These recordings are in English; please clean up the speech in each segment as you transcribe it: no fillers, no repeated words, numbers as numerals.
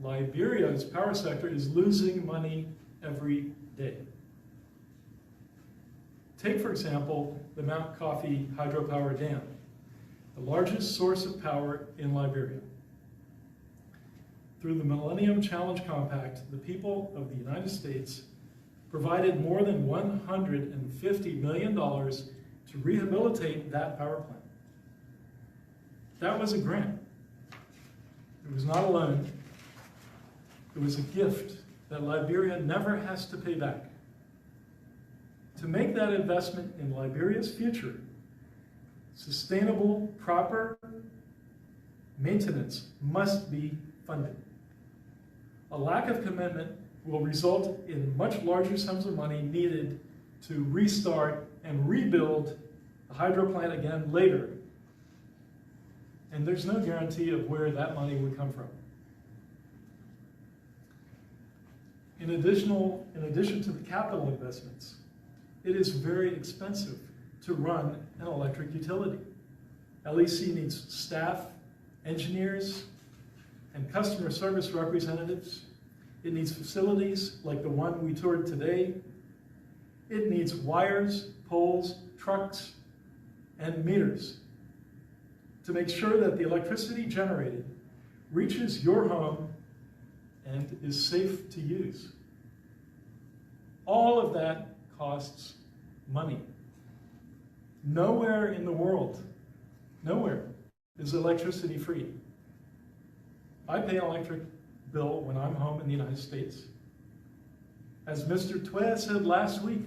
Liberia's power sector is losing money every day. Take, for example, the Mount Coffee hydropower dam, the largest source of power in Liberia. Through the Millennium Challenge Compact, the people of the United States provided more than $150 million to rehabilitate that power plant. That was a grant. It was not a loan. It was a gift that Liberia never has to pay back. To make that investment in Liberia's future sustainable, proper maintenance must be funded. A lack of commitment will result in much larger sums of money needed to restart and rebuild the hydro plant again later. And there's no guarantee of where that money would come from. In addition to the capital investments, it is very expensive to run an electric utility. LEC needs staff, engineers, and customer service representatives. It needs facilities like the one we toured today. It needs wires, poles, trucks, and meters to make sure that the electricity generated reaches your home and is safe to use. All of that costs money. Nowhere in the world, nowhere is electricity free. I pay an electric bill when I'm home in the United States. As Mr. Twea said last week,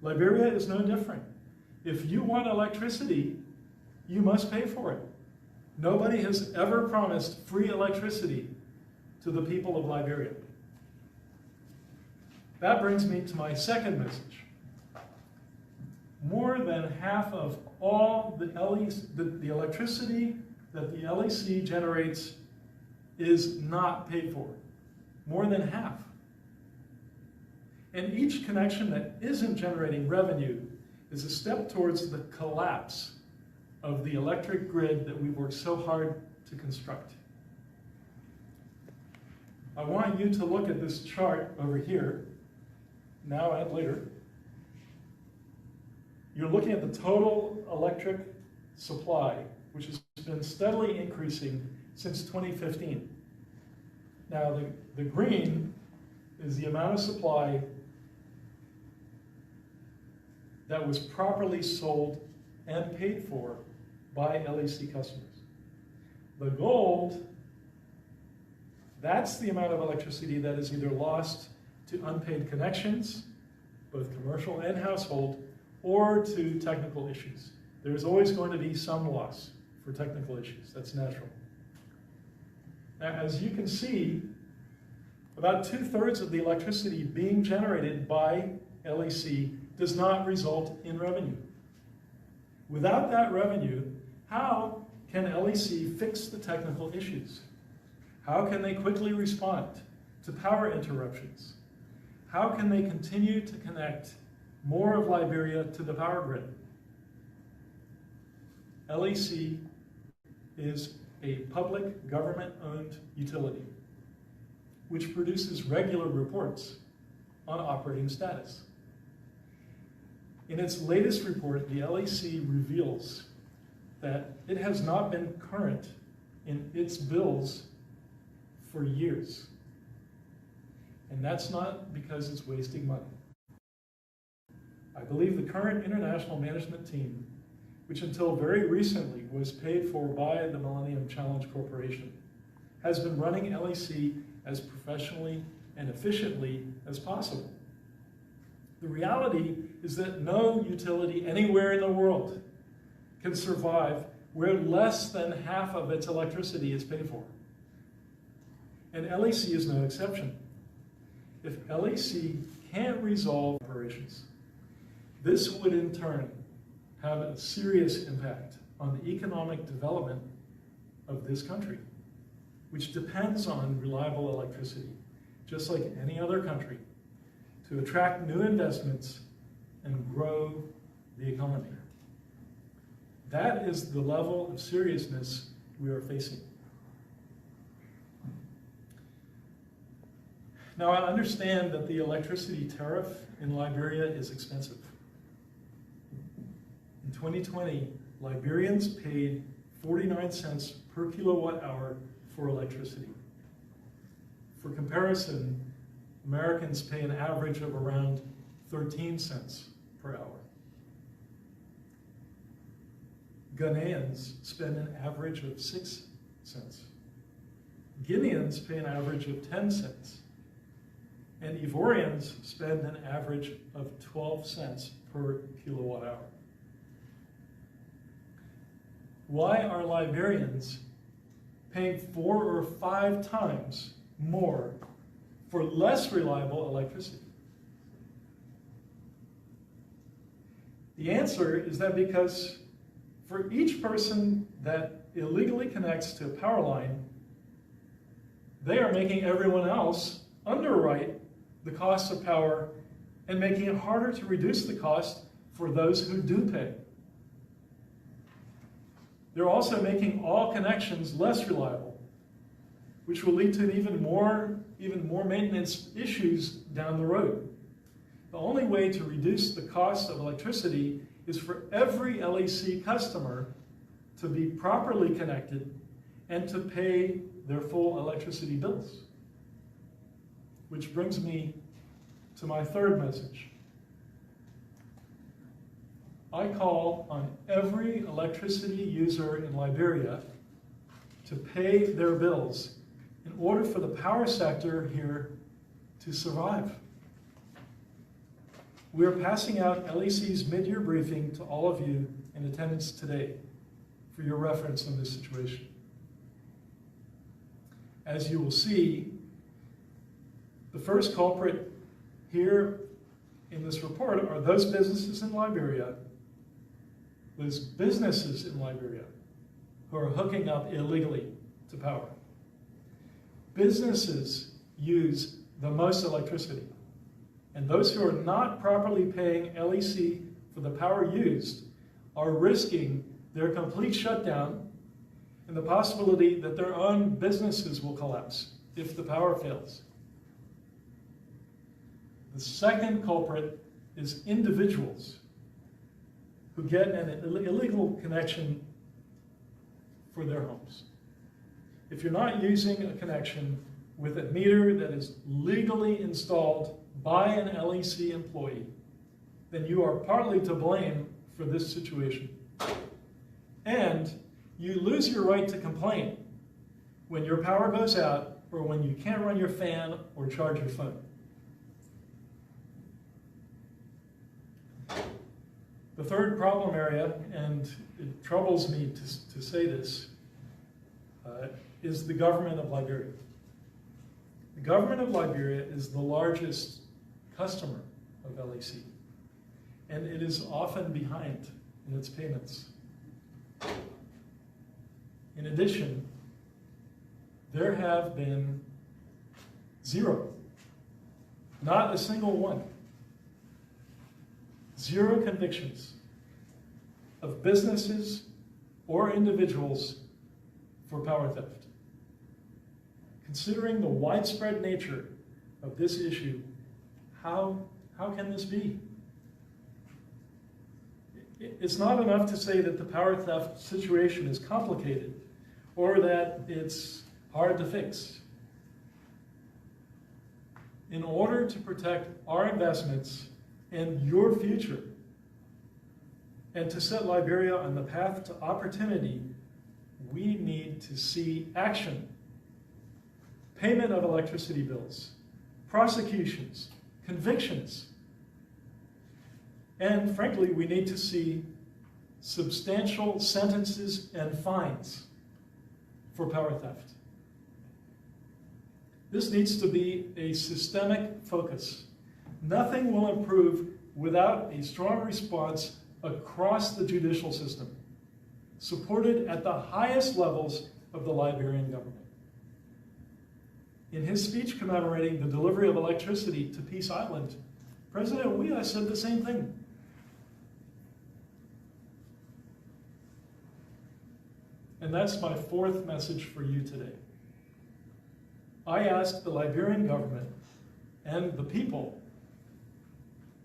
Liberia is no different. If you want electricity, you must pay for it. Nobody has ever promised free electricity to the people of Liberia. That brings me to my second message. More than half of all the electricity that the LEC generates is not paid for. More than half. And each connection that isn't generating revenue is a step towards the collapse of the electric grid that we've worked so hard to construct. I want you to look at this chart over here, now and later. You're looking at the total electric supply, which has been steadily increasing since 2015. Now, the green is the amount of supply that was properly sold and paid for by LEC customers. The gold, that's the amount of electricity that is either lost to unpaid connections, both commercial and household, or to technical issues. There's always going to be some loss for technical issues. That's natural. Now, as you can see, about 2/3 of the electricity being generated by LEC does not result in revenue. Without that revenue, how can LEC fix the technical issues? How can they quickly respond to power interruptions? How can they continue to connect more of Liberia to the power grid? LEC is a public government-owned utility which produces regular reports on operating status. In its latest report, the LEC reveals that it has not been current in its bills for years. And that's not because it's wasting money. I believe the current international management team, which until very recently was paid for by the Millennium Challenge Corporation, has been running LEC as professionally and efficiently as possible. The reality is that no utility anywhere in the world can survive where less than half of its electricity is paid for. And LEC is no exception. If LEC can't resolve operations, this would in turn have a serious impact on the economic development of this country, which depends on reliable electricity, just like any other country, to attract new investments and grow the economy. That is the level of seriousness we are facing. Now, I understand that the electricity tariff in Liberia is expensive. In 2020, Liberians paid 49 cents per kilowatt hour for electricity. For comparison, Americans pay an average of around 13 cents per hour. Ghanaians spend an average of 6 cents. Guineans pay an average of 10 cents. And Ivorians spend an average of 12 cents per kilowatt hour. Why are Liberians paying 4 or 5 times more for less reliable electricity? The answer is that because for each person that illegally connects to a power line, they are making everyone else underwrite the cost of power and making it harder to reduce the cost for those who do pay. They're also making all connections less reliable, which will lead to even more maintenance issues down the road. The only way to reduce the cost of electricity is for every LEC customer to be properly connected and to pay their full electricity bills. Which brings me to my third message. I call on every electricity user in Liberia to pay their bills in order for the power sector here to survive. We are passing out LEC's mid-year briefing to all of you in attendance today for your reference on this situation. As you will see, the first culprit here in this report are those businesses in Liberia who are hooking up illegally to power. Businesses use the most electricity, and those who are not properly paying LEC for the power used are risking their complete shutdown and the possibility that their own businesses will collapse if the power fails. The second culprit is individuals who get an illegal connection for their homes. If you're not using a connection with a meter that is legally installed by an LEC employee, then you are partly to blame for this situation. And you lose your right to complain when your power goes out or when you can't run your fan or charge your phone. The third problem area, and it troubles me to say this, is the government of Liberia. The government of Liberia is the largest customer of LEC, and it is often behind in its payments. In addition, there have been zero, not a single one, zero convictions of businesses or individuals for power theft. Considering the widespread nature of this issue, how can this be? It's not enough to say that the power theft situation is complicated or that it's hard to fix. In order to protect our investments and your future, and to set Liberia on the path to opportunity, we need to see action. Payment of electricity bills, prosecutions, convictions. And frankly, we need to see substantial sentences and fines for power theft. This needs to be a systemic focus. Nothing will improve without a strong response across the judicial system, supported at the highest levels of the Liberian government. In his speech commemorating the delivery of electricity to Peace Island, President Weah said the same thing. And that's my fourth message for you today. I ask the Liberian government and the people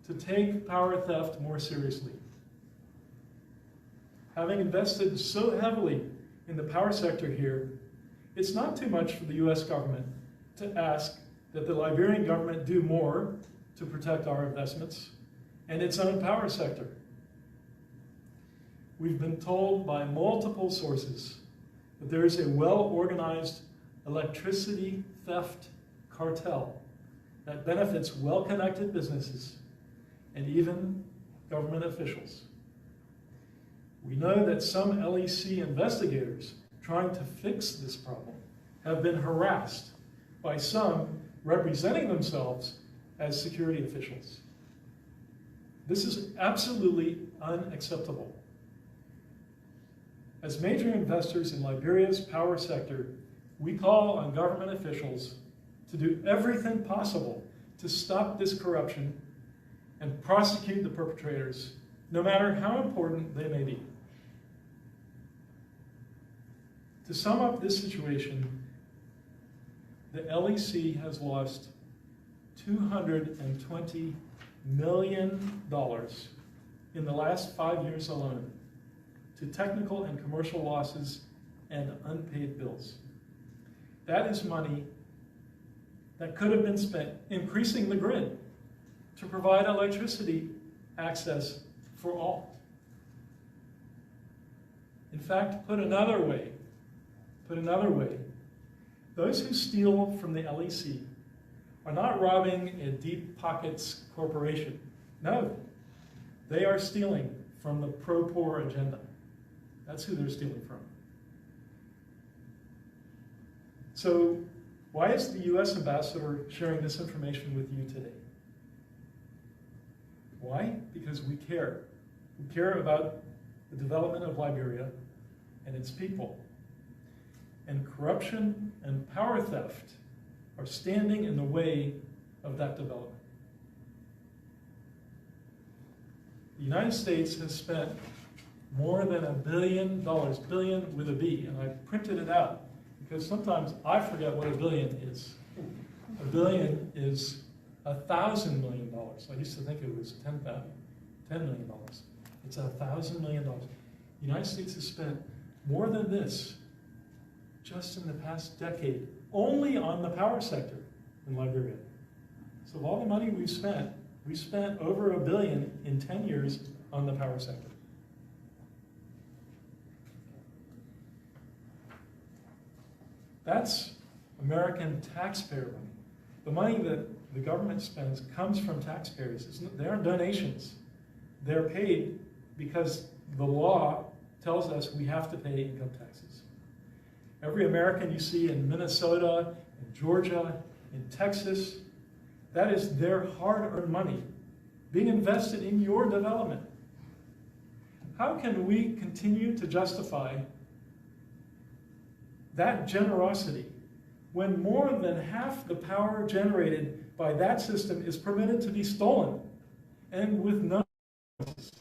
to take power theft more seriously. Having invested so heavily in the power sector here, it's not too much for the US government to ask that the Liberian government do more to protect our investments and its own power sector. We've been told by multiple sources that there is a well-organized electricity theft cartel that benefits well-connected businesses and even government officials. We know that some LEC investigators trying to fix this problem have been harassed by some representing themselves as security officials. This is absolutely unacceptable. As major investors in Liberia's power sector, we call on government officials to do everything possible to stop this corruption and prosecute the perpetrators, no matter how important they may be. To sum up this situation, the LEC has lost $220 million in the last 5 years alone to technical and commercial losses and unpaid bills. That is money that could have been spent increasing the grid to provide electricity access for all. In fact, put another way, those who steal from the LEC are not robbing a deep pockets corporation. No, they are stealing from the pro-poor agenda. That's who they're stealing from. So why is the US ambassador sharing this information with you today? Why? Because we care. We care about the development of Liberia and its people. And corruption and power theft are standing in the way of that development. The United States has spent more than $1 billion, billion with a B, and I printed it out because sometimes I forget what a billion is. A billion is $1,000 million. I used to think it was $10 million. It's $1,000 million. The United States has spent more than this just in the past decade, only on the power sector in Liberia. So of all the money we spent over $1 billion in 10 years on the power sector. That's American taxpayer money. The money that the government spends comes from taxpayers. They aren't donations. They're paid because the law tells us we have to pay income taxes. Every American you see in Minnesota, in Georgia, in Texas, that is their hard-earned money being invested in your development. How can we continue to justify that generosity when more than half the power generated by that system is permitted to be stolen and with no consequences?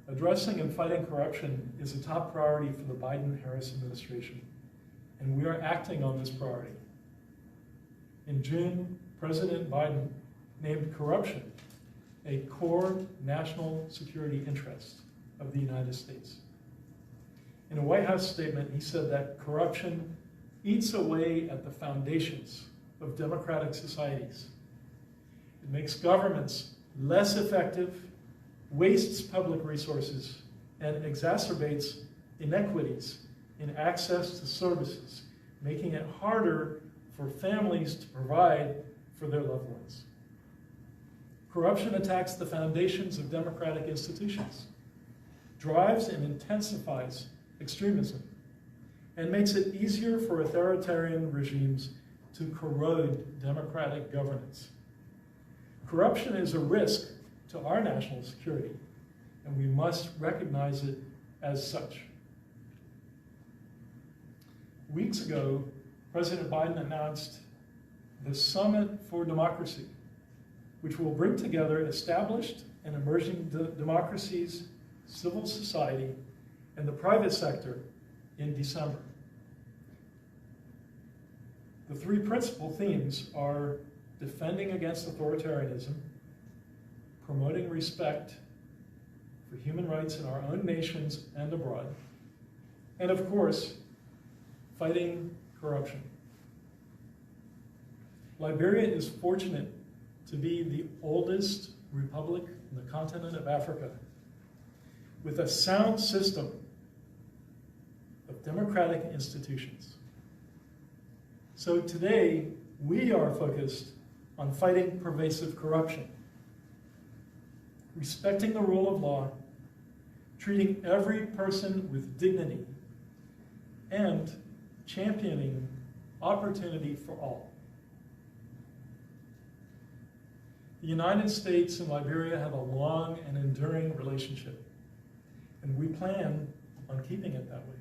Addressing and fighting corruption is a top priority for the Biden-Harris administration, and we are acting on this priority. In June, President Biden named corruption a core national security interest of the United States. In a White House statement, he said that corruption eats away at the foundations of democratic societies. It makes governments less effective, wastes public resources, and exacerbates inequities in access to services, making it harder for families to provide for their loved ones. Corruption attacks the foundations of democratic institutions, drives and intensifies extremism, and makes it easier for authoritarian regimes to corrode democratic governance. Corruption is a risk to our national security, and we must recognize it as such. Weeks ago, President Biden announced the Summit for Democracy, which will bring together established and emerging democracies, civil society, and the private sector in December. The three principal themes are defending against authoritarianism, promoting respect for human rights in our own nations and abroad, and of course, fighting corruption. Liberia is fortunate to be the oldest republic in the continent of Africa, with a sound system of democratic institutions. So today, we are focused on fighting pervasive corruption, respecting the rule of law, treating every person with dignity, and championing opportunity for all. The United States and Liberia have a long and enduring relationship, and we plan on keeping it that way.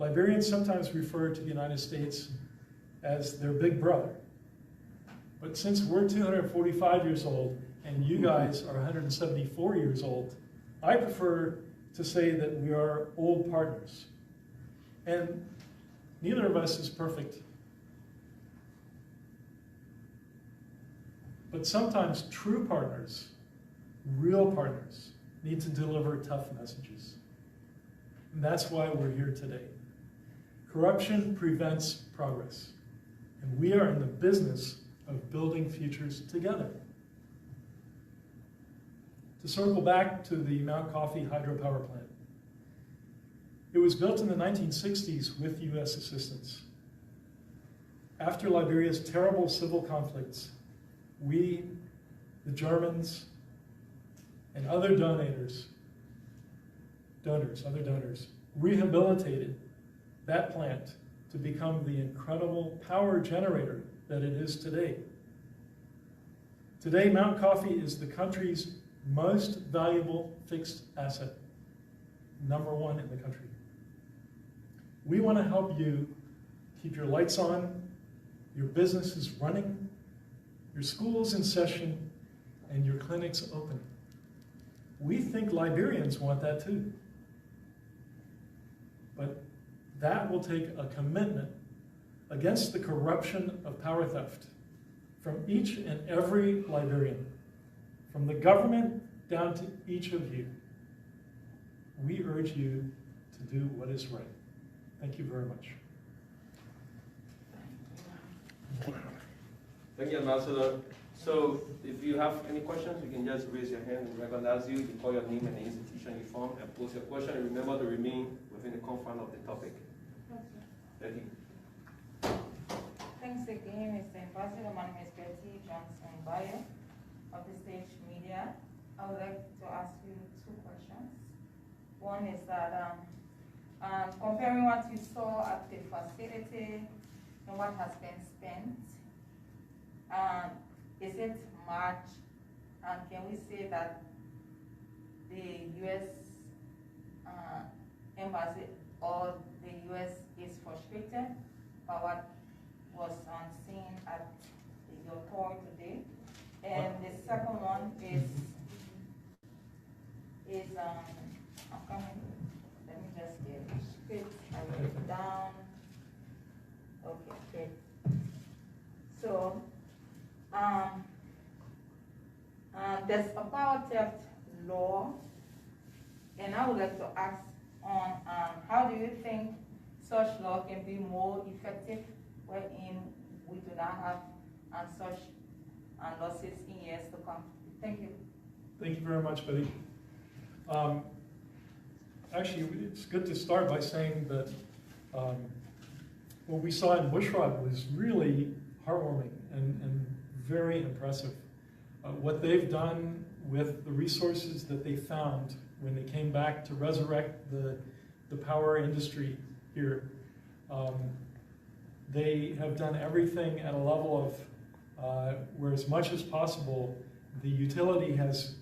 Liberians sometimes refer to the United States as their big brother. But since we're 245 years old and you guys are 174 years old, I prefer to say that we are old partners. And neither of us is perfect. But sometimes true partners, real partners, need to deliver tough messages. And that's why we're here today. Corruption prevents progress, and we are in the business of building futures together. To circle back to the Mount Coffee hydropower plant, it was built in the 1960s with US assistance. After Liberia's terrible civil conflicts, we, the Germans, and other donors, rehabilitated that plant to become the incredible power generator that it is today. Today, Mount Coffee is the country's most valuable fixed asset, #1 in the country. We want to help you keep your lights on, your businesses running, your schools in session, and your clinics open. We think Liberians want that too. But that will take a commitment against the corruption of power theft from each and every Liberian, from the government down to each of you. We urge you to do what is right. Thank you very much. Thank you, Ambassador. So if you have any questions, you can just raise your hand and recognize you. You call your name and the institution you form and pose your question. And remember to remain within the confines of the topic. Thank you. Thanks again, Mr. Ambassador. My name is Betty Johnson Bayo of the Stage Media. I would like to ask you 2 questions. One is that comparing what you saw at the facility and what has been spent, is it much? And can we say that the U.S. Embassy or the U.S. is frustrated by what was seen at your tour today? And the second one is I'm coming. Let me just get it straight. I wrote it down. Okay, great. So there's a power theft law, and I would like to ask on how do you think such law can be more effective wherein we do not have such losses in years to come? Thank you. Thank you very much, Betty. Actually, it's good to start by saying that what we saw in Bushrod was really heartwarming and very impressive. What they've done with the resources that they found when they came back to resurrect the power industry here, they have done everything at a level of where, as much as possible, the utility has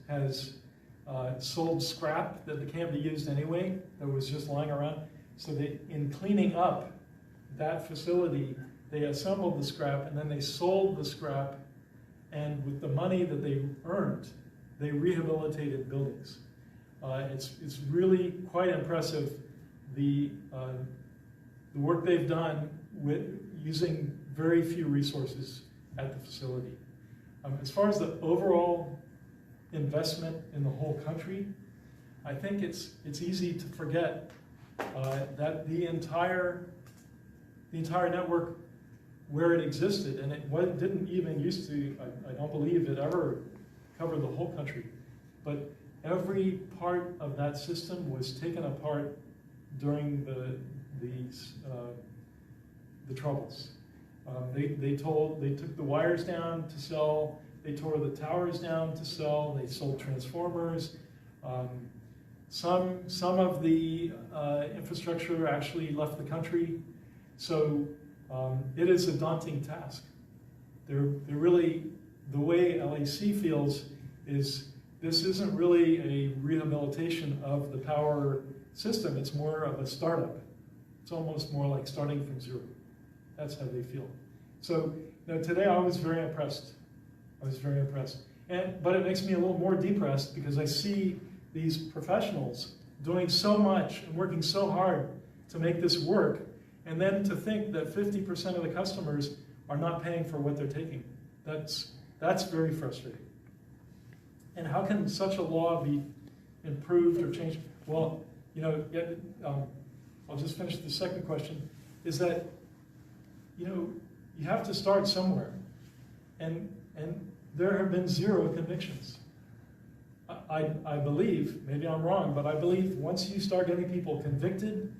sold scrap that can't be used anyway, that was just lying around. So they, in cleaning up that facility, they assembled the scrap and then they sold the scrap, and with the money that they earned, they rehabilitated buildings. It's really quite impressive, the work they've done with, using very few resources at the facility. As far as the overall investment in the whole country, I think it's easy to forget that the entire network where it existed, and it didn't even used to, I don't believe it ever covered the whole country, but every part of that system was taken apart during the Troubles. They took the wires down to sell, they tore the towers down to sell, they sold transformers. Some of the infrastructure actually left the country. So it is a daunting task. They're really, the way LAC feels is this isn't really a rehabilitation of the power system, it's more of a startup. It's almost more like starting from zero. That's how they feel. So today I was very impressed. But it makes me a little more depressed because I see these professionals doing so much and working so hard to make this work, and then to think that 50% of the customers are not paying for what they're taking. That's very frustrating. And how can such a law be improved or changed? Well, I'll just finish the second question, is that, you have to start somewhere. And there have been 0 convictions. I believe, maybe I'm wrong, but I believe once you start getting people convicted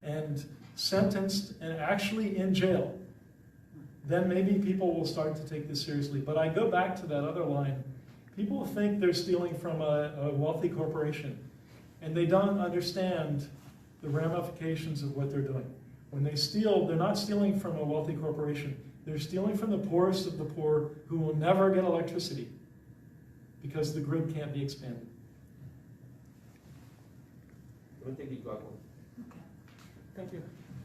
and sentenced and actually in jail, then maybe people will start to take this seriously. But I go back to that other line. People think they're stealing from a wealthy corporation, and they don't understand the ramifications of what they're doing. When they steal, they're not stealing from a wealthy corporation. They're stealing from the poorest of the poor who will never get electricity because the grid can't be expanded. Okay. Thank you.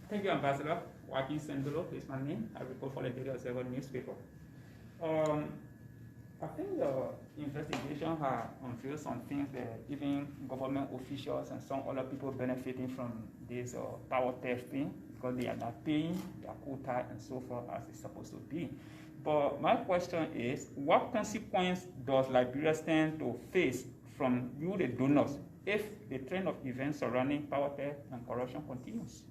Thank you, Ambassador. Joaquin Sendulo is my name. I report for the Daily Observer newspaper. I think the investigation has unveiled some things that even government officials and some other people benefiting from this power theft thing because they are not paying their quota and so forth as it's supposed to be. But my question is, what consequence does Liberia stand to face from you, the donors, if the trend of events surrounding power theft and corruption continues?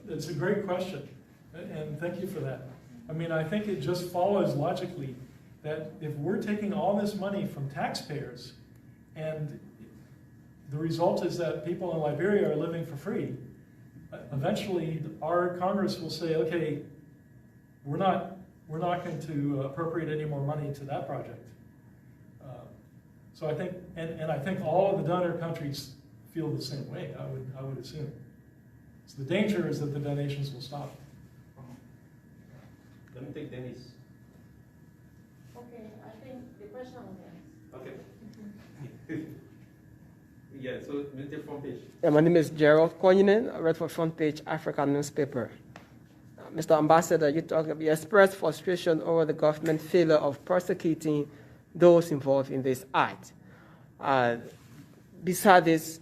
It's a great question, and thank you for that. I mean, I think it just follows logically that if we're taking all this money from taxpayers and the result is that people in Liberia are living for free, eventually our Congress will say, okay, we're not going to appropriate any more money to that project. So I think, and I think all of the donor countries feel the same way, I would assume. So the danger is that the donations will stop. Let me take Dennis. Okay, I think the question was Okay. Yeah, so we'll take front page. Yeah, my name is Gerald Koyinen. I read for Front Page African newspaper. Mr. Ambassador, you expressed frustration over the government failure of prosecuting those involved in this act. Beside this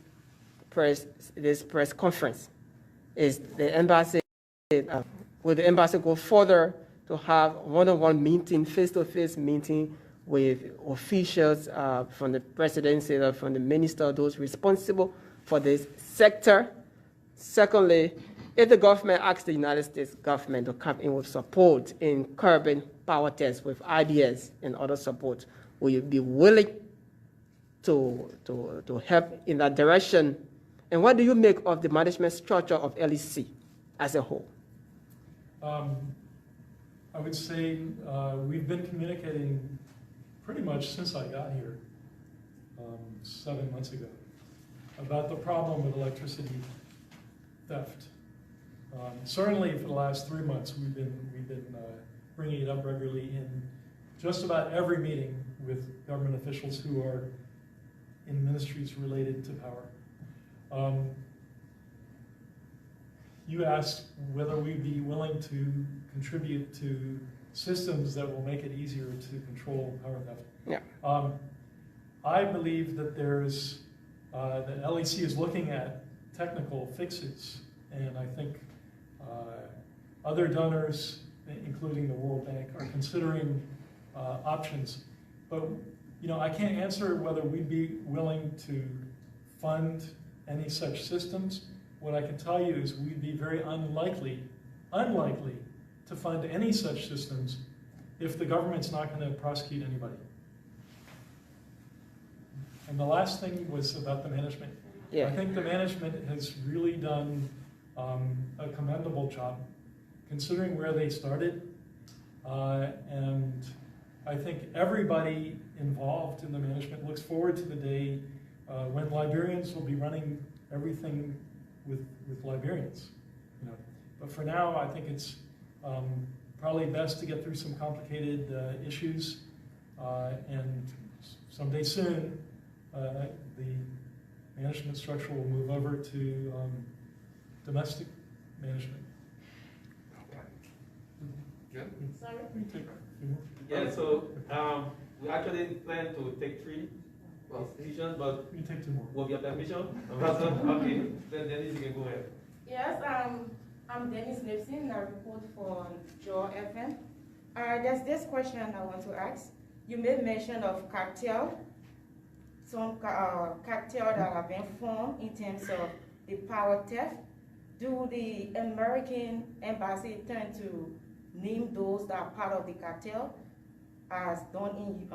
press conference, is the embassy, will the embassy go further to have one-on-one meeting, face-to-face meeting with officials from the presidency, from the minister, those responsible for this sector? Secondly, if the government asks the United States government to come in with support in curbing power thefts with ideas and other support, will you be willing to help in that direction? And what do you make of the management structure of LEC as a whole? I would say we've been communicating pretty much since I got here 7 months ago about the problem with electricity theft. Certainly for the last 3 months, we've been bringing it up regularly in just about every meeting with government officials who are in ministries related to power. You asked whether we'd be willing to contribute to systems that will make it easier to control power theft. Yeah. I believe that there's, that LEC is looking at technical fixes, and I think other donors, including the World Bank, are considering options. But I can't answer whether we'd be willing to fund any such systems. What I can tell you is we'd be very unlikely to fund any such systems if the government's not going to prosecute anybody. And the last thing was about the management. Yeah. I think the management has really done a commendable job, considering where they started. And I think everybody involved in the management looks forward to the day when Liberians will be running everything with Liberians. But for now, I think it's probably best to get through some complicated issues, and someday soon, the management structure will move over to domestic management. Good. Sorry? We can take a few more. Yeah, so we actually plan to take 3 institutions, but We can take 2 more. with your permission, okay, then Dennis, you can go ahead. Yes, I'm Dennis Nipson, I report for Joe FM. There's this question I want to ask. You made mention of cartel, some cartel that have been formed in terms of the power theft. Do the American embassy tend to name those that are part of the cartel, as done in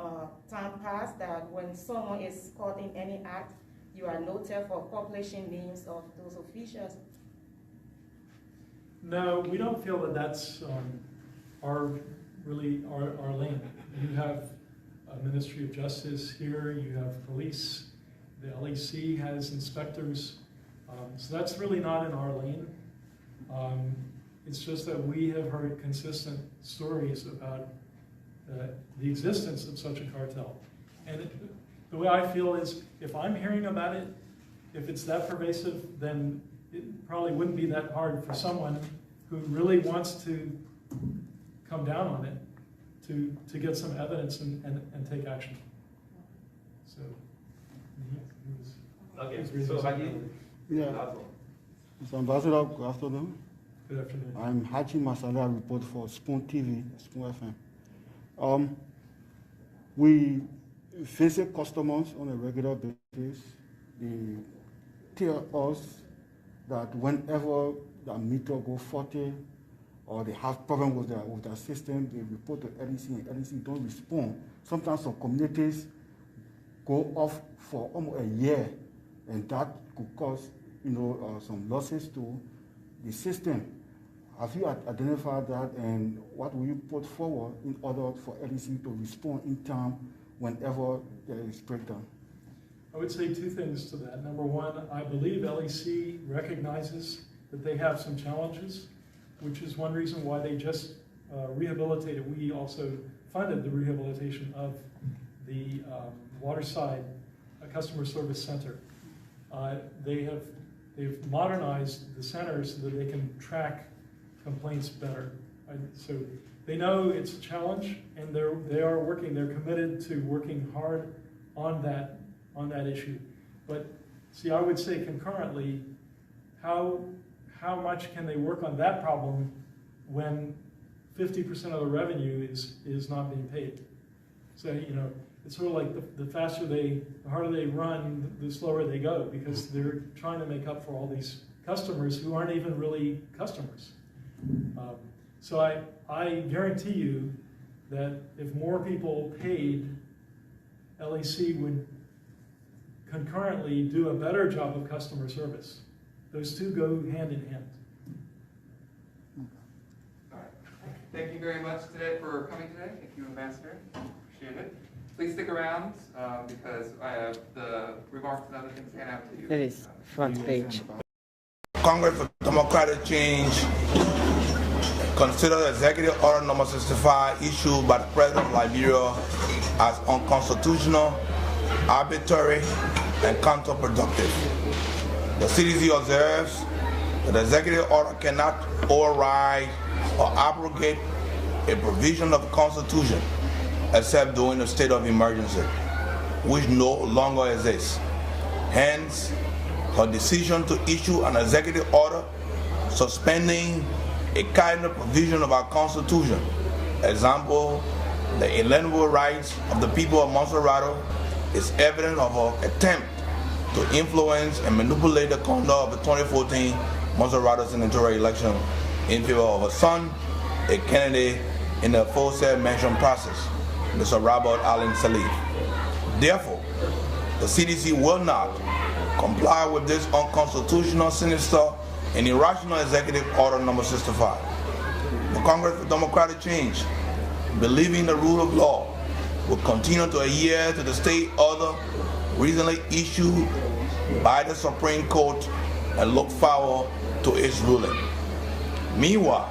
time past, that when someone is caught in any act, you are noted for publishing names of those officials? No, we don't feel that that's our lane. You have a Ministry of Justice here, you have police, the LEC has inspectors, so that's really not in our lane. It's just that we have heard consistent stories about the existence of such a cartel. And the way I feel is, if I'm hearing about it, if it's that pervasive, then it probably wouldn't be that hard for someone who really wants to come down on it to get some evidence and take action. So, Okay, so Haji, Yeah, last one. Mr. Ambassador, good afternoon. good afternoon. I'm Haji Masala, I report for Spoon TV, Spoon FM. We visit customers on a regular basis. They tell us that whenever the meter goes faulty or they have problem with their system, they report to LEC and LEC don't respond. Sometimes some communities go off for almost a year, and that could cause some losses to the system. Have you identified that, and what will you put forward in order for LEC to respond in time whenever there is breakdown? I would say 2 things to that. Number one, I believe LEC recognizes that they have some challenges, which is one reason why they just rehabilitated. We also funded the rehabilitation of the Waterside Customer Service Center. They've modernized the center so that they can track complaints better. So they know it's a challenge, and they are working. They're committed to working hard on that issue. But see, I would say concurrently, how much can they work on that problem when 50% of the revenue is not being paid? So it's sort of like the harder they run, the slower they go, because they're trying to make up for all these customers who aren't even really customers. So I guarantee you that if more people paid, LEC would concurrently do a better job of customer service. Those 2 go hand in hand. All right. Thank you very much today for coming today. Thank you, Ambassador. Appreciate it. Please stick around because I have the remarks and other things to hand out to you. It is front page. Congress for Democratic Change considered Executive Order Number 65 issued by the President of Liberia as unconstitutional, arbitrary, and counterproductive. The CDC observes that the Executive Order cannot override or abrogate a provision of the Constitution except during a state of emergency, which no longer exists. Hence, her decision to issue an executive order suspending a cardinal provision of our Constitution. Example, the inalienable rights of the people of Monserrato is evidence of an attempt to influence and manipulate the conduct of the 2014 Monserrato senatorial election in favor of a son, a candidate in the aforesaid mentioned process, Mr. Robert Allen Salif. Therefore, the CDC will not comply with this unconstitutional, sinister, and irrational executive order number 65. The Congress for Democratic Change, believing the rule of law, will continue to adhere to the state order recently issued by the Supreme Court and look forward to its ruling. Meanwhile,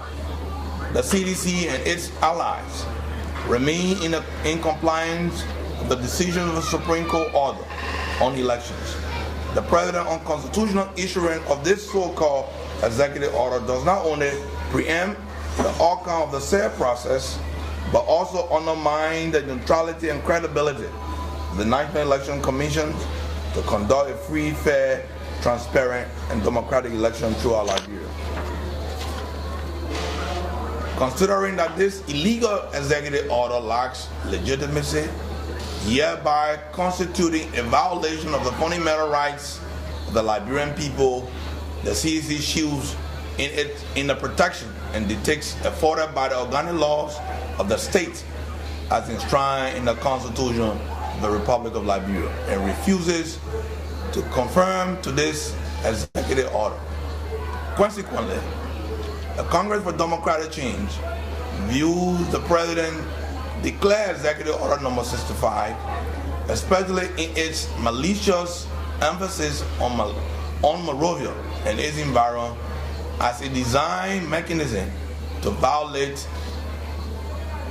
the CDC and its allies remain in compliance with the decision of the Supreme Court order on elections. The President's unconstitutional issuance of this so-called executive order does not only preempt the outcome of the said process, but also undermine the neutrality and credibility of the National Election Commission to conduct a free, fair, transparent, and democratic election throughout Liberia. Considering that this illegal executive order lacks legitimacy, hereby constituting a violation of the fundamental rights of the Liberian people, the CDC shields in the protection and dictates afforded by the organic laws of the state as enshrined in the Constitution of the Republic of Liberia, and refuses to conform to this executive order. Consequently, the Congress for Democratic Change views the President declared executive order number 65, especially in its malicious emphasis on Monrovia and its environment, as a design mechanism to violate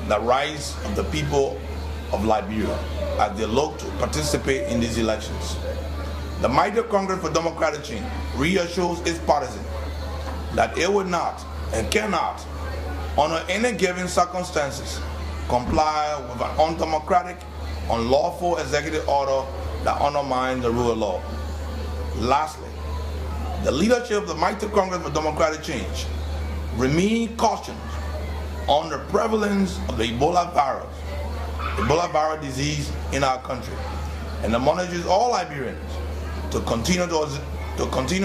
the rights of the people of Liberia as they look to participate in these elections. The mighty Congress for Democratic Change reassures its partisans that it will not and cannot, under any given circumstances, comply with an undemocratic, unlawful executive order that undermines the rule of law. Lastly, the leadership of the mighty Congress for Democratic Change remain cautioned on the prevalence of the Ebola virus disease in our country, and admonishes all Liberians to continue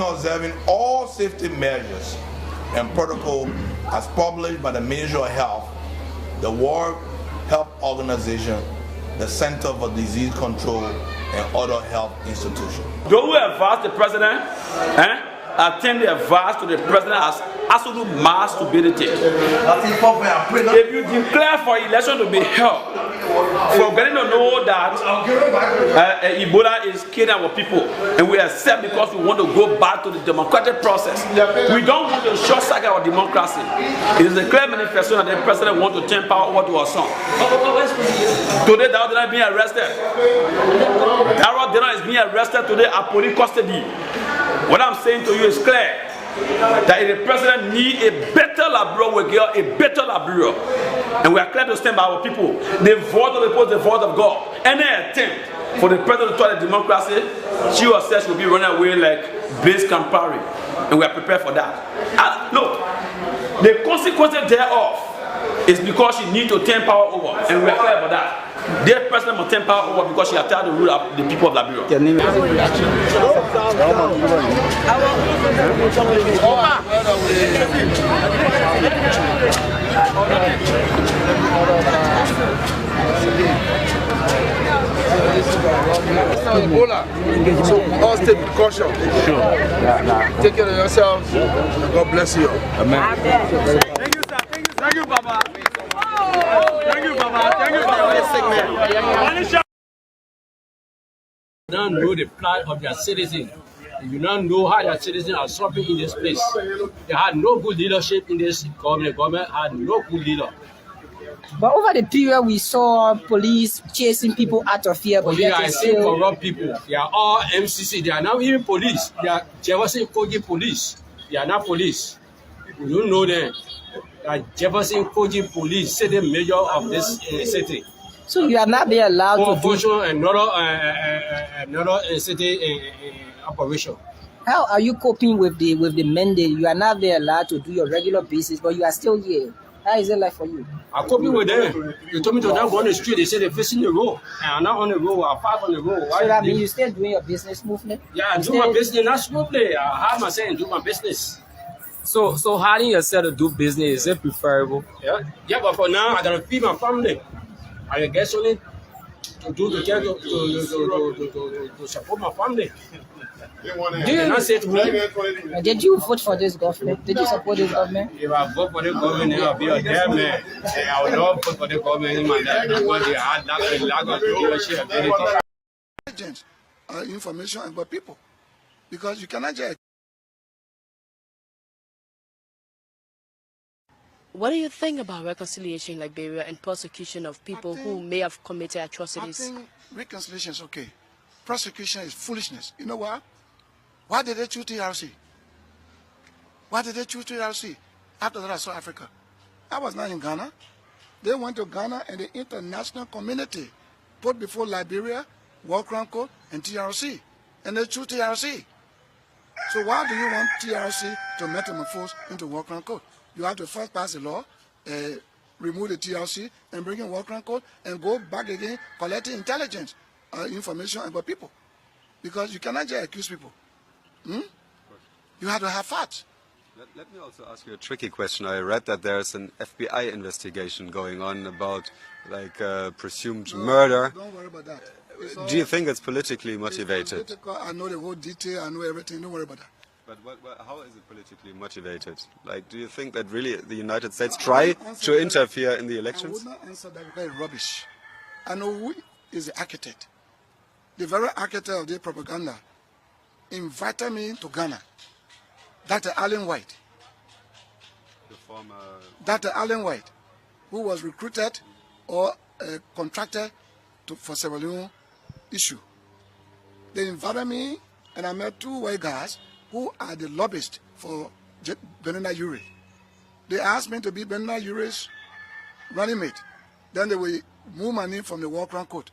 observing all safety measures and protocol as published by the Ministry of Health, the World Health Organization, the Center for Disease Control, and other health institutions. Those who advise the president, attend the advice to the president as absolute mass stupidity. If you declare for election to be held, forgetting to know that Ebola is killing our people, and we accept because we want to go back to the democratic process. We don't want to short circuit our democracy. It is a clear manifestation that the president wants to turn power over to our son. Today, Darrell Dena is being arrested. Darrell Dena is being arrested today at police custody. What I'm saying to you is clear. That the president needs a better Liberia, we get a better Liberia. And we are clear to stand by our people. The vote of the people is the vote of God. Any attempt for the president to try the democracy, she herself will be running away like Blaise Compaoré. And we are prepared for that. And look, the consequences thereof is because she needs to turn power over. And we are clear about that. The president must turn power over because she has tried to rule up the people of Liberia. Ebola. So all stay with caution. Sure. Take care of yourselves. God bless you. Amen. Thank you, sir. Thank you, Baba. Thank you, Baba. Thank you, Baba. You don't know the plight of their citizens. You don't know how their citizens are suffering in this place. They had no good leadership in this government. The government had no good leader. But over the period, we saw police chasing people out of here. Police are still corrupt people. They are all MCC. They are now even police. They are Jefferson Koji police. They are not police. You don't know them. They are Jefferson Koji police, city major of this city. So you are not being allowed to function another city operation. How are you coping with the mandate? You are not there allowed to do your regular business, but you are still here. How is it like for you? I coping with them. They told me to not go on the street. They said they're facing the road. And I'm not on the road. I'm far on the road. So that means you still doing your business smoothly? Yeah, I do my business not smoothly. I have myself and do my business. So hiding yourself to do business, is it preferable? Yeah, but for now, I gotta feed my family. I get something to do to support my family. Did you vote for this government? Did you support this government? If I vote for the government, then I'll be a dead man. I will not vote for the government in my life because they had lack of leadership ability. Intelligence, information about people, because you cannot just. What do you think about reconciliation in Liberia and prosecution of people who may have committed atrocities? I think reconciliation is okay. Prosecution is foolishness. You know what? Why did they choose TRC? Why did they choose TRC? After that, I saw Africa. I was not in Ghana. They went to Ghana, and the international community put before Liberia, World Crime Court, and TRC. And they choose TRC. So why do you want TRC to metamorphose into World Crime Court? You have to first pass a law, remove the TRC, and bring in World Crime Court, and go back again, collecting intelligence, information about people. Because you cannot just accuse people. You have to have facts. Let me also ask you a tricky question. I read that there's an FBI investigation going on about presumed murder. Don't worry about that. Do you think it's politically motivated? It's political. I know the whole detail. I know everything. Don't worry about that. But how is it politically motivated? Do you think that really the United States try to interfere in the elections? I would not answer that because it's rubbish. I know who is the architect. The very architect of the propaganda invited me to Ghana. Dr. Allen White. The former... Dr. Allen White, who was recruited or contracted for Sierra Leone issue. They invited me, and I met two white guys who are the lobbyists for Bernard Uri. They asked me to be Bernard Uri's running mate. Then they will move my name from the War Crown Court.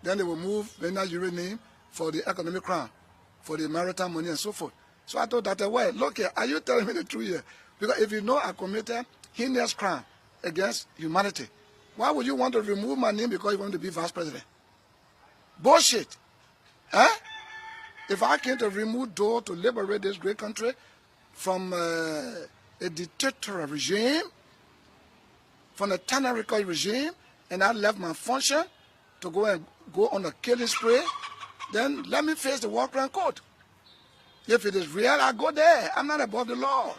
Then they will move Bernard Uri's name for the economic crown, for the maritime money and so forth. So I told that, well, look here, are you telling me the truth here? Because if you know I committed heinous crime against humanity, why would you want to remove my name because you want to be vice president? Bullshit. If I came to remove door to liberate this great country from a dictatorial regime, from a tyrannical regime, and I left my function to go on a killing spree, then let me face the War Crime Court. If it is real, I go there. I'm not above the law.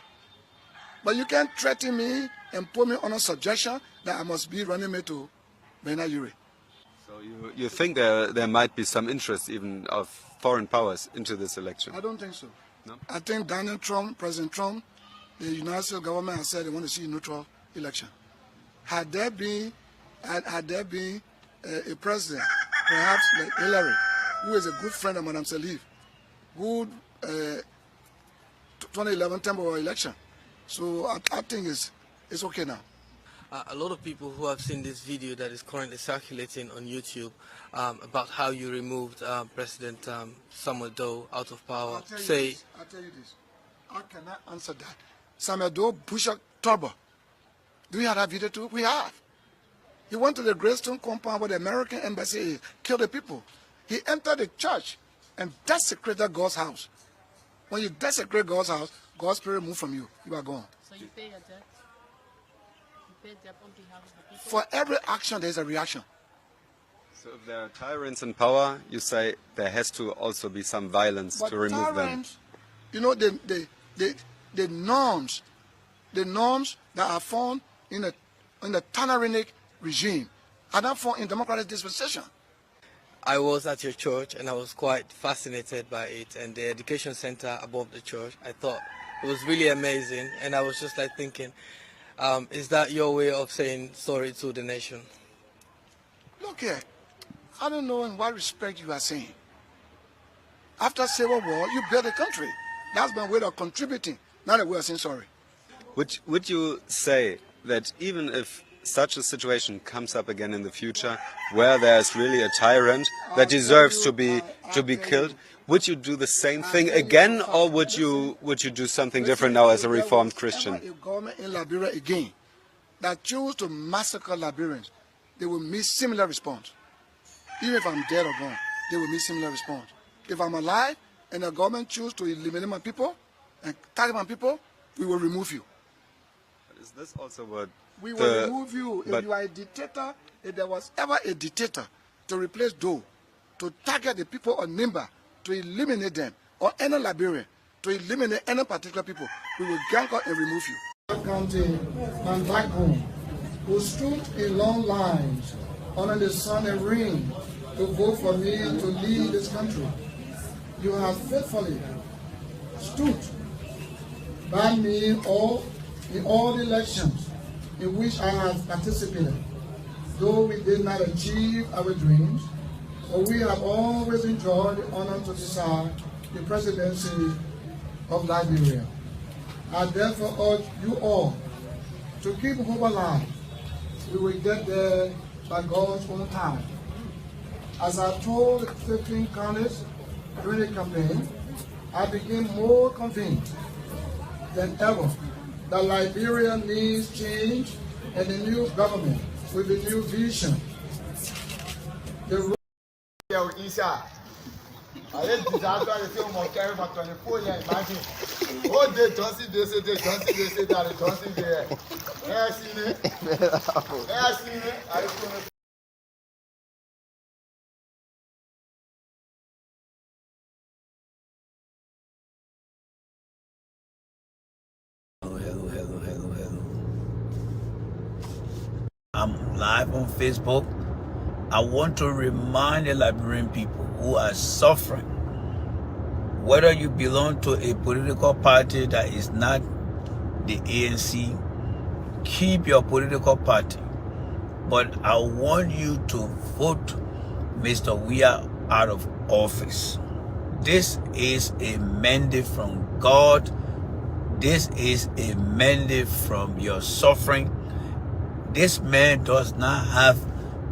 But you can't threaten me and put me on a suggestion that I must be running me to Bernard Uri. So you think there might be some interest even of foreign powers into this election? I don't think so. No? I think Donald Trump, President Trump, the United States government has said they want to see a neutral election. Had there been a president, perhaps like Hillary, who is a good friend of Madame Salif, good 2011 temporary election. So I think it's okay now. A lot of people who have seen this video that is currently circulating on YouTube about how you removed President Samuel Doe out of power I'll tell you this. I cannot answer that. Samuel Doe, Bushak, Turbo. Do we have that video too? We have. He went to the Greystone compound where the American embassy is, killed the people. He entered the church and desecrated God's house. When you desecrate God's house, God's spirit moves from you. You are gone. So you pay your debt? For every action, there is a reaction. So if there are tyrants in power, you say there has to also be some violence to remove them. You know, the norms that are found in a tyrannic regime are not found in democratic dispensation. I was at your church and I was quite fascinated by it, and the education center above the church, I thought it was really amazing, and I was just like thinking, is that your way of saying sorry to the nation? Look here, I don't know in what respect you are saying. After Civil War, you built a country. That's my way of contributing, not a way of saying sorry. Would you say that even if such a situation comes up again in the future, where there is really a tyrant that deserves to be killed, would you do the same thing again, or would you do something different now as a Reformed Christian? If government in Liberia again that choose to massacre Liberians, they will meet similar response. Even if I'm dead or gone, they will meet similar response. If I'm alive and the government choose to eliminate my people and target my people, we will remove you. But is this also what we will remove you if you are a dictator? If there was ever a dictator to replace Doe, to target the people on Nimba, to eliminate them, or any Liberian, to eliminate any particular people, we will gang up and remove you. County and back home, who stood in long lines under the sun and rain to vote for me to lead this country. You have faithfully stood by me in all the elections in which I have participated. Though we did not achieve our dreams, but we have always enjoyed the honor to decide the presidency of Liberia. I therefore urge you all to keep hope alive. We will get there by God's own time. As I told the 15 counties during the campaign, I became more convinced than ever that Liberia needs change and a new government with a new vision. I had disaster the film of carry for 24 years. Imagine. Oh, they Johnson, they say that Johnson there. I seen it. I seen it. I seen it. Hello. I'm live on Facebook. I want to remind the Liberian people who are suffering, whether you belong to a political party that is not the ANC, keep your political party. But I want you to vote Mr. Weah out of office. This is a mandate from God. This is a mandate from your suffering. This man does not have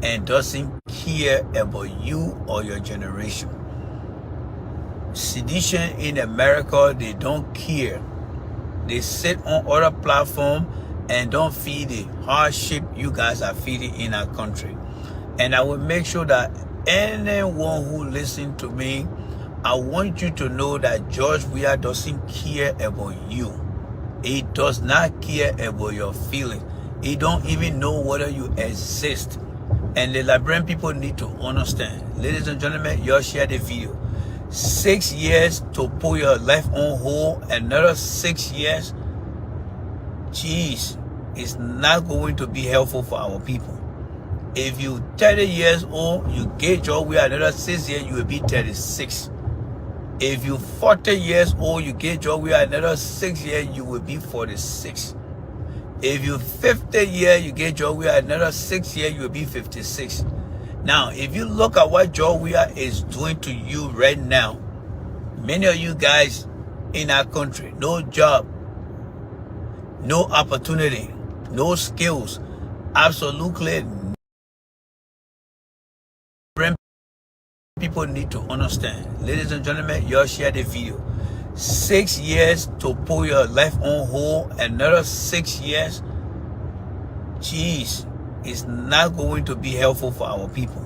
and doesn't care about you or your generation. Sedition in America, they don't care. They sit on other platforms and don't feel the hardship you guys are feeling in our country. And I will make sure that anyone who listens to me, I want you to know that George Weah doesn't care about you. He does not care about your feelings. He don't even know whether you exist. And the Liberian people need to understand. Ladies and gentlemen, y'all share the video. 6 years to put your life on hold, another 6 years. Jeez, it's not going to be helpful for our people. If you 30 years old, you get your way another 6 years, you will be 36. If you 40 years old, you get your way another 6 years, you will be 46. If you 50 years, you get George Weah another 6 years, you will be 56. Now, if you look at what George Weah is doing to you right now, many of you guys in our country, no job, no opportunity, no skills, absolutely nothing. People need to understand. Ladies and gentlemen, y'all share the video. 6 years to put your life on hold, another 6 years. Jeez, it's not going to be helpful for our people.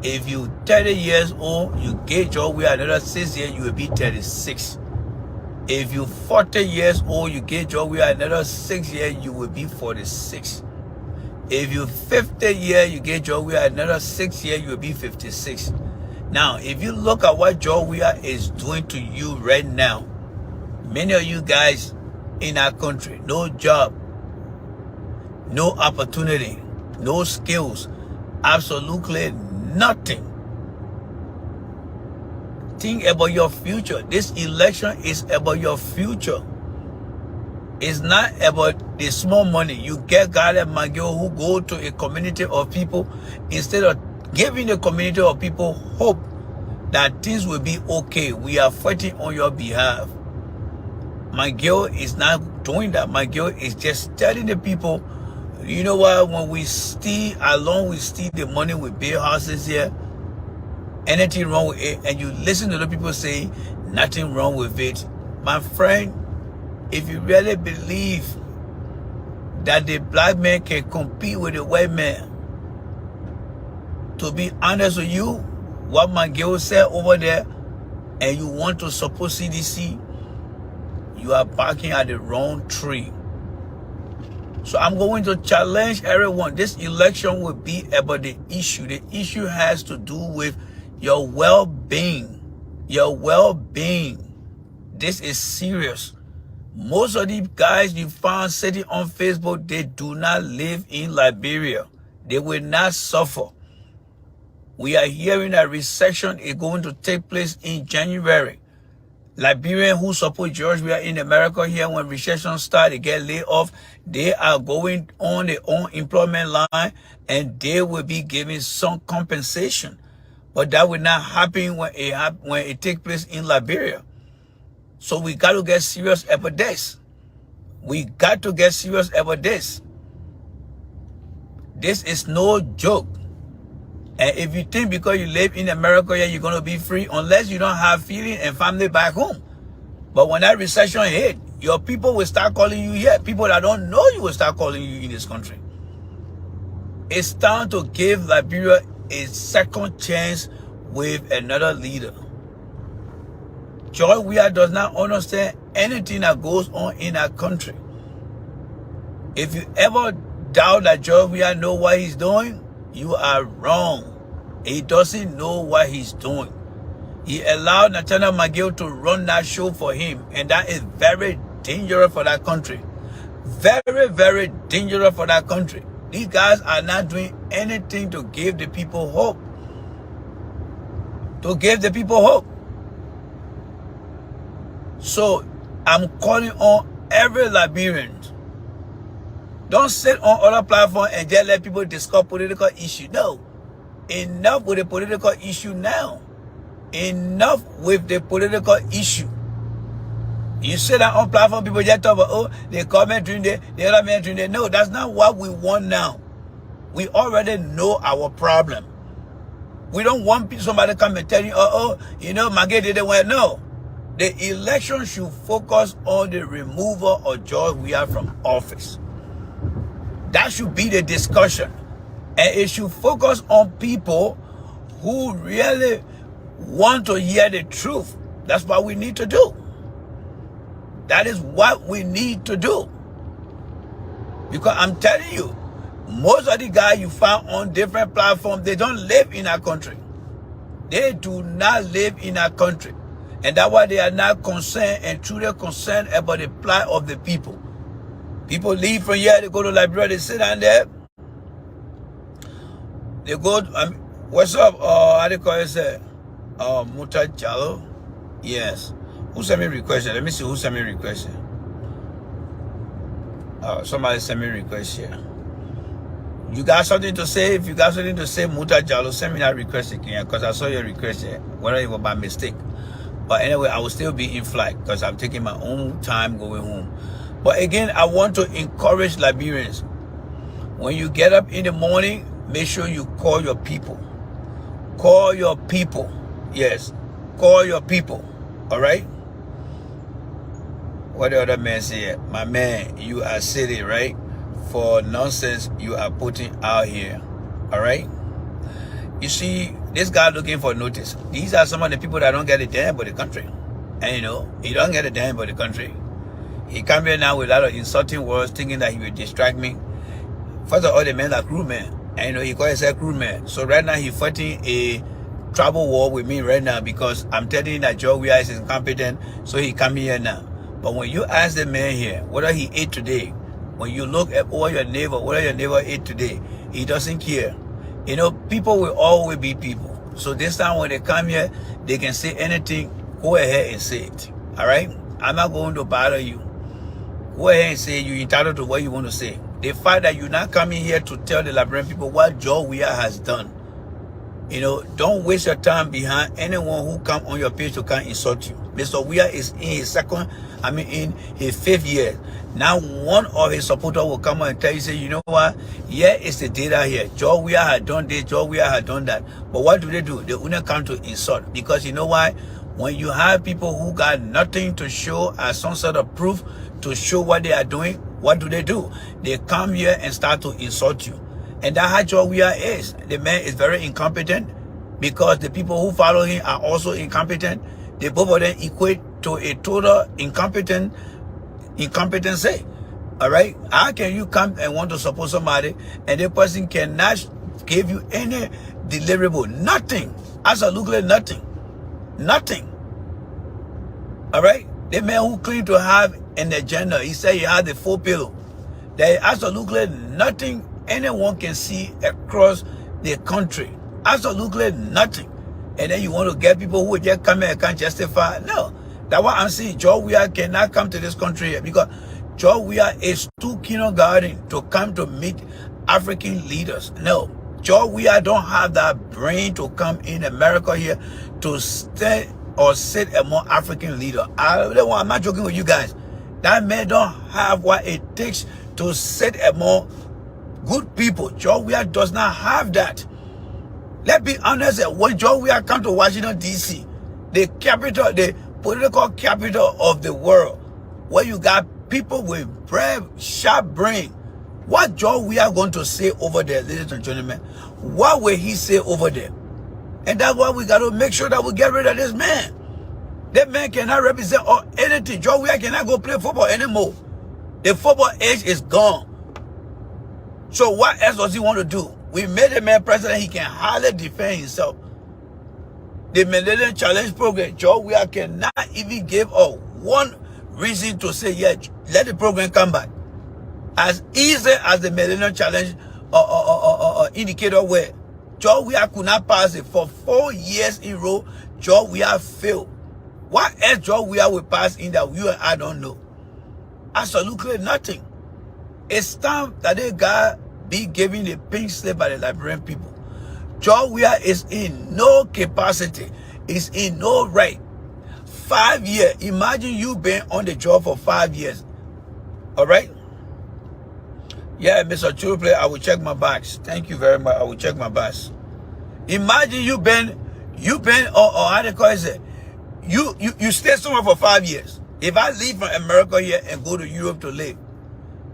If you 30 years old, you get your way another 6 years, you will be 36. If you 40 years old, you get your way another 6 years, you will be 46. If you 50 years, you get your way another 6 years, you will be 56. Now, if you look at what George Weah is doing to you right now, many of you guys in our country, no job, no opportunity, no skills, absolutely nothing. Think about your future. This election is about your future. It's not about the small money. You get guys like Magio who go to a community of people instead of giving the community of people hope that things will be okay. We are fighting on your behalf. My girl is not doing that. My girl is just telling the people, you know what, when we steal, along we steal the money, we build houses here. anything wrong with it, and you listen to the people say nothing wrong with it, my friend, if you really believe that the black man can compete with the white man, to be honest with you, what my girl said over there, and you want to support CDC, you are barking at the wrong tree. So I'm going to challenge everyone. This election will be about the issue. The issue has to do with your well-being. Your well-being. This is serious. Most of these guys you found sitting on Facebook, they do not live in Liberia. They will not suffer. We are hearing that recession is going to take place in January. Liberians who support George, we are in America here, when recession starts, they get laid off. They are going on their own employment line, and they will be given some compensation. But that will not happen when it takes place in Liberia. So we got to get serious about this. We got to get serious about this. This is no joke. And if you think because you live in America, you're going to be free, unless you don't have feeling and family back home. But when that recession hit, your people will start calling you here. People that don't know you will start calling you in this country. It's time to give Liberia a second chance with another leader. George Weah does not understand anything that goes on in our country. If you ever doubt that George Weah knows what he's doing, you are wrong. He doesn't know what he's doing. He allowed Nathaniel McGill to run that show for him, and that is very dangerous for that country. Very, very dangerous for that country. These guys are not doing anything to give the people hope. To give the people hope. So, I'm calling on every Liberian. Don't sit on other platforms and just let people discuss political issues. No. Enough with the political issue now. Enough with the political issue. You sit down on platform, people just talk about, oh, they comment during the other man during the. No, that's not what we want now. We already know our problem. We don't want somebody to come and tell you, Maggie didn't win. No. The election should focus on the removal of George Weah from office. That should be the discussion. And it should focus on people who really want to hear the truth. That's what we need to do. That is what we need to do. Because I'm telling you, most of the guys you find on different platforms, they don't live in our country. They do not live in our country. And that's why they are not concerned and truly concerned about the plight of the people. People leave from here, they go to Liberia, they sit down there. They go, what's up? How do you call it? Muta Jalo? Yes. Who sent me a request? Let me see who sent me a request. Somebody sent me a request here. You got something to say? If you got something to say, Muta Jalo, send me that request again, because I saw your request here, whether it was by mistake. But anyway, I will still be in flight because I'm taking my own time going home. But again, I want to encourage Liberians. When you get up in the morning, make sure you call your people. Call your people. Yes. Call your people. All right? What the other man said? My man, you are silly, right? For nonsense you are putting out here. All right? You see, this guy looking for notice. These are some of the people that don't get a damn about the country. And he don't get a damn about the country. He come here now with a lot of insulting words, thinking that he will distract me. First of all, the man are crewman. And he call himself crewman. So right now he's fighting a travel war with me right now because I'm telling him that George Weah is incompetent, so he come here now. But when you ask the man here whether he ate today, when you look at what your neighbor ate today, he doesn't care. People will always be people. So this time when they come here, they can say anything. Go ahead and say it. All right? I'm not going to bother you. Go ahead and say you're entitled to what you want to say. The fact that you're not coming here to tell the Liberian people what George Weah has done. You know, don't waste your time behind anyone who come on your page to come insult you. Mr. Weah is in his 5th year. Now one of his supporters will come and tell you, say, you know what? Yeah, it's the data here. George Weah had done this, George Weah had done that. But what do? They only come to insult. Because you know why? When you have people who got nothing to show as some sort of proof to show what they are doing, what do? They come here and start to insult you. And that's how George Weah is. The man is very incompetent because the people who follow him are also incompetent. They both of them equate to a total incompetency. All right? How can you come and want to support somebody and the person cannot give you any deliverable? Nothing. Absolutely nothing. Nothing. All right? The man who claimed to have an agenda, he said he had the 4 pillar. There is absolutely nothing anyone can see across the country. Absolutely nothing. And then you want to get people who will just come here and can't justify. No. That's why I'm saying George Weah cannot come to this country because George Weah is too kindergarten to come to meet African leaders. No. George Weah don't have that brain to come in America here to stay or sit among African leaders. I'm not joking with you guys. That man don't have what it takes to sit among good people. George Weah does not have that. Let's be honest, when George Weah come to Washington, D.C., the capital, the political capital of the world, where you got people with brave, sharp brain, what George Weah going to say over there, ladies and gentlemen? What will he say over there? And that's why we got to make sure that we get rid of this man. That man cannot represent or anything. George Weah cannot go play football anymore. The football age is gone. So what else does he want to do? We made the man president, he can hardly defend himself. The Millennium Challenge program, George Weah cannot even give us one reason to say, yeah, let the program come back. As easy as the Millennium Challenge indicator were, George Weah could not pass it. For 4 years in a row, George Weah failed. What else George Weah will pass in that you and I don't know? Absolutely nothing. It's time that they got be given the pink slip by the Liberian people. George Weah is in no capacity, is in no right. 5 years. Imagine you been on the job for 5 years. All right? Yeah, Mr. True Player, I will check my bags. Thank you very much. I will check my bags. Imagine you been or how they call it? You stay somewhere for 5 years. If I leave from America here and go to Europe to live,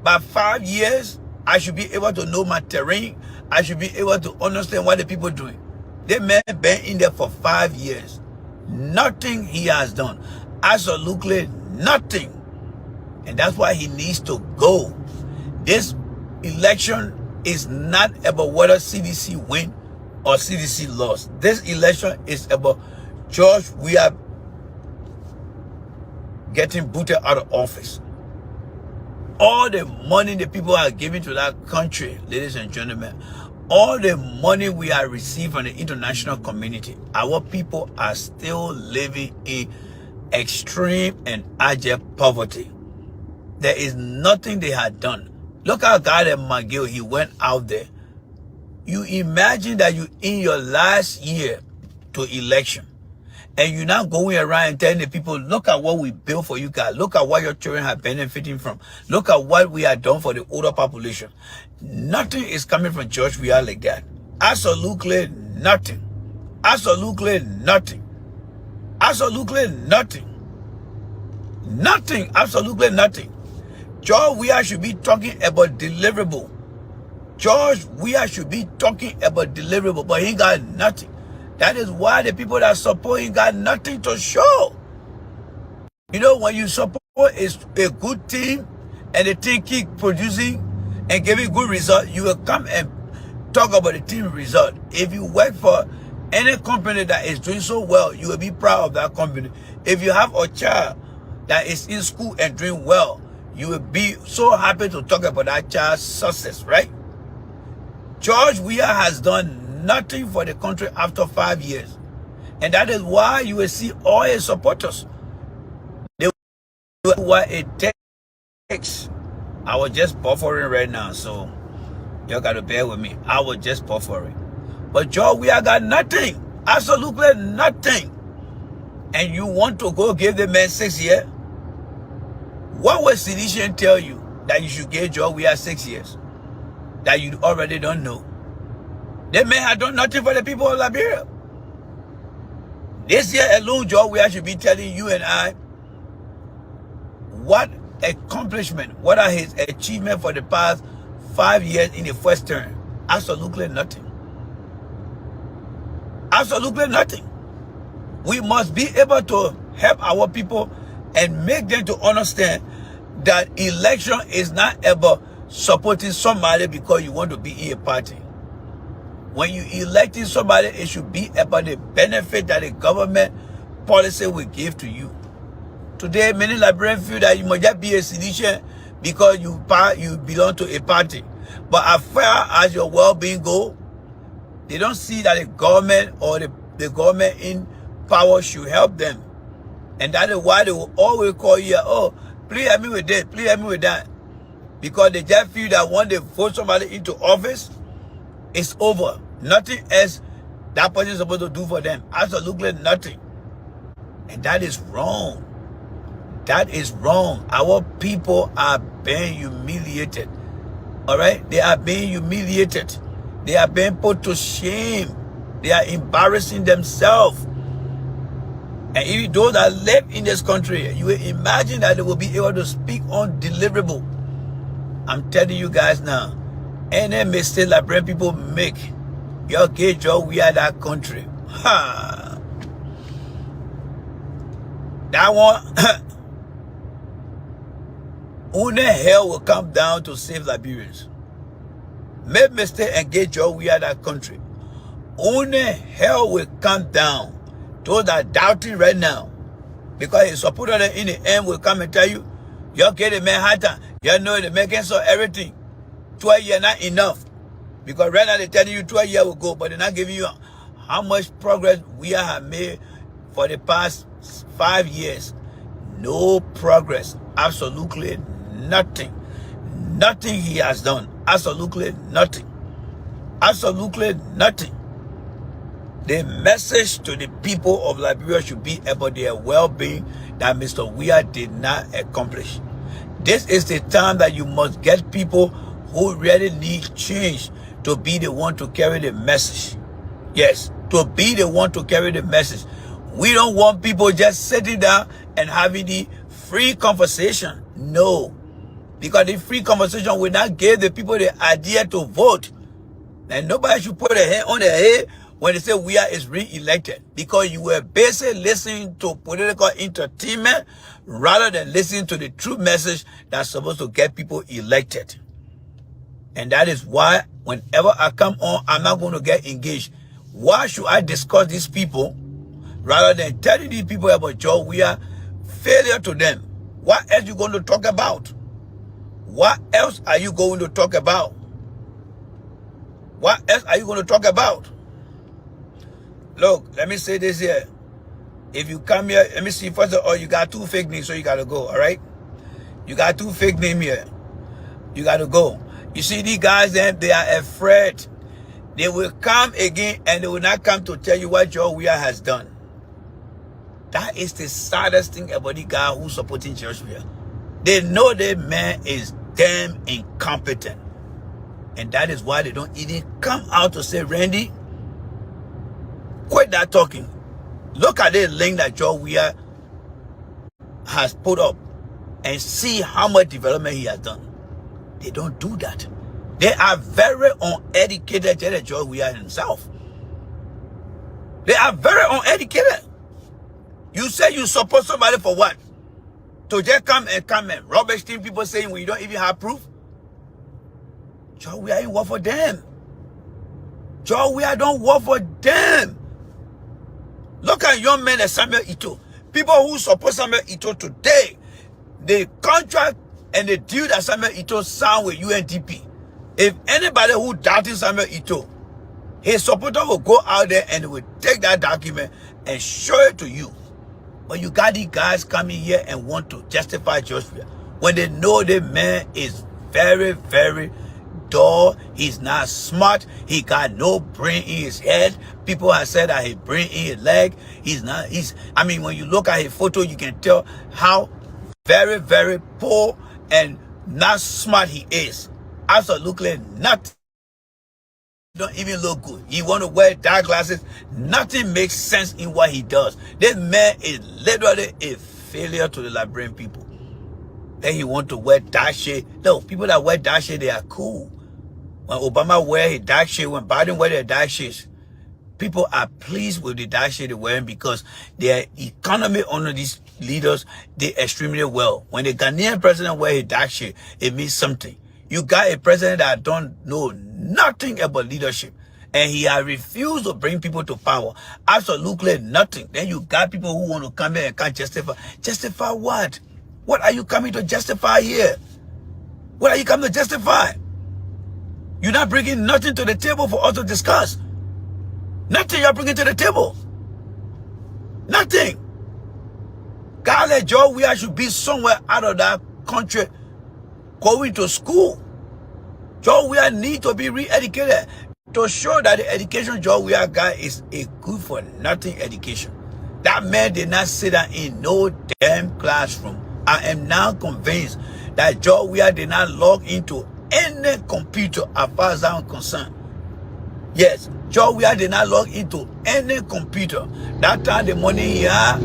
by 5 years, I should be able to know my terrain. I should be able to understand what the people are doing. That man been in there for 5 years. Nothing he has done. Absolutely nothing. And that's why he needs to go. This election is not about whether CDC win or CDC lost. This election is about George Weah getting booted out of office. All the money the people are giving to that country, ladies and gentlemen, all the money we are receiving from the international community, our people are still living in extreme and abject poverty. There is nothing they had done. Look how God and McGill, he went out there. You imagine that you in your last year to election, and you're not going around and telling the people, look at what we built for you guys. Look at what your children are benefiting from. Look at what we have done for the older population. Nothing is coming from George Weah like that. Absolutely nothing. Absolutely nothing. Absolutely nothing. Nothing. Absolutely nothing. George Weah should be talking about deliverable. George Weah should be talking about deliverable, but he got nothing. That is why the people that support him got nothing to show. You know, when you support a good team and the team keep producing and giving good results, you will come and talk about the team result. If you work for any company that is doing so well, you will be proud of that company. If you have a child that is in school and doing well, you will be so happy to talk about that child's success, right? George Weah has done nothing for the country after 5 years. And that is why you will see all his supporters. They do what it takes. I was just buffering right now, so you got to bear with me. I was just buffering. But George, we have got nothing. Absolutely nothing. And you want to go give the man 6 years? What will Seditian tell you that you should give George we have 6 years? That you already don't know. The man has done nothing for the people of Liberia. This year alone, George, we should be telling you and I what accomplishment, what are his achievements for the past 5 years in the first term. Absolutely nothing. Absolutely nothing. We must be able to help our people and make them to understand that election is not about supporting somebody because you want to be in a party. When you electing somebody, it should be about the benefit that the government policy will give to you. Today, many Liberians feel that you must just be a citizen because you belong to a party. But as far as your well-being goes, they don't see that the government or the government in power should help them. And that is why they will always call you, oh, please help me with this, please help me with that. Because they just feel that when they vote somebody into office, it's over. Nothing else that person is supposed to do for them. Absolutely nothing. And that is wrong. That is wrong. Our people are being humiliated. All right? They are being humiliated. They are being put to shame. They are embarrassing themselves. And even those that live in this country, you will imagine that they will be able to speak on deliverable. I'm telling you guys now, any mistake Liberian people make, your gauge or we are that country. Ha! That one, only hell will come down to save Liberians. Make mistake and get your we are that country. Only hell will come down. Those that are doubting right now, because his supporter in the end will come and tell you, you're getting Manhattan, you know the making so everything. 12 years not enough. Because right now they're telling you 12 years will go, but they're not giving you how much progress we have made for the past 5 years. No progress. Absolutely nothing. Nothing he has done. Absolutely nothing. Absolutely nothing. The message to the people of Liberia should be about their well-being that Mr. Weah did not accomplish. This is the time that you must get people who really need change to be the one to carry the message. Yes, to be the one to carry the message. We don't want people just sitting down and having the free conversation. No. Because the free conversation will not give the people the idea to vote. And nobody should put a hand on their head when they say Weah is re-elected. Because you were basically listening to political entertainment rather than listening to the true message that's supposed to get people elected. And that is why whenever I come on, I'm not going to get engaged. Why should I discuss these people rather than telling these people about George Weah failure to them? What else are you going to talk about? What else are you going to talk about? What else are you going to talk about? Look, let me say this here. If you come here, let me see, first of all, you got 2 fake names, so you got to go, all right? You got 2 fake names here. You got to go. You see, these guys, then, they are afraid. They will come again, and they will not come to tell you what George Weah has done. That is the saddest thing about the guy who's supporting George Weah. They know that man is damn incompetent. And that is why they don't even come out to say, Randy, quit that talking. Look at the link that George Weah has put up and see how much development he has done. They don't do that. They are very uneducated, just George Weah himself. They are very uneducated. You say you support somebody for what? To just come and rubbish thing people saying when you don't even have proof? George Weah ain't work for them. George Weah don't work for them. Look at young men like Samuel Ito. People who support Samuel Ito today, the contract and the deal that Samuel Ito signed with UNDP. If anybody who doubted Samuel Ito, his supporter will go out there and will take that document and show it to you. But you got these guys coming here and want to justify George Weah when they know the man is very, very dull, he's not smart, he got no brain in his head. People have said that his brain in his leg. I mean, when you look at his photo, you can tell how very, very poor and not smart he is. Absolutely nothing. Don't even look good. He want to wear dark glasses. Nothing makes sense in what he does. This man is literally a failure to the Liberian people. Then he want to wear dark shade. No, people that wear dark shade, they are cool. When Obama wear his dark shade, when Biden wear their dark shades, people are pleased with the dark shade they're wearing because their economy under these leaders did extremely well. When the Ghanaian president wear his dark shade, it means something. You got a president that don't know nothing about leadership, and he has refused to bring people to power. Absolutely nothing. Then you got people who want to come here and can't justify. Justify what? What are you coming to justify here? What are you coming to justify? You're not bringing nothing to the table for us to discuss. Nothing you're bringing to the table. Nothing. God, let Joe, we should be somewhere out of that country going to school. Joe, we need to be re-educated to show that the education Joe we got is a good for nothing education. That man did not sit down in no damn classroom. I am now convinced that Joe Weah did not log into any computer as far as I'm concerned. Yes, Joe Weah did not log into any computer. That time the money he had,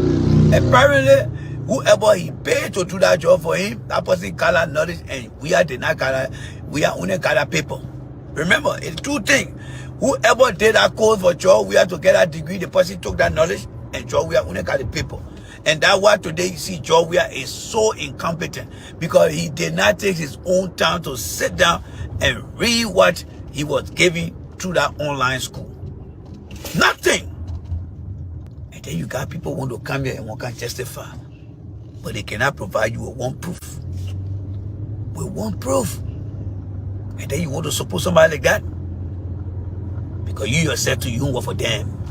apparently whoever he paid to do that job for him, that person got knowledge, and Weah did not got Weah only got paper. Remember, it's two things. Whoever did that code for Joe Weah to get that degree, the person took that knowledge, and Joe Weah only got the paper. And that's why today you see Joe Weah is so incompetent, because he did not take his own time to sit down and read what he was giving through that online school. Nothing. And then you got people who want to come here and can justify, but they cannot provide you with one proof. With one proof. And then you want to support somebody like that? Because you yourself too, you don't work for them.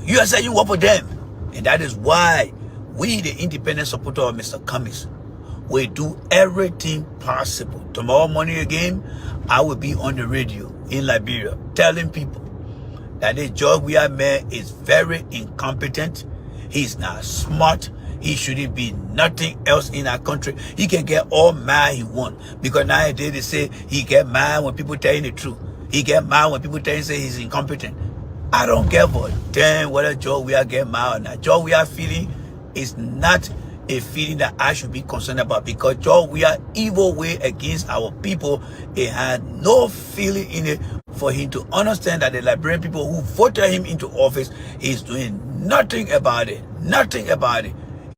You yourself, you work for them. And that is why we, the independent supporter of Mr. Cummings, will do everything possible. Tomorrow morning again, I will be on the radio in Liberia telling people that this George Weah man is very incompetent. He's not smart. He shouldn't be nothing else in our country. He can get all mad he wants, because nowadays they say he get mad when people tell him the truth. He get mad when people tell him say he's incompetent. I don't care for damn whether Joe Weah get mad or not. Joe Weah feeling is not a feeling that I should be concerned about, because Joe Weah evil way against our people, it had no feeling in it for him to understand that the Liberian people who voted him into office is doing nothing about it. Nothing about it.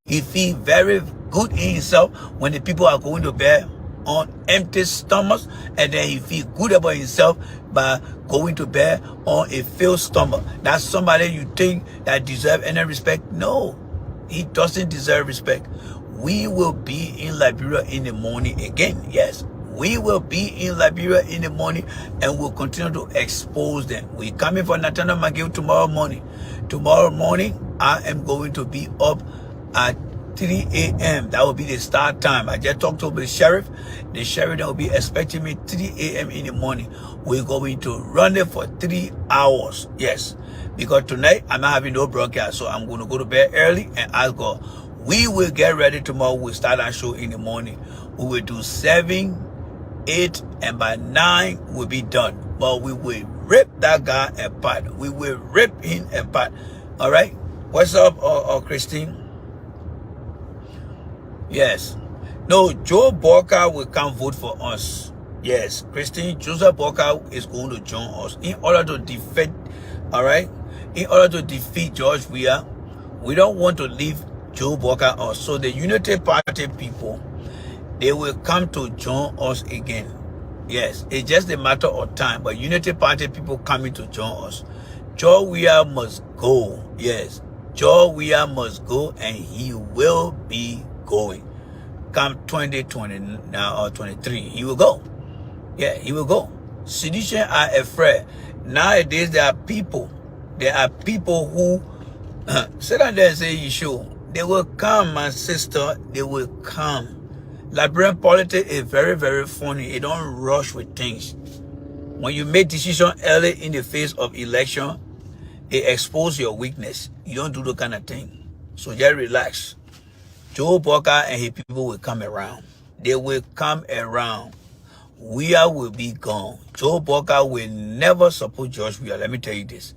He feels very good in himself when the people are going to bed on empty stomachs, and then he feels good about himself by going to bed on a filled stomach. That's somebody you think that deserve any respect? No, he doesn't deserve respect. We will be in Liberia in the morning again. Yes, we will be in Liberia in the morning, and we'll continue to expose them. We're coming for Nathaniel McGill tomorrow morning. Tomorrow morning, I am going to be up at 3 a.m. That will be the start time. I just talked to the sheriff. The sheriff will be expecting me 3 a.m. in the morning. We're going to run it for 3 hours. Yes. Because tonight, I'm not having no broadcast. So I'm going to go to bed early and ask God. We will get ready tomorrow. We'll start our show in the morning. We will do 7, 8, and by 9, we'll be done. But we will rip that guy apart. We will rip him apart. All right? What's up, Christine? Yes. No, Joe Borka will come vote for us. Yes, Christine, Joseph Borka is going to join us in order to defeat, all right? In order to defeat George Weah. We don't want to leave Joe Borka out. So the Unity Party people, they will come to join us again. Yes, it's just a matter of time. But Unity Party people coming to join us. Joe Weah must go. Yes, Joe Weah must go, and he will be going. Come 2020 now or 23, he will go. Yeah, he will go. Sedition are afraid. Nowadays there are people who sit down there and say you should. They will come, my sister. They will come. Liberian politics is very, very funny. It don't rush with things. When you make decision early in the phase of election, it exposes your weakness. You don't do the kind of thing. So just relax. Joe Walker and his people will come around. They will come around. Weah will be gone. Joe Walker will never support George Weah. Let me tell you this.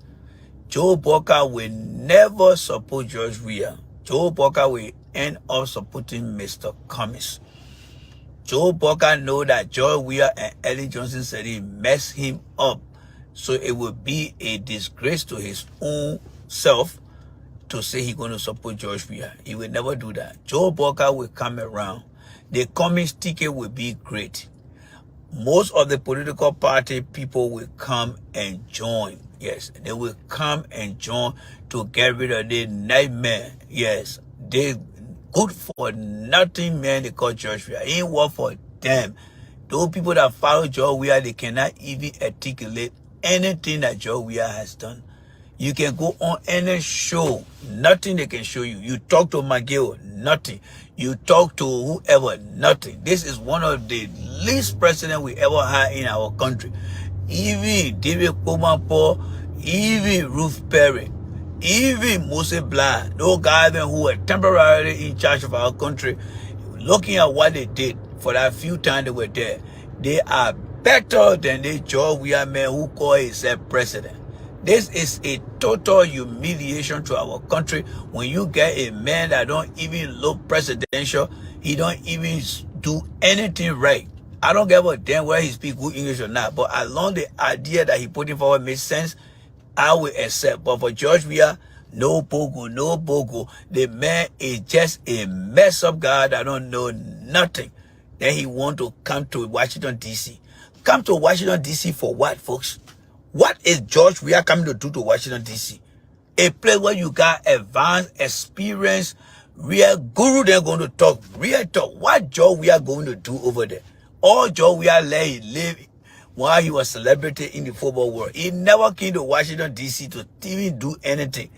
Joe Walker will never support George Weah. Joe Walker will end up supporting Mr. Cummings. Joe Walker know that George Weah and Ellen Johnson said he messed him up. So it will be a disgrace to his own self to say he's going to support George Weah. He will never do that. Joe Walker will come around. The Cummings ticket will be great. Most of the political party people will come and join. Yes, they will come and join to get rid of the nightmare. Yes, they good for nothing man they call George Weah. He ain't work for them. Those people that follow George Weah, they cannot even articulate anything that George Weah has done. You can go on any show, nothing they can show you. You talk to McGill, nothing. You talk to whoever, nothing. This is one of the least president we ever had in our country. Even David Komapo, even Ruth Perry, even Moses Blah, those guys who were temporarily in charge of our country, looking at what they did for that few time they were there, they are better than the George Weah man who call himself president. This is a total humiliation to our country when you get a man that don't even look presidential. He don't even do anything right. I don't give a damn whether he speak good English or not, but as long the idea that he putting forward makes sense, I will accept. But for George Weah, no bogo, no bogo. The man is just a mess up guy that don't know nothing. Then he want to come to Washington, D.C. Come to Washington, D.C. for what, folks? What is George Weah coming to do to Washington, D.C.? A place where you got advanced experience, real guru, they're going to talk, real talk. What George Weah going to do over there? All George Weah let he live while he was celebrity in the football world. He never came to Washington, D.C. to even do anything.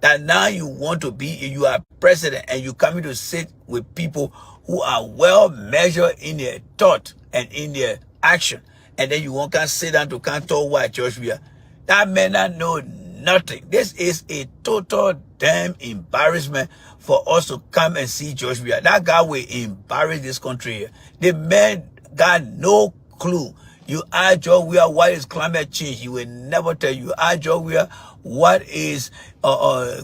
That now you want to be, you are president and you coming to sit with people who are well measured in their thought and in their action. And then you won't can sit down to can't talk what George Weah. That man not know nothing. This is a total damn embarrassment for us to come and see George Weah. That guy will embarrass this country here. The man got no clue. You ask George Weah what is climate change, he will never tell you. You ask George Weah what is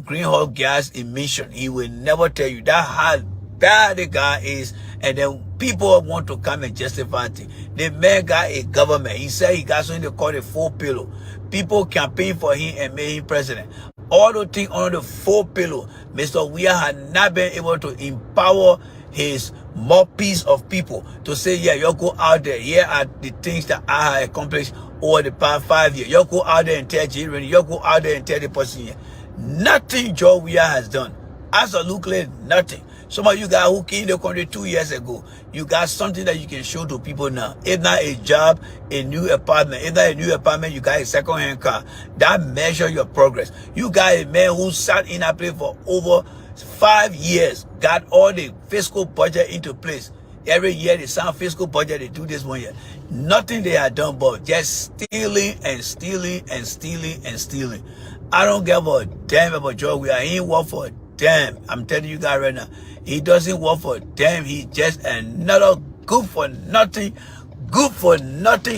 greenhouse gas emission, he will never tell you. That's how bad the guy is. And then people want to come and justify it. The man got a government. He said he got something they call a 4 pillar. People campaign for him and made him president. All the things under the 4 pillar, Mr. Weah had not been able to empower his more piece of people to say, yeah, you go out there. Here are the things that I have accomplished over the past 5 years. You go out there and tell children. You go out there and tell the person here. Nothing George Weah has done. Absolutely nothing. Some of you guys who came to the country 2 years ago, you got something that you can show to people now. If not a job, a new apartment. If not a new apartment, you got a second-hand car. That measure your progress. You got a man who sat in that place for over 5 years, got all the fiscal budget into place. Every year they sound fiscal budget, they do this 1 year. Nothing they have done but just stealing and stealing and stealing and stealing. I don't give a damn about George Weah. He ain't work for a damn. I'm telling you guys right now. He doesn't work for a damn. He's just another good for nothing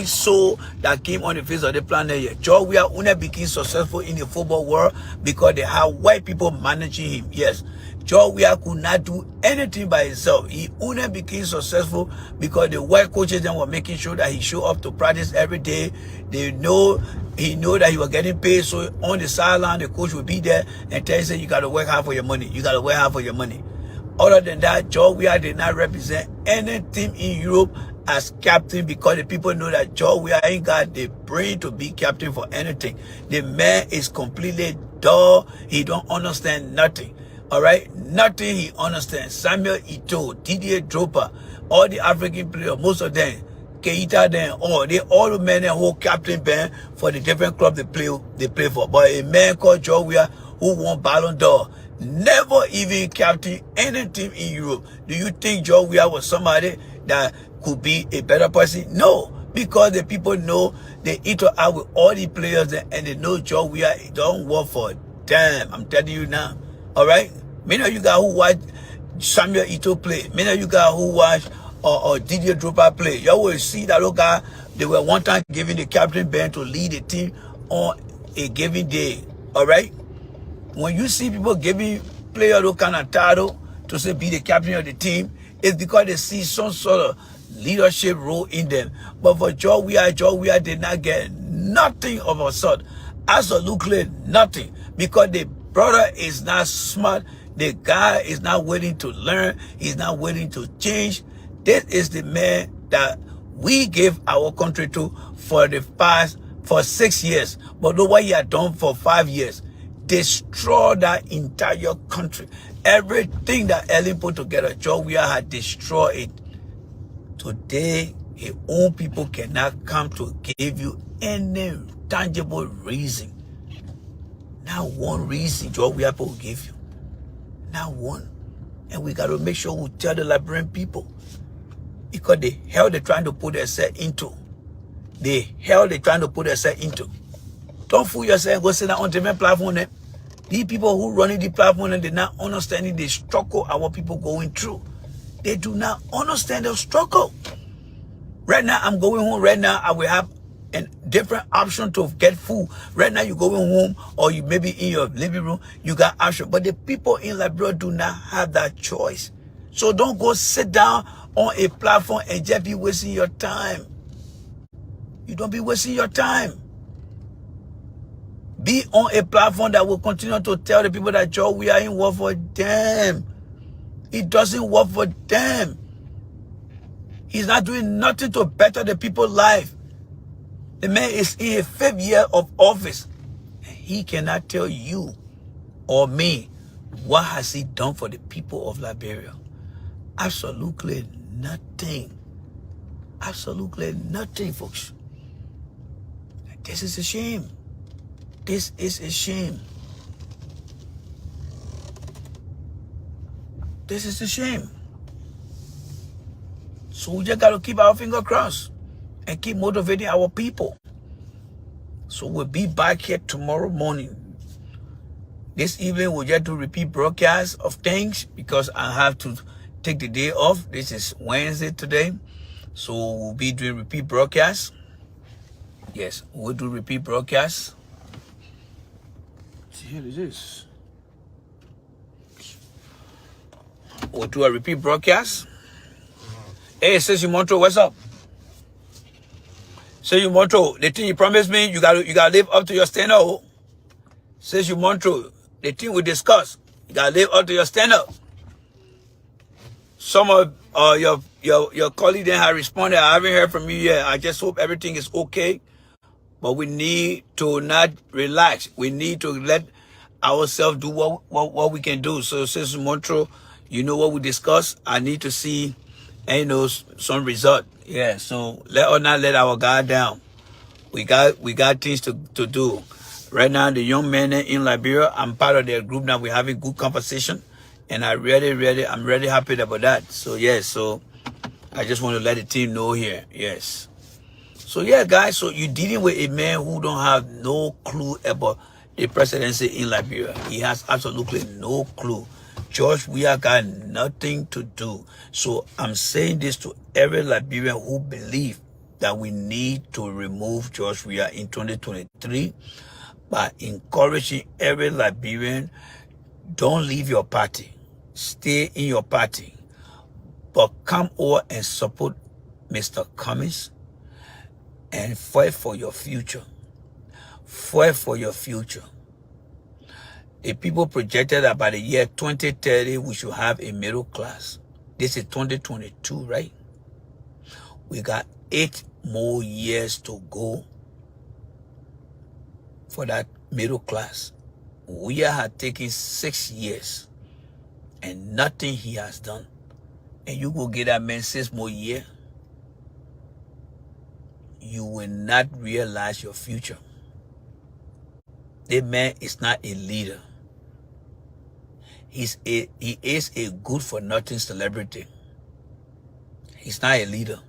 soul that came on the face of the planet here. George Weah only became successful in the football world because they have white people managing him. Yes. George Weah could not do anything by himself. He only became successful because the white coaches then were making sure that he show up to practice every day. He know that he was getting paid, so on the sideline the coach would be there and tell him, you got to work hard for your money. You got to work hard for your money. Other than that, George Weah did not represent any team in Europe as captain because the people know that George Weah ain't got the brain to be captain for anything. The man is completely dull. He don't understand nothing. All right, nothing he understands. Samuel Eto'o, Didier Drogba, all the African players, most of them, Keita, them, all the men who captain band for the different clubs they play for. But a man called George Weah who won Ballon d'Or, never even captain any team in Europe. Do you think George Weah was somebody that could be a better person? No, because the people know they interact with all the players and they know George Weah don't work for them. I'm telling you now. All right? Many of you guys who watch Samuel Eto'o play, many of you guys who watch or Didier Drogba play, you will see that look guy, they were one time giving the captain band to lead the team on a given day. All right? When you see people giving players those kind of title to say be the captain of the team, it's because they see some sort of leadership role in them. But for George Weah did not get nothing of a sort. Absolutely nothing. Because the brother is not smart. The guy is not willing to learn. He's not willing to change. This is the man that we gave our country to for 6 years. But look what he had done for 5 years. Destroy that entire country. Everything that Ellen put together, George Weah had destroyed it. Today, his own people cannot come to give you any tangible reason. Not one reason George Weah will give you. Not one. And we got to make sure we tell the Liberian people. Because the hell they're trying to put themselves into. The hell they're trying to put themselves into. Don't fool yourself and go sit down on different platform. These people who running the platform and they're not understanding the struggle our people going through. They do not understand the struggle. Right now, I'm going home. Right now, I will have a different option to get food. Right now, you're going home or you maybe in your living room, you got option. But the people in Liberia do not have that choice. So don't go sit down on a platform and just be wasting your time. You don't be wasting your time. Be on a platform that will continue to tell the people that George Weah ain't work for them. It doesn't work for them. He's not doing nothing to better the people's life. The man is in his 5th year of office. He cannot tell you or me what has he done for the people of Liberia. Absolutely nothing. Absolutely nothing, folks. This is a shame. This is a shame. This is a shame. So we just got to keep our finger crossed and keep motivating our people. So we'll be back here tomorrow morning. This evening we'll just do repeat broadcast of things because I have to take the day off. This is Wednesday today. So we'll be doing repeat broadcasts. Yes, we'll do repeat broadcasts. Here it is. We'll do a repeat broadcast. Hey, Sissy Montro, what's up? Sissy Montro, the thing you promised me, you gotta live up to your standard. Sissy Montro, the thing we discussed, you gotta live up to your standard. Some of your colleagues then have responded. I haven't heard from you yet. I just hope everything is okay. But we need to not relax. We need to let ourselves do what we can do. So, Sissy Montro, you know what we discussed. I need to see, some result. Yeah. So let us not let our guard down. We got things to do. Right now, the young men in Liberia, I'm part of their group now. We're having good conversation, and I'm really happy about that. So yes. So I just want to let the team know here. Yes. So yeah, guys. So you're dealing with a man who don't have no clue about the presidency in Liberia. He has absolutely no clue. George Weah got nothing to do. So I'm saying this to every Liberian who believes that we need to remove George Weah in 2023 by encouraging every Liberian, don't leave your party. Stay in your party. But come over and support Mr. Cummings and fight for your future. Fight for your future. The people projected that by the year 2030, we should have a middle class. This is 2022, right? We got 8 more years to go for that middle class. We have taken 6 years and nothing he has done. And you go get that man 6 more years, you will not realize your future. That man is not a leader. he is a good for nothing celebrity. He's not a leader.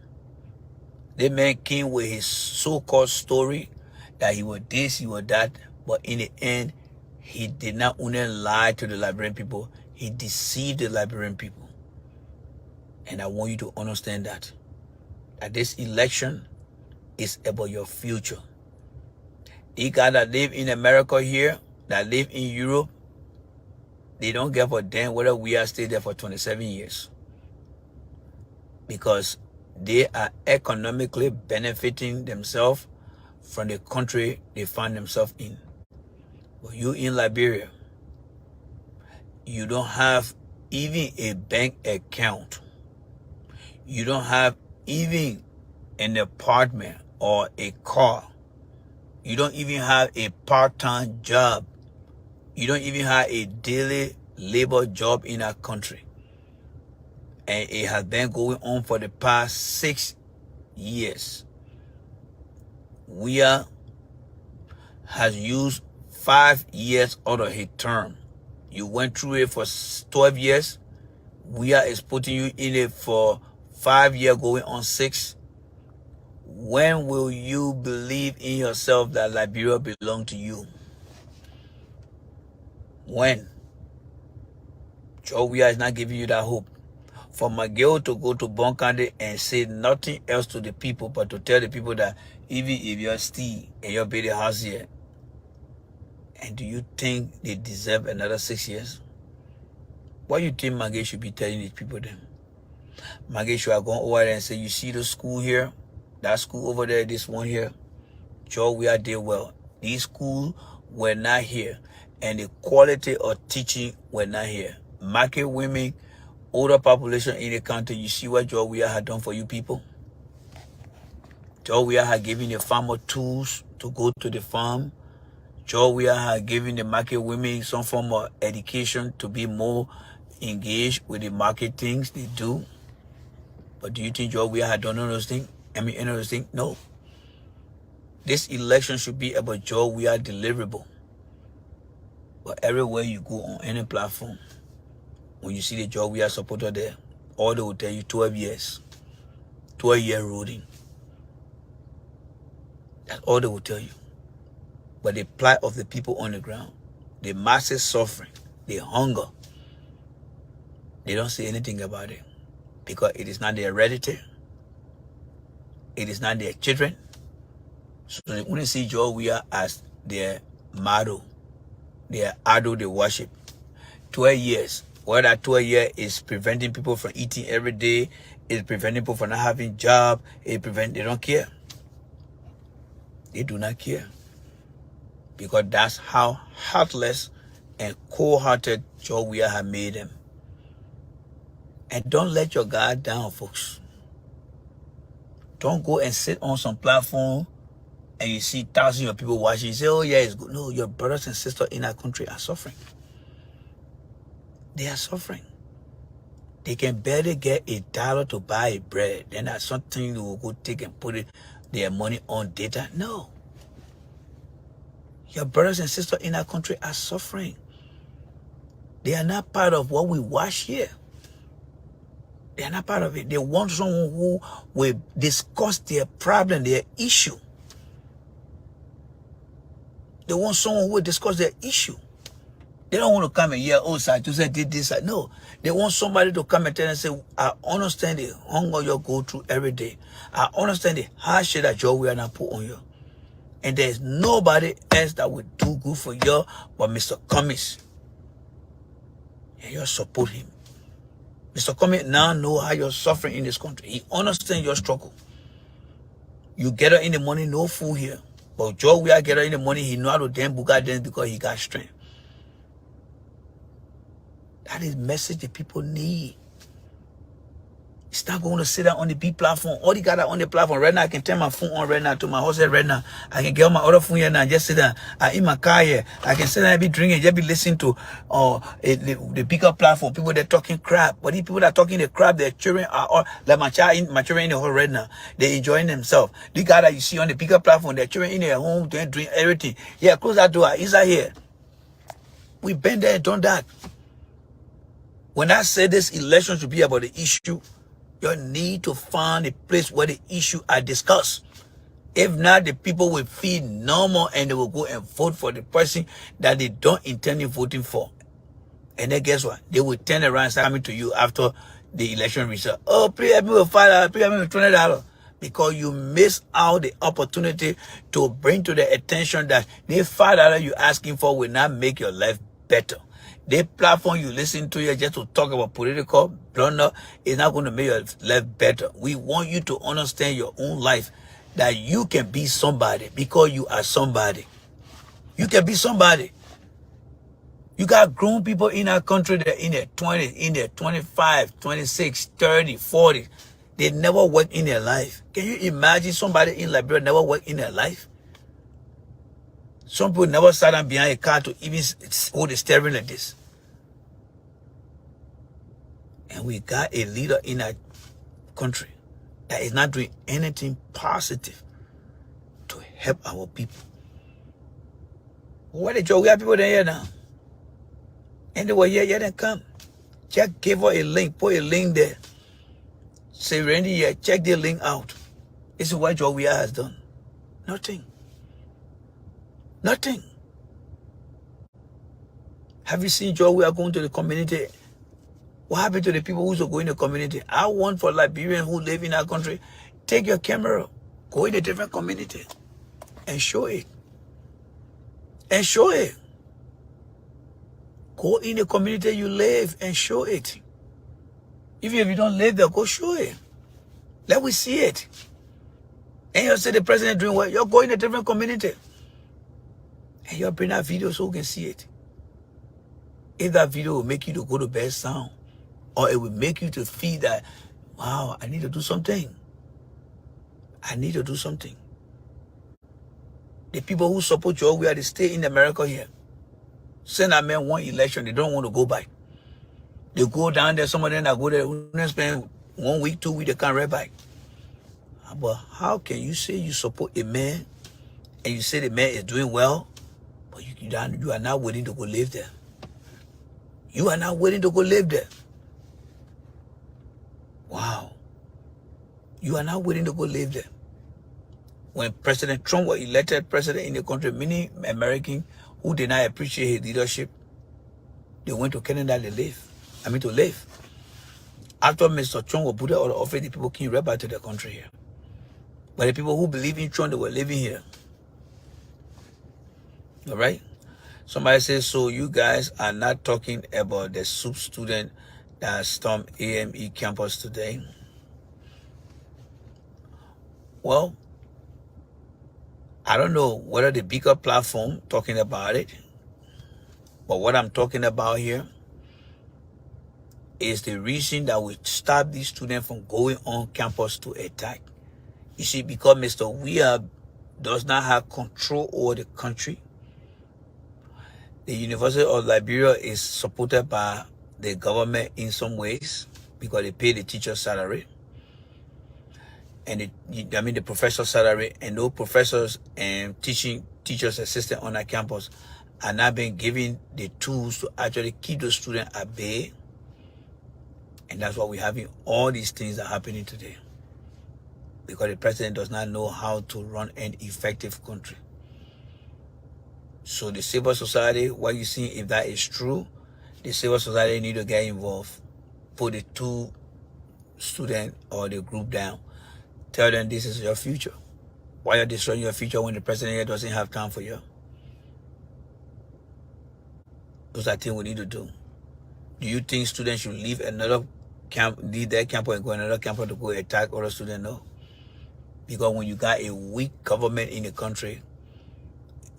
The man came with his so-called story that he was this, he was that, but in the end, he did not only lie to the Liberian people, he deceived the Liberian people. And I want you to understand that this election is about your future. You guys that live in America here, that live in Europe, they don't give a damn whether we are stayed there for 27 years. Because they are economically benefiting themselves from the country they find themselves in. But you in Liberia, you don't have even a bank account. You don't have even an apartment or a car. You don't even have a part-time job. You don't even have a daily labor job in our country. And it has been going on for the past 6 years. We has used 5 years out of his term. You went through it for 12 years. We is putting you in it for 5 years going on 6. When will you believe in yourself that Liberia belongs to you? When? Joe, is not giving you that hope. For my girl to go to Bonkande and say nothing else to the people, but to tell the people that even if you're still in your baby house here, and do you think they deserve another 6 years? What do you think Maggie should be telling these people then? Maggie should have gone over there and say, you see the school here? That school over there, this one here? Joe, we are there well. These schools were not here. And the quality of teaching were not here. Market women, older population in the country, you see what Joe we had done for you people? Joe we had given the farmer tools to go to the farm. Joe we had given the market women some form of education to be more engaged with the market things they do. But do you think Joe we had done all those things? Any of those things? No. This election should be about Joe we are deliverable. But everywhere you go on any platform, when you see the Joe we are supporter there, all they will tell you 12 years. 12-year ruling. That's all they will tell you. But the plight of the people on the ground, the masses suffering, the hunger, they don't say anything about it. Because it is not their heredity. It is not their children. So they only see Joe we are as their model, their idol they worship. 12 years. Well, that 12 years is preventing people from eating every day, is preventing people from not having job, they don't care. They do not care. Because that's how heartless and cold-hearted Joe we have made them. And don't let your guard down, folks. Don't go and sit on some platform and you see thousands of people watching. You say, oh yeah, it's good. No, your brothers and sisters in our country are suffering. They are suffering. They can barely get $1 to buy a bread. Then that's something you will go take and put their money on data. No. Your brothers and sisters in our country are suffering. They are not part of what we watch here. They are not part of it. They want someone who will discuss their problem, their issue. They want someone who will discuss their issue. They don't want to come and hear, oh, sir, you said did this. No. They want somebody to come and tell them and say, I understand the hunger you go through every day. I understand the hardship that you will not put on you. And there's nobody else that will do good for you but Mr. Cummings. And you support him. Mr. Cummings now know how you're suffering in this country. He understands your struggle. You get her in the morning, no food here. But Joe, we are get her in the morning, he know how to damn Buga dance because he got strength. That is message that people need. It's not going to sit down on the big platform. All you got on the platform right now, I can turn my phone on right now to my house right now. I can get on my other phone here now and just sit down. I'm in my car here. I can sit down and be drinking, just be listening to the bigger platform. People that talking crap. But these people that talking the crap, their children are all, like my children in the home right now. They're enjoying themselves. The guy that you see on the bigger platform, their children in their home, they're doing everything. Yeah, close that door. Inside here. We've been there and done that. When I say this election should be about the issue, you need to find a place where the issue are discussed. If not, the people will feel normal and they will go and vote for the person that they don't intend on voting for. And then guess what? They will turn around and start coming to you after the election result. Oh, please help me with $5, please help me with $20. Because you miss out the opportunity to bring to the attention that the $5 you're asking for will not make your life better. The platform you listen to here just to talk about political blunder is not going to make your life better. We want you to understand your own life, that you can be somebody because you are somebody. You can be somebody. You got grown people in our country that are in their 20s, in their 25, 26, 30, 40. They never work in their life. Can you imagine somebody in Liberia never work in their life? Some people never sat down behind a car to even hold the steering like this. And we got a leader in our country that is not doing anything positive to help our people. What a joke. We have people there now. And they were here, then come. Just give her a link, put a link there. Say, Randy, yeah, check the link out. This is what Joe has done. Nothing. Nothing. Have you seen Joe? We are going to the community. What happened to the people who are going to the community? I want for Liberians who live in our country, take your camera, go in a different community and show it. And show it. Go in the community you live and show it. Even if you don't live there, go show it. Let we see it. And you say the president doing what? You're going to a different community. And you're bringing that video so we can see it. If that video will make you to go to bed sound, or it will make you to feel that, wow, I need to do something. I need to do something. The people who support Joe, we are to stay in America here. Send our men one election, they don't want to go back. They go down there, some of them that go there, they spend 1 week, 2 weeks, they can't right back. But how can you say you support a man and you say the man is doing well, but you are not willing to go live there? You are not willing to go live there. Wow. You are not willing to go live there. When President Trump was elected president in the country, many Americans who did not appreciate his leadership, they went to Canada to live. After Mr. Trump was put out of office, the people came right back to the country here. But the people who believe in Trump, they were living here. All right? Somebody says, so you guys are not talking about the soup student that stormed AME campus today? Well, I don't know whether the bigger platform talking about it, but what I'm talking about here is the reason that we stop these students from going on campus to attack. You see, because Mr. Weir does not have control over the country. The University of Liberia is supported by the government in some ways because they pay the teacher's salary. And the professor's salary, and those professors and teachers assistant on our campus are not being given the tools to actually keep the students at bay. And that's why we're having all these things that are happening today. Because the president does not know how to run an effective country. So the civil society, what you see, if that is true, the civil society need to get involved. Put the two student or the group down. Tell them this is your future. Why are you destroying your future when the president here doesn't have time for you? Those are things we need to do. Do you think students should leave another camp, leave their campus and go another campus to go attack other students? No. Because when you got a weak government in the country,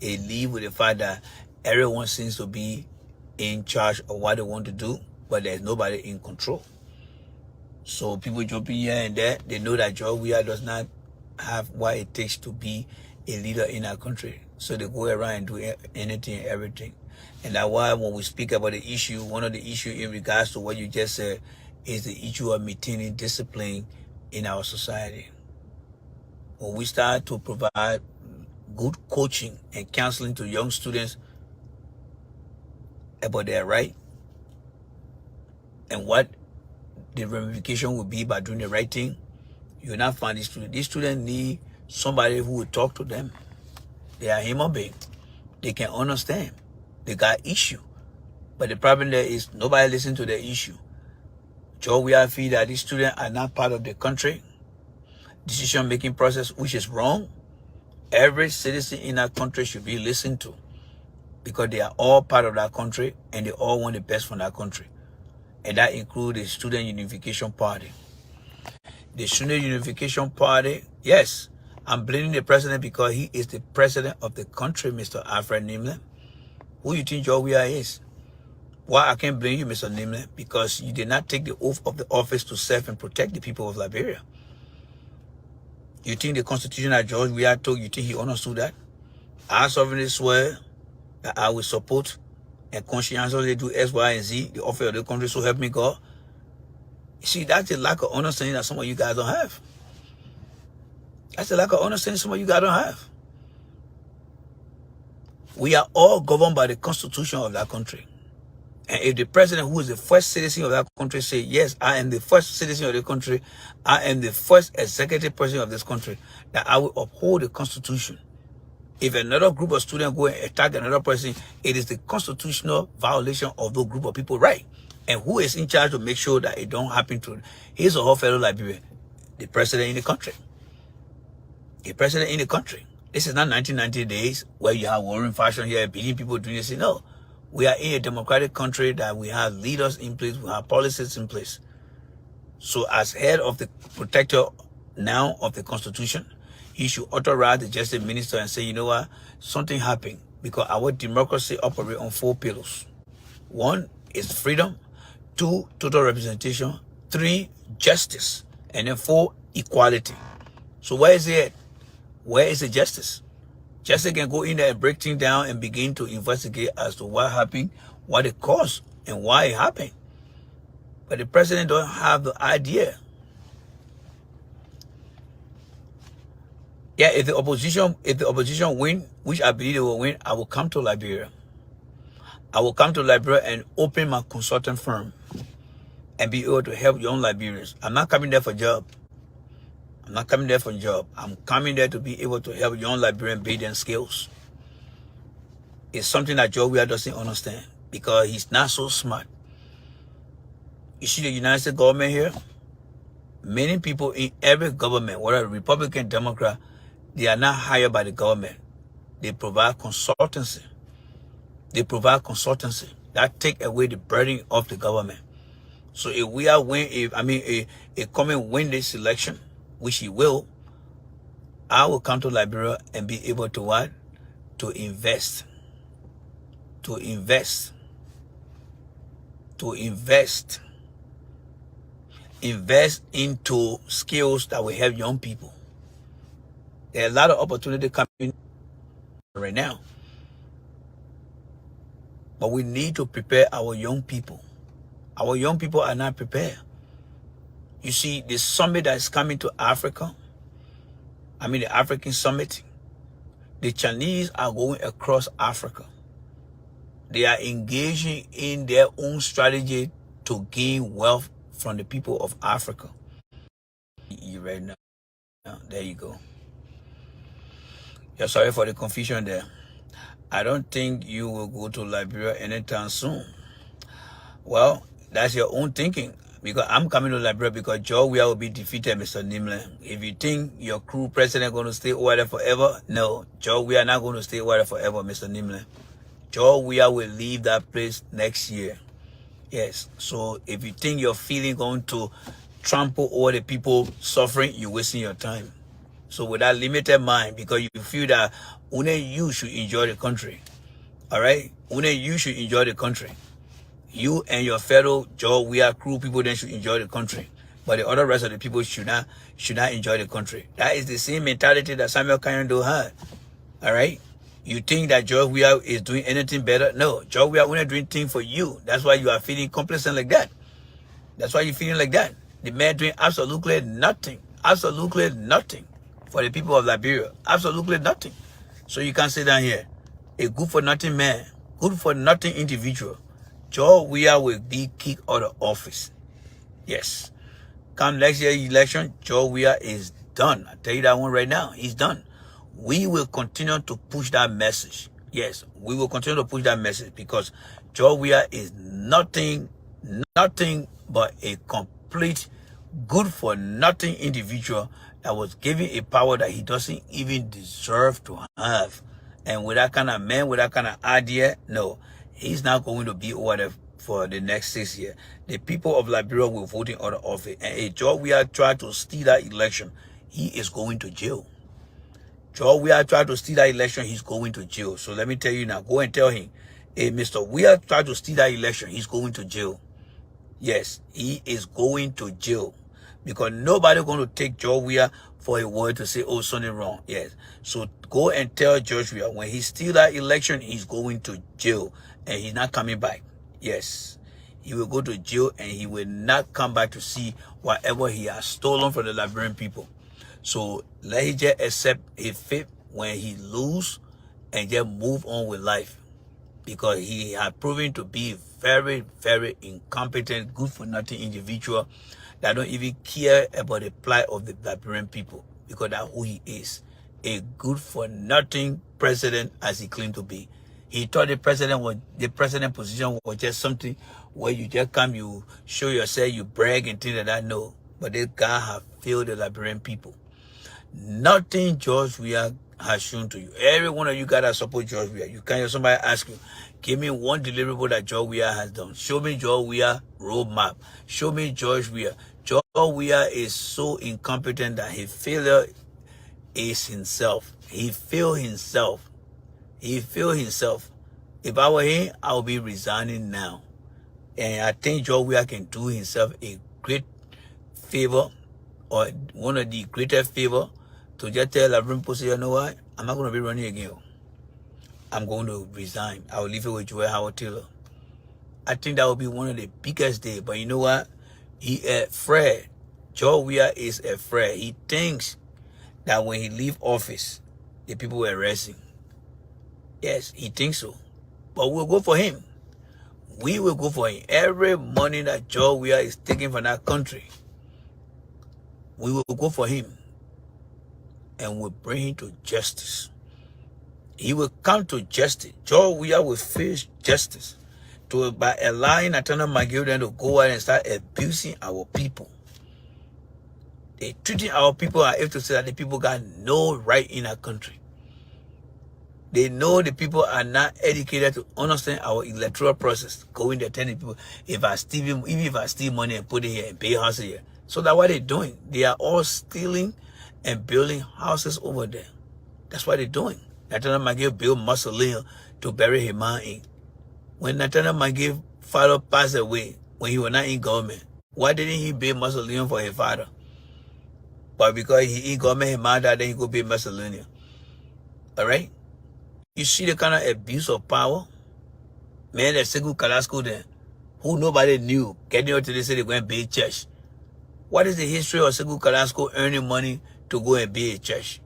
it leaves with the fact that everyone seems to be in charge of what they want to do, but there's nobody in control. So people jumping here and there, they know that George Weah does not have what it takes to be a leader in our country. So they go around and do anything and everything. And that's why when we speak about the issue, one of the issues in regards to what you just said is the issue of maintaining discipline in our society. When we start to provide good coaching and counseling to young students about their right, and what the ramification will be by doing the right thing, you will not find these students. These students need somebody who will talk to them. They are human beings. They can understand. They got issue. But the problem there is nobody listens to the issue. Joe, we are feel that these students are not part of the country decision-making process, which is wrong. Every citizen in that country should be listened to because they are all part of that country and they all want the best from that country. And that includes the Student Unification Party. The Student Unification Party, yes, I'm blaming the president because he is the president of the country, Mr. Alfred Nimlin. Who you think Joe is? Why I can't blame you, Mr. Nimlin? Because you did not take the oath of the office to serve and protect the people of Liberia. You think the Constitution that George Weah told, you think he understood that? I sovereignly swear that I will support and conscientiously do X, Y, and Z, the office of the country, so help me God. You see, that's a lack of understanding that some of you guys don't have. That's a lack of understanding some of you guys don't have. We are all governed by the Constitution of that country. And if the president, who is the first citizen of that country, say, yes, I am the first citizen of the country, I am the first executive president of this country, that I will uphold the Constitution. If another group of students go and attack another person, it is the constitutional violation of those group of people, right? And who is in charge to make sure that it don't happen to his or her fellow Liberian? The president in the country. The president in the country. This is not 1990 days where you have warring faction here, beating people doing this. No. We are in a democratic country that we have leaders in place, we have policies in place. So as head of the protector now of the Constitution, he should authorize the justice minister and say, you know what, something happened because our democracy operates on 4 pillars. 1 is freedom, 2, total representation, 3, justice, and then 4, equality. So where is it? Where is the justice? Justice can go in there and break things down and begin to investigate as to what happened, what it caused, and why it happened. But the president don't have the idea. Yeah, if the opposition win, which I believe they will win, I will come to Liberia. I will come to Liberia and open my consulting firm and be able to help young Liberians. I'm not coming there for job. I'm not coming there for a job. I'm coming there to be able to help young Liberians build their skills. It's something that Joe Weah doesn't understand because he's not so smart. You see the United States government here? Many people in every government, whether Republican, Democrat, they are not hired by the government. They provide consultancy. They provide consultancy. That take away the burden of the government. So if we are coming win this election, which he will, I will come to Liberia and be able to what? To invest. To invest. To invest. Invest into skills that will help young people. There are a lot of opportunity coming right now. But we need to prepare our young people. Our young people are not prepared. You see, the summit that is coming to Africa, the African summit, the Chinese are going across Africa. They are engaging in their own strategy to gain wealth from the people of Africa. You right now. There you go. Yeah, sorry for the confusion there. I don't think you will go to Liberia anytime soon. Well, that's your own thinking. Because I'm coming to Liberia because Joe Weah will be defeated, Mr. Nimlin. If you think your crew president going to stay over there forever, no. Joe Weah not going to stay over there forever, Mr. Nimlin. Joe Weah will leave that place next year. Yes. So if you think your feeling going to trample over the people suffering, you're wasting your time. So with that limited mind, because you feel that only you should enjoy the country. All right? Only you should enjoy the country. You and your fellow Joe Weah crew people then should enjoy the country. But the other rest of the people should not enjoy the country. That is the same mentality that Samuel Kanyando had. All right? You think that Joe Weah is doing anything better? No. Joe Weah only doing things for you. That's why you are feeling complacent like that. That's why you're feeling like that. The man doing absolutely nothing. Absolutely nothing for the people of Liberia. Absolutely nothing. So you can't sit down here. A good for nothing man. Good for nothing individual George Weah will be kicked out of office. Yes. Come next year election, George Weah is done. I tell you that one right now. He's done. We will continue to push that message. Yes, we will continue to push that message because George Weah is nothing but a complete good-for-nothing individual that was given a power that he doesn't even deserve to have. And with that kind of man, with that kind of idea, no, he's not going to be over there for the next 6 years. The people of Liberia will vote him out of office. And if George Weah tried to steal that election, he is going to jail. George Weah tried to steal that election, he's going to jail. So let me tell you now, go and tell him, hey, Mr. Weah tried to steal that election, he's going to jail. Yes, he is going to jail. Because nobody going to take George Weah for a word to say, oh, something wrong. Yes. So go and tell George Weah, when he steals that election, he's going to jail. And he's not coming back. Yes. He will go to jail and he will not come back to see whatever he has stolen from the Liberian people. So let him just accept his fate when he lose and just move on with life. Because he has proven to be very, very incompetent, good-for-nothing individual that don't even care about the plight of the Liberian people. Because that's who he is. A good-for-nothing president as he claimed to be. He thought the president position was just something where you just come, you show yourself, you brag and things like that. No. But this guy has failed the Liberian people. Nothing George Weah has shown to you. Every one of you gotta support George Weah. You can't hear somebody ask you, give me one deliverable that George Weah has done. Show me George Weah roadmap. Show me George Weah. George Weah is so incompetent that his failure is himself. He failed himself. He failed himself. If I were him, I would be resigning now. And I think George Weah can do himself a great favor, or one of the greatest favor, to just tell Liberian people, you know what? I'm not going to be running again. I'm going to resign. I will leave it with Joel Howard Taylor. I think that will be one of the biggest days. But you know what? He afraid. George Weah is afraid. He thinks that when he leave office, the people will arrest him. Yes, he thinks so. But we'll go for him. We will go for him. Every money that George Weah is taking from that country, we will go for him. And we'll bring him to justice. He will come to justice. George Weah will face justice by allowing Nathaniel McGill to go out and start abusing our people. They treating our people as if to say that the people got no right in our country. They know the people are not educated to understand our electoral process. Going there telling people, if I steal money and put it here and pay houses here. So that's what they're doing. They are all stealing and building houses over there. That's what they're doing. Nathaniel McGill built mausoleum to bury his man in. When Nathaniel McGill father passed away, when he was not in government, why didn't he build mausoleum for his father? But because he in government, his man died, then he could build mausoleum. Alright? You see the kind of abuse of power? Man, that Segu Kalasco there, who nobody knew, getting out to the city going to build church. What is the history of Segu Kalasco earning money to go and build a church?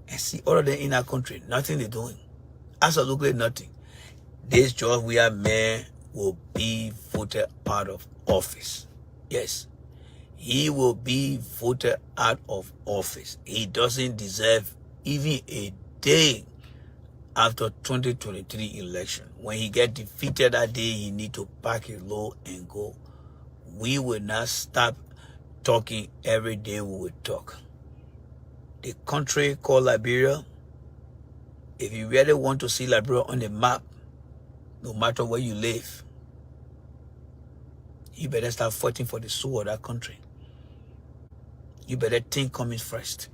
And see, all of them in our country, nothing they're doing. Absolutely nothing. This George Weah man will be voted out of office. Yes. He will be voted out of office. He doesn't deserve even a day after 2023 election. When he get defeated that day, he need to pack it low and go. We will not stop talking every day we will talk. The country called Liberia, if you really want to see Liberia on the map, no matter where you live, you better start fighting for the soul of that country. You better think coming first.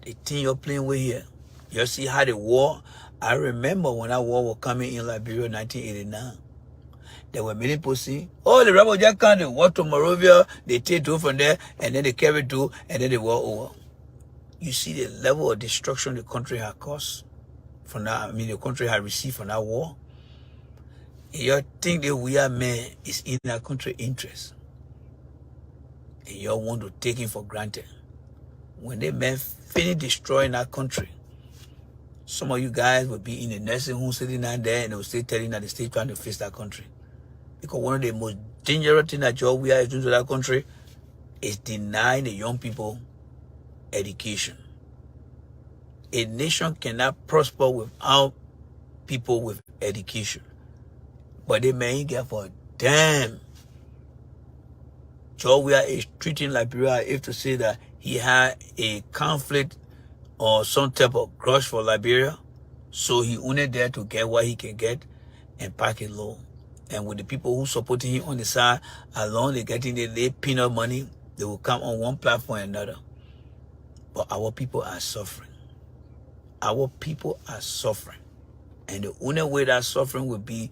The thing you're playing with here, you see how the war, I remember when that war was coming in Liberia in 1989. There were many people saying, oh, the rebel just come, they walk to Monrovia, they take two from there, and then they carry two, and then they walk over. You see the level of destruction the country has caused from that, the country has received from that war. You think that we are men is in our country interest. And you want to take it for granted. When they men finish destroying our country, Some of you guys will be in the nursing home sitting down there and they will still telling that they're still trying to fix that country. Because one of the most dangerous things that we are doing to that country is denying the young people education. A nation cannot prosper without people with education. But they may get for a damn. Georgia is treating Liberia if to say that he had a conflict or some type of grudge for Liberia. So he only there to get what he can get and pack it low. And with the people who supporting him on the side, along they getting their peanut money, they will come on one platform or another. But our people are suffering. Our people are suffering. And the only way that suffering will be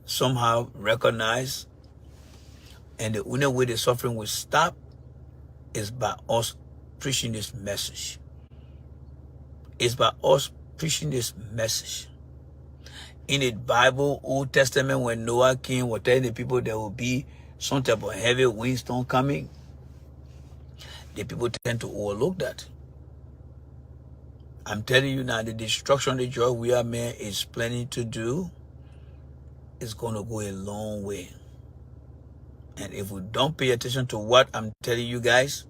somehow recognized, and the only way the suffering will stop is by us preaching this message. It's by us preaching this message. In the Bible, Old Testament, when Noah came, was telling the people there will be some type of heavy windstorm coming, the people tend to overlook that. I'm telling you now, the destruction that Georgia man is planning to do is going to go a long way. And if we don't pay attention to what I'm telling you guys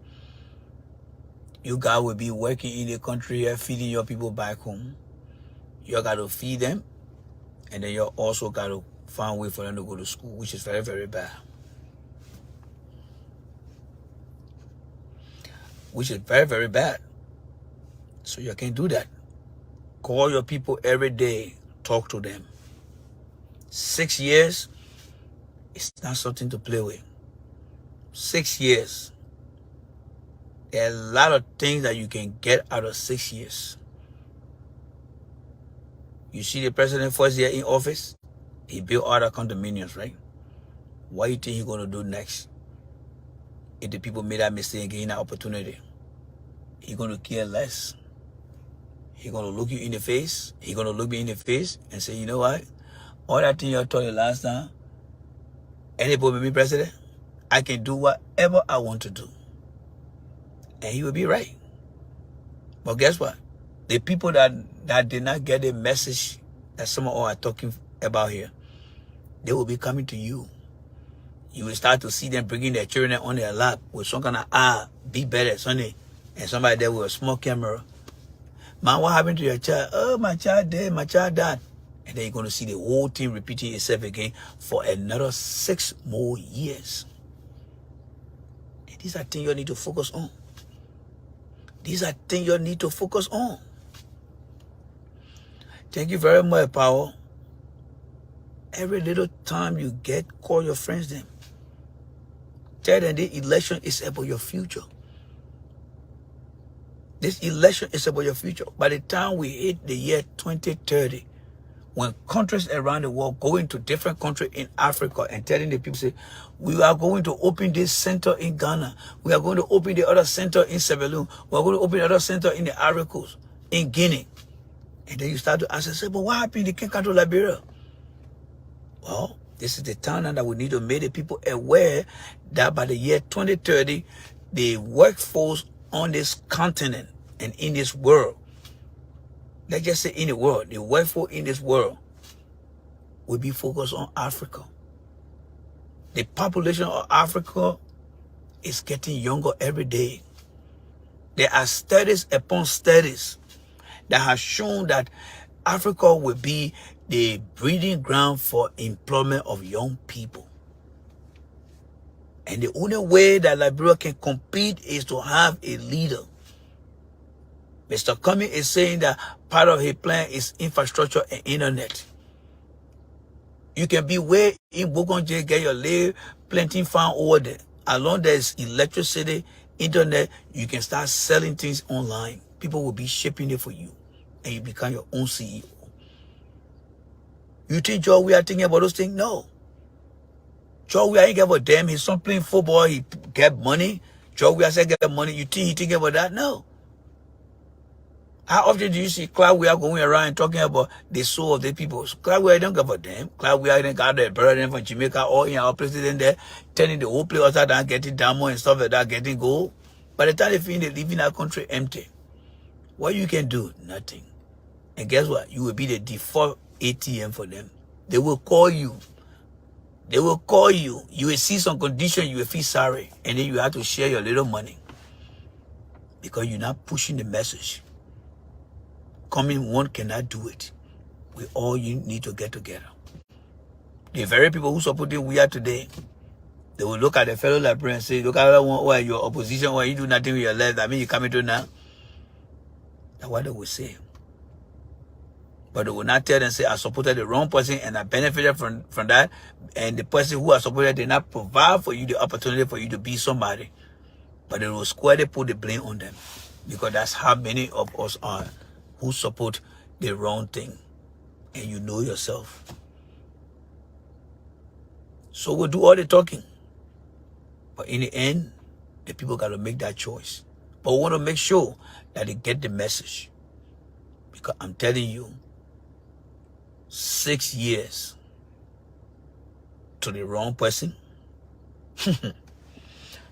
will be working in the country here, feeding your people back home. You got to feed them, and then you also got to find a way for them to go to school, which is very, very bad. Which is very, very bad. So you can't do that. Call your people every day. Talk to them. 6 years, it's not something to play with. 6 years. There are a lot of things that you can get out of 6 years. You see the president first year in office, he built all the condominiums, right? What do you think he's going to do next? If the people made that mistake and gain that opportunity, he's going to care less. He's going to look you in the face. He's going to look me in the face and say, you know what? All that thing you told you last time, anybody be president, I can do whatever I want to do. And he will be right. But guess what? The people that did not get the message that some of us are talking about here, they will be coming to you. You will start to see them bringing their children on their lap with some kind of be better, Sonny. And somebody there with a small camera. Man, what happened to your child? Oh, my child dead, my child died. And then you're going to see the whole thing repeating itself again for another 6 more years. And these are things you need to focus on. These are things you need to focus on. Thank you very much, Power. Every little time you get, call your friends them. Tell them the election is about your future. This election is about your future. By the time we hit the year 2030, when countries around the world go into different countries in Africa and telling the people, say, we are going to open this center in Ghana. We are going to open the other center in Sierra Leone. We are going to open the other center in the Ivory Coast, in Guinea. And then you start to ask yourself, but what happened? They can't come to Liberia. Well, this is the time that we need to make the people aware that by the year 2030, the workforce on this continent and in this world, let's just say in the world, the workforce in this world will be focused on Africa. The population of Africa is getting younger every day. There are studies upon studies that have shown that Africa will be the breeding ground for employment of young people. And the only way that Liberia can compete is to have a leader. Mr. Cummings is saying that part of his plan is infrastructure and internet. You can be way in Bogonje, get your lay planting farm over there. Along there's electricity, internet, you can start selling things online. People will be shipping it for you. And you become your own CEO. You think Joe, we are thinking about those things? No. Joe, we ain't give a damn. He's not playing football. He get money. Joe, we are saying get money. You think he thinking about that? No. How often do you see Cloud we are going around and talking about the soul of the people? So Cloud we are don't give a damn. Cloud we are didn't got the brother from Jamaica or in our president there, turning the whole place outside and getting diamond and stuff like that, getting gold. By the time they finish, they leaving our country empty. What you can do? Nothing. And guess what? You will be the default ATM for them. They will call you. They will call you. You will see some condition, you will feel sorry. And then you have to share your little money. Because you're not pushing the message. Coming one cannot do it. We all need to get together. The very people who supporting we are today, they will look at the fellow Liberian and say, look at that one, why your opposition, why you do nothing with your life. I mean, you coming to now. That's what they will say. But they will not tell them, say, I supported the wrong person and I benefited from that. And the person who I supported did not provide for you the opportunity for you to be somebody. But they will squarely put the blame on them. Because that's how many of us are who support the wrong thing. And you know yourself. So we'll do all the talking. But in the end, the people got to make that choice. But we want to make sure that they get the message. Because I'm telling you, 6 years to the wrong person,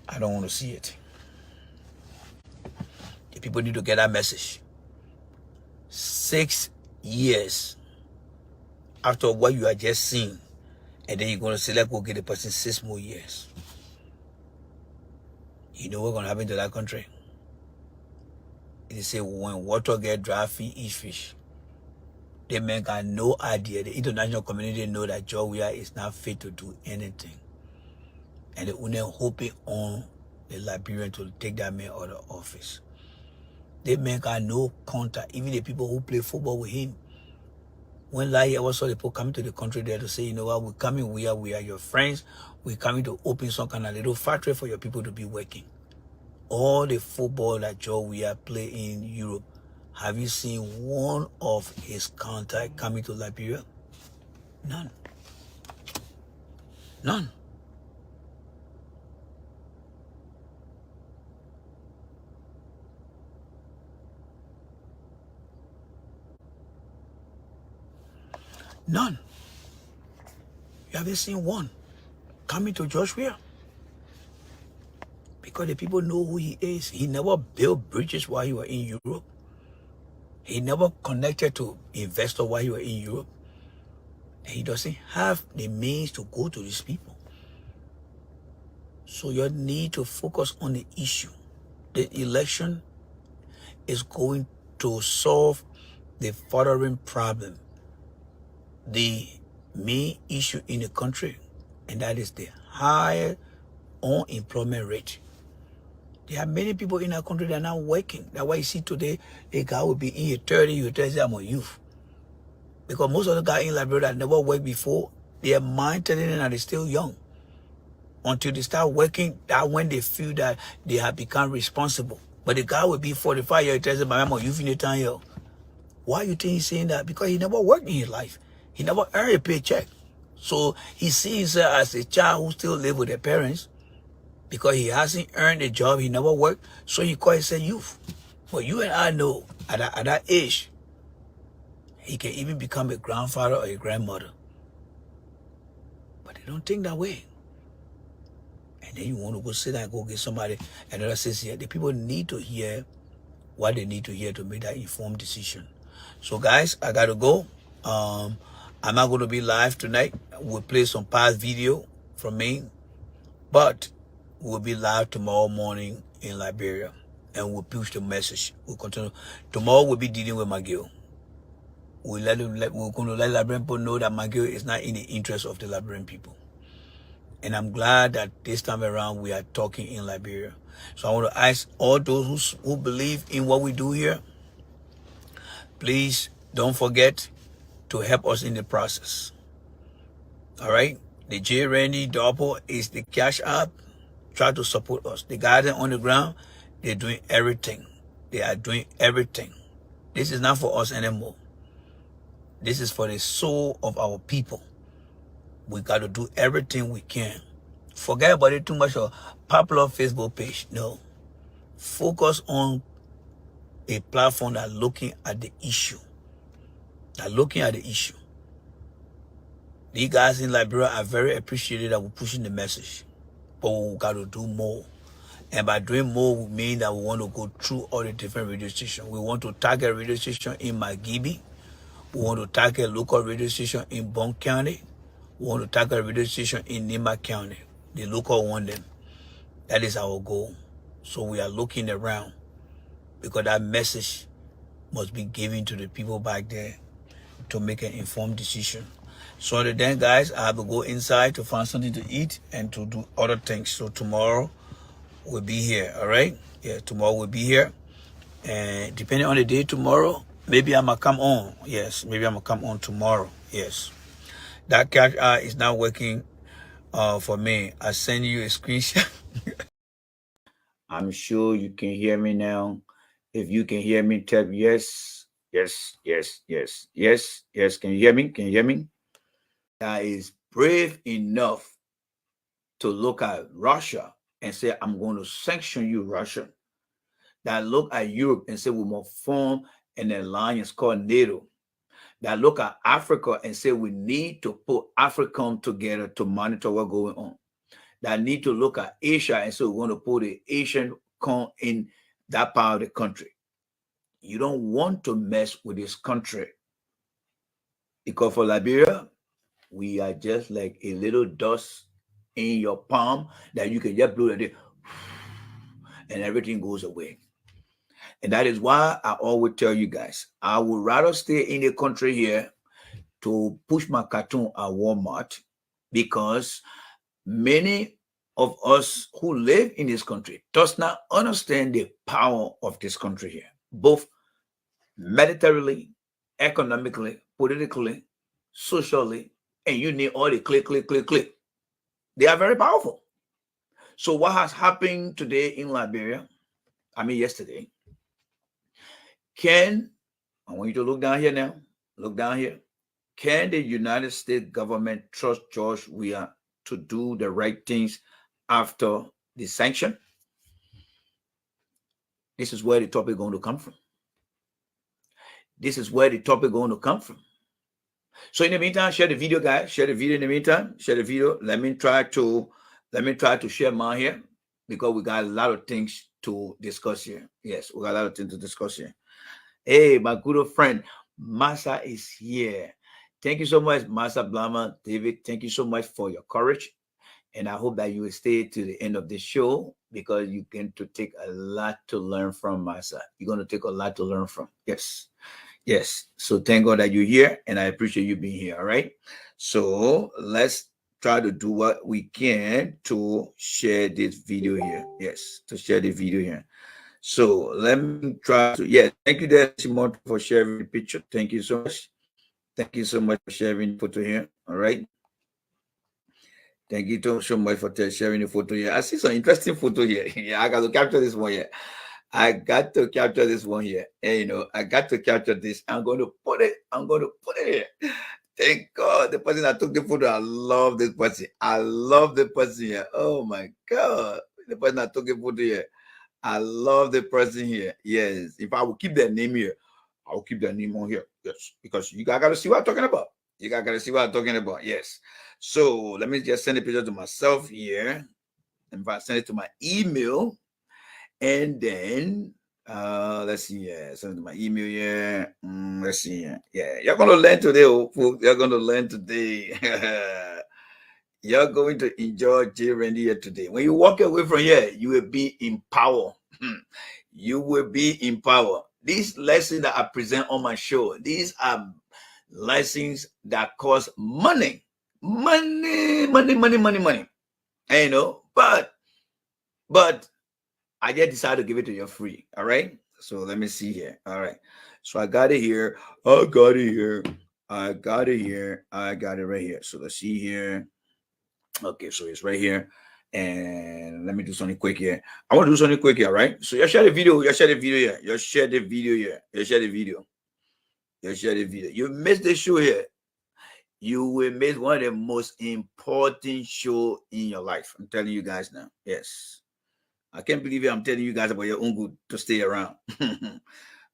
I don't want to see it. The people need to get that message. 6 years after what you are just seeing, and then you're going to say, let's go get the person 6 more years. You know what's going to happen to that country? They say when water get dry, feed each fish. They men got no idea. The international community know that Georgia is not fit to do anything. And they only hoping on the Liberian to take that man out of office. They men got no contact. Even the people who play football with him. When last year, I saw the people coming to the country there to say, you know what, we're coming, we are your friends. We're coming to open some kind of little factory for your people to be working. All the football that Georgia play in Europe, have you seen one of his contact coming to Liberia? None. None. None. You haven't seen one coming to Joshua. Because the people know who he is. He never built bridges while he was in Europe. He never connected to investors while he was in Europe. And he doesn't have the means to go to these people. So you need to focus on the issue. The election is going to solve the following problem. The main issue in the country, and that is the high unemployment rate. There are many people in our country that are not working. That's why you see today, a guy will be in your 30, you tell them I'm a youth. Because most of the guys in Liberia that never worked before, their mind telling them that they're still young. Until they start working, that's when they feel that they have become responsible. But the guy will be 45 years, he tells them, I'm a youth in the town here. Why you think he's saying that? Because he never worked in his life. He never earned a paycheck. So he sees her as a child who still lives with their parents. Because he hasn't earned a job, he never worked, so he calls himself youth. But you and I know, at that age, he can even become a grandfather or a grandmother. But they don't think that way. And then you want to go sit down and go get somebody, another says here, the people need to hear what they need to hear to make that informed decision. So guys, I got to go. I'm not going to be live tonight. We'll play some past video from me. But we'll be live tomorrow morning in Liberia, and we'll push the message. We'll continue. Tomorrow we'll be dealing with McGill. We're going to let Liberian people know that McGill is not in the interest of the Liberian people. And I'm glad that this time around we are talking in Liberia. So I want to ask all those who believe in what we do here, please don't forget to help us in the process. All right? The J. Randy Doppel is the cash app. Try to support us. The guys on the ground, they're doing everything. They are doing everything. This is not for us anymore. This is for the soul of our people. We got to do everything we can. Forget about it too much of popular Facebook page. No. Focus on a platform that looking at the issue. That looking at the issue. These guys in Liberia are very appreciative that we're pushing the message. But we got to do more. And by doing more, we mean that we want to go through all the different radio stations. We want to target radio station in Magibi. We want to target local radio station in Bond County. We want to target a radio station in Nima County. The local one them. That is our goal. So we are looking around because that message must be given to the people back there to make an informed decision. So then, guys, I have to go inside to find something to eat and to do other things. So tomorrow we'll be here, all right? Yeah, tomorrow we'll be here. And depending on the day tomorrow, maybe I'm going to come on. Yes, maybe I'm going to come on tomorrow. Yes. That cash is not working for me. I send you a screenshot. I'm sure you can hear me now. If you can hear me, type yes, yes, yes, yes, yes, yes. Can you hear me? Can you hear me? That is brave enough to look at Russia and say, I'm going to sanction you, Russia. That look at Europe and say, we must form an alliance called NATO. That look at Africa and say, we need to put Africa together to monitor what's going on. That need to look at Asia and say, we want to put the Asian con in that part of the country. You don't want to mess with this country. Because for Liberia, we are just like a little dust in your palm that you can just blow it and everything goes away. And that is why I always tell you guys, I would rather stay in the country here to push my cartoon at Walmart, because many of us who live in this country does not understand the power of this country here, both militarily, economically, politically, socially, and you need all the click. They are very powerful. So what has happened today in Liberia, yesterday, I want you to look down here now, look down here. Can the United States government trust George Weah to do the right things after the sanction? This is where the topic is going to come from. This is where the topic is going to come from. So in the meantime, share the video, guys. Share the video in the meantime. Share the video. Let me try to share mine here, because we got a lot of things to discuss here. Yes, we got a lot of things to discuss here. Hey, my good old friend, Massa is here. Thank you so much, Massa Blama. David, thank you so much for your courage. And I hope that you will stay to the end of the show, because you're going to take a lot to learn from Massa. You're going to take a lot to learn from. Yes. Yes. So thank God that you're here, and I appreciate you being here. All right. So let's try to do what we can to share this video here. Yes, to share the video here. So let me try to, thank you there, Simon, for sharing the picture. Thank you so much. Thank you so much for sharing the photo here. All right. Thank you so much for sharing the photo here. I see some interesting photo here. Yeah, I got to capture this one here. I got to capture this one here. And, I got to capture this. I'm going to put it here. Thank God. The person that took the photo, I love this person. I love the person here. Oh my God. The person that took the photo here. I love the person here. Yes. If I will keep their name here, I will keep their name on here. Yes. Because you guys got to see what I'm talking about. You guys got to see what I'm talking about. Yes. So let me just send a picture to myself here. And if I send it to my email, and then let's see. Yeah, send it to my email here. Let's see. Yeah, you're gonna learn today, folks. You're gonna learn today. You're going to enjoy J. Randy here today. When you walk away from here, you will be in power. You will be in power. These lessons that I present on my show, these are lessons that cost money. Money. And but I just decided to give it to you free. All right. So let me see here. All right. So I got it here. I got it right here. So let's see here. Okay, so it's right here. And let me do something quick here. I want to do something quick here, right? So you share the video. You share the video here. You share the video here. You share the video. You share the video. You missed the show here. You will miss one of the most important shows in your life. I'm telling you guys now. Yes. I can't believe it. I'm telling you guys about your own good to stay around.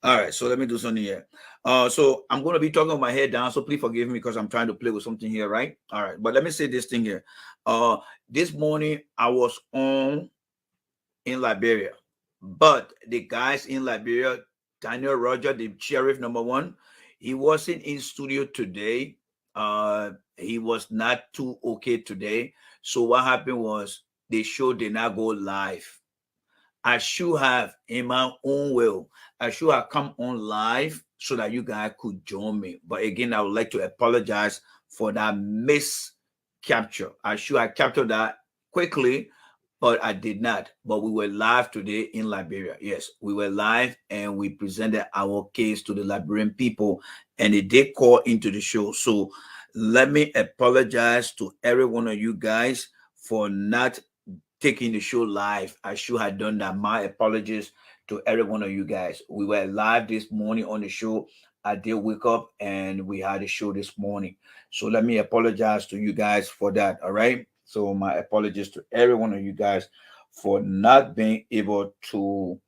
All right, so let me do something here. So I'm going to be talking with my head down, so please forgive me because I'm trying to play with something here, right? All right, but let me say this thing here. This morning I was on in Liberia, but the guys in Liberia, Daniel Roger, the sheriff #1, He wasn't in studio today. He was not too okay today. So what happened was the show did not go live. I should have, in my own will, I should have come on live so that you guys could join me. But again, I would like to apologize for that miscapture. I should have captured that quickly, but I did not. But we were live today in Liberia. Yes, we were live and we presented our case to the Liberian people, and they did call into the show. So let me apologize to every one of you guys for not taking the show live. I should have done that. My apologies to every one of you guys. We were live this morning on the show. I did wake up and we had a show this morning. So let me apologize to you guys for that. All right. So my apologies to every one of you guys for not being able to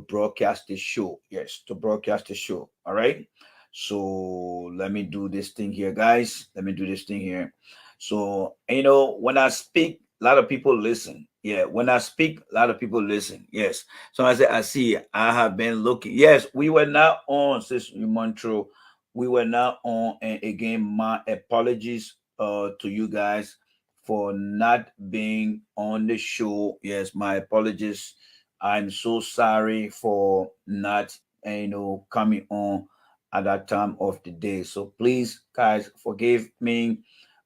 broadcast the show. Yes, to broadcast the show. All right. So let me do this thing here, guys. Let me do this thing here. So, when I speak, a lot of people listen. Yeah, when I speak, a lot of people listen. Yes. So I see, I have been looking. Yes, we were not on, Sister Montreal. We were not on. And again, my apologies to you guys for not being on the show. Yes, my apologies. I'm so sorry for not, coming on at that time of the day. So please, guys, forgive me.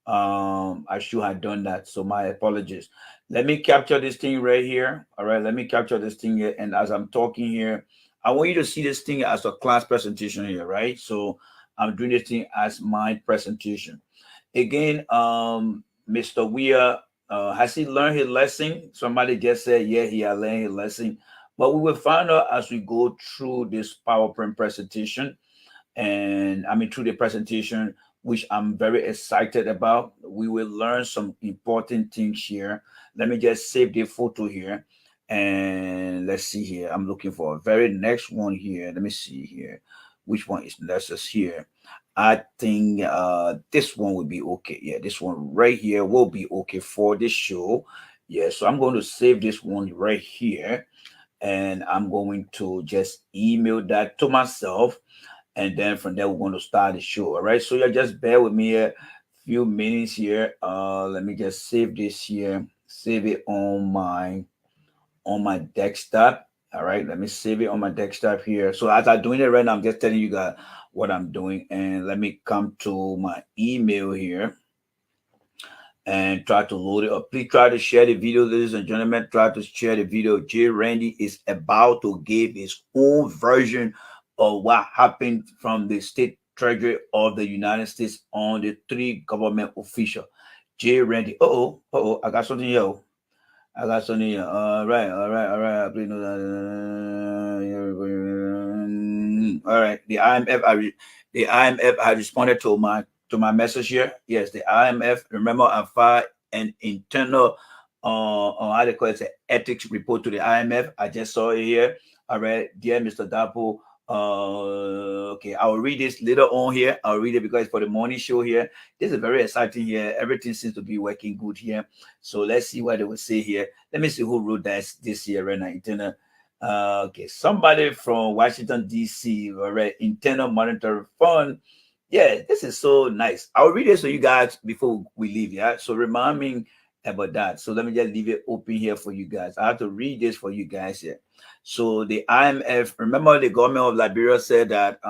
I should have done that. So my apologies. Let me capture this thing right here. All right, let me capture this thing here. And as I'm talking here, I want you to see this thing as a class presentation here, right? So I'm doing this thing as my presentation. Again, Mr. Weir, has he learned his lesson? Somebody just said, yeah, he had learned his lesson. But we will find out as we go through this PowerPoint presentation, and I mean through the presentation, which I'm very excited about. We will learn some important things here. Let me just save the photo here, and let's see here. I'm looking for a very next one here. Let me see here. Which one is next here? I think this one will be okay. Yeah, this one right here will be okay for this show. Yeah, so I'm going to save this one right here, and I'm going to just email that to myself, and then from there we're going to start the show. All right, so you just bear with me a few minutes here. Let me just save this here, save it on my desktop. All right, let me save it on my desktop here. So as I'm doing it right now, I'm just telling you guys what I'm doing, and let me come to my email here and try to load it up. Please try to share the video, ladies and gentlemen. Try to share the video. J. Randy is about to give his own version of what happened from the State Treasury of the United States on the 3 government officials. J. Randy. I got something here. I got something here. All right. Please know that. All right. The IMF has responded to my message here. Yes, the IMF. Remember, I filed an internal how they call it, ethics report to the IMF. I just saw it here. All right, dear Mr. Dapo. Okay, I'll read this later on here. I'll read it because for the morning show here, this is very exciting here. Everything seems to be working good here. So let's see what they will say here. Let me see who wrote this here right now. Internal. Okay, somebody from Washington D.C. All right, Internal Monetary Fund. Yeah, this is so nice. I'll read this to you guys before we leave. Yeah, so remind me about that. So let me just leave it open here for you guys. I have to read this for you guys here. So the IMF, remember the government of Liberia said that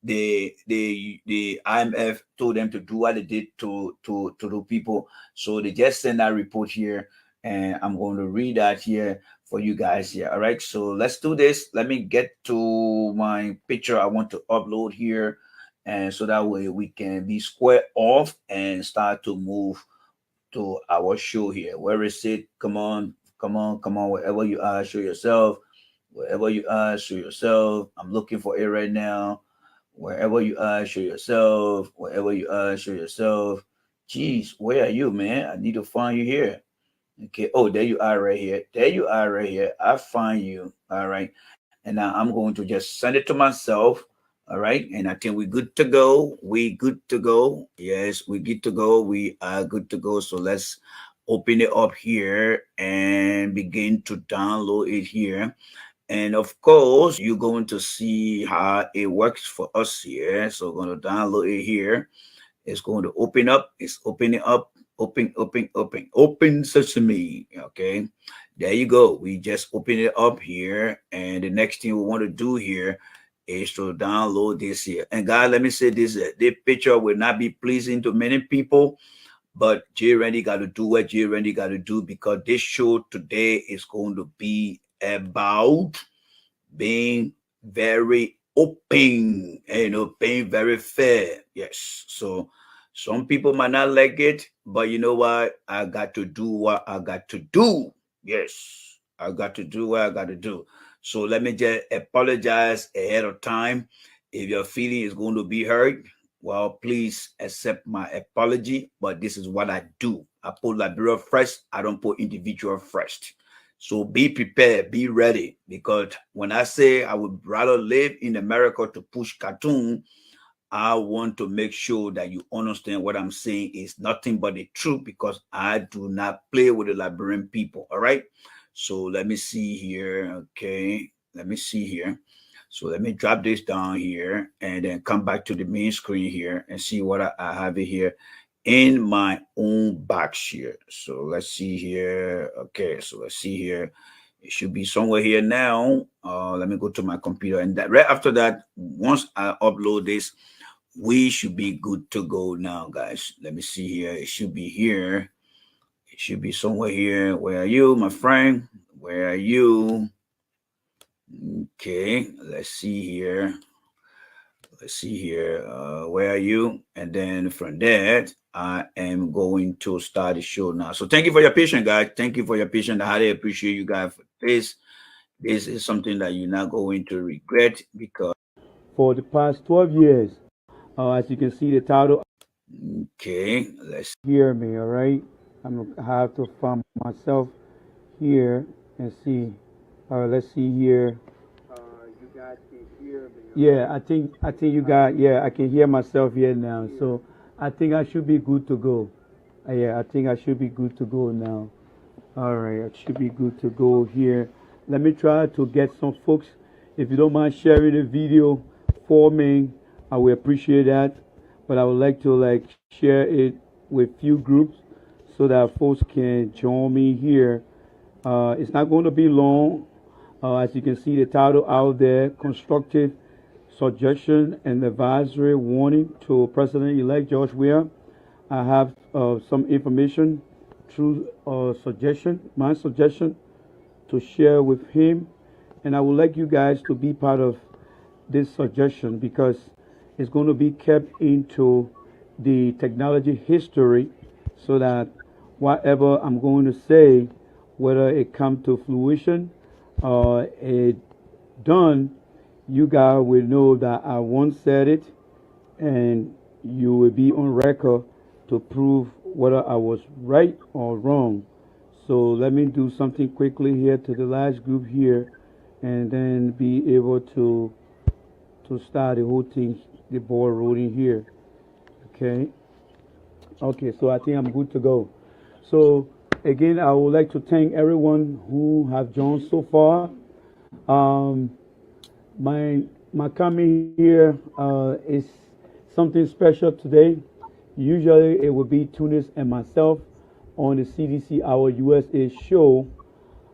the IMF told them to do what they did to the people. So they just sent that report here, and I'm going to read that here for you guys here. All right, so let's do this. Let me get to my picture I want to upload here, and so that way we can be square off and start to move to our show here. Where is it? Come on. Wherever you are, show yourself. Wherever you are, show yourself. I'm looking for it right now. Wherever you are, show yourself. Wherever you are, show yourself. Jeez, where are you, man? I need to find you here. Okay. Oh, there you are right here. There you are right here. I find you. All right. And now I'm going to just send it to myself. All right. And I think we're good to go. We good to go. Yes, we good to go. We are good to go. So let's open it up here and begin to download it here. And of course, you're going to see how it works for us here. So we're going to download it here. It's going to open up. It's opening up. Open sesame. Okay. There you go. We just open it up here. And the next thing we want to do here is to download this here. And guys, let me say this. This picture will not be pleasing to many people. But J. Randy got to do what J. Randy got to do, because this show today is going to be about being very open, being very fair. Yes. So some people might not like it, but you know what? I got to do what I got to do. Yes. I got to do what I got to do. So let me just apologize ahead of time. If your feeling is going to be hurt, well, please accept my apology, but this is what I do. I put Liberia first. I don't put individual first. So be prepared, be ready, because when I say I would rather live in America to push cartoon, I want to make sure that you understand what I'm saying is nothing but the truth, because I do not play with the Liberian people. All right. So let me see here. Okay. Let me see here. So let me drop this down here and then come back to the main screen here and see what I have it here in my own box here. So let's see here. Okay, so let's see here. It should be somewhere here now. Let me go to my computer, and that right after that, once I upload this, we should be good to go now, guys. Let me see here. It should be here. It should be somewhere here. Where are you, my friend? Where are you? Okay, let's see here. Let's see here. Where are you? And then from that, I am going to start the show now. So thank you for your patience, guys. Thank you for your patience. I highly appreciate you guys for this. This is something that you're not going to regret, because for the past 12 years, as you can see the title. Okay, let's hear me, all right? I'm gonna have to find myself here and see. All right, let's see here. You guys can hear me. Yeah, I think you got. Yeah, I can hear myself here now. So I think I should be good to go. Yeah, I think I should be good to go now. All right, I should be good to go here. Let me try to get some folks. If you don't mind sharing the video for me, I will appreciate that. But I would like to share it with few groups so that folks can join me here. It's not going to be long. As you can see the title out there, Constructive Suggestion and Advisory Warning to President-elect George Weah. I have some information through my suggestion to share with him. And I would like you guys to be part of this suggestion, because it's going to be kept into the technology history, so that whatever I'm going to say, whether it come to fruition or it done, you guys will know that I once said it, and you will be on record to prove whether I was right or wrong. So let me do something quickly here to the last group here, and then be able to start the whole thing, the ball rolling here. Okay. Okay, so I think I'm good to go. So again, I would like to thank everyone who have joined so far. My coming here is something special today. Usually it would be Tunis and myself on the CDC Our USA show,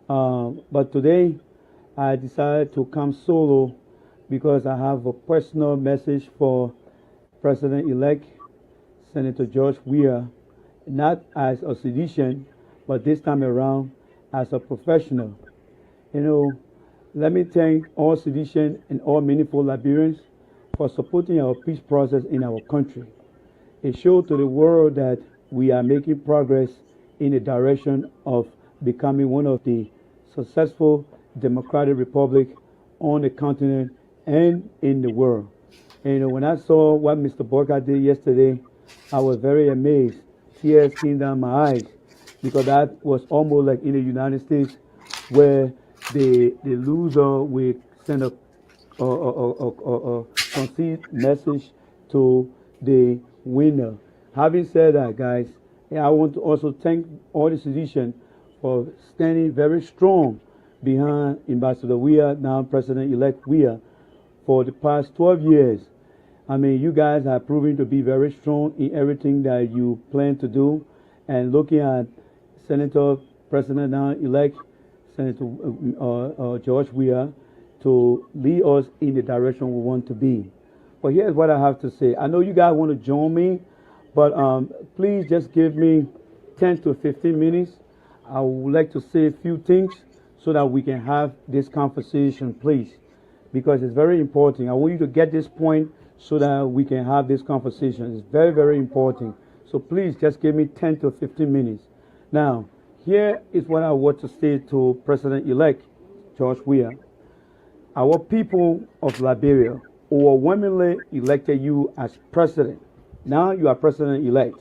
but today I decided to come solo because I have a personal message for President-elect Senator George Weah, not as a citizen, but this time around as a professional. Let me thank all citizens and all meaningful Liberians for supporting our peace process in our country. It shows to the world that we are making progress in the direction of becoming one of the successful democratic republics on the continent and in the world. And when I saw what Mr. Borka did yesterday, I was very amazed. Tears came down my eyes, because that was almost like in the United States, where the loser will send a concede message to the winner. Having said that, guys, I want to also thank all the citizens for standing very strong behind Ambassador Weah, now President-elect Weah, for the past 12 years. I mean, you guys are proving to be very strong in everything that you plan to do. And looking at Senator President now-elect, Senator George Weah, to lead us in the direction we want to be. But here's what I have to say. I know you guys want to join me, but please just give me 10 to 15 minutes. I would like to say a few things so that we can have this conversation, please, because it's very important. I want you to get this point so that we can have this conversation. It's very, very important. So please just give me 10 to 15 minutes. Now, here is what I want to say to President-elect George Weah. Our people of Liberia overwhelmingly elected you as president. Now you are president-elect.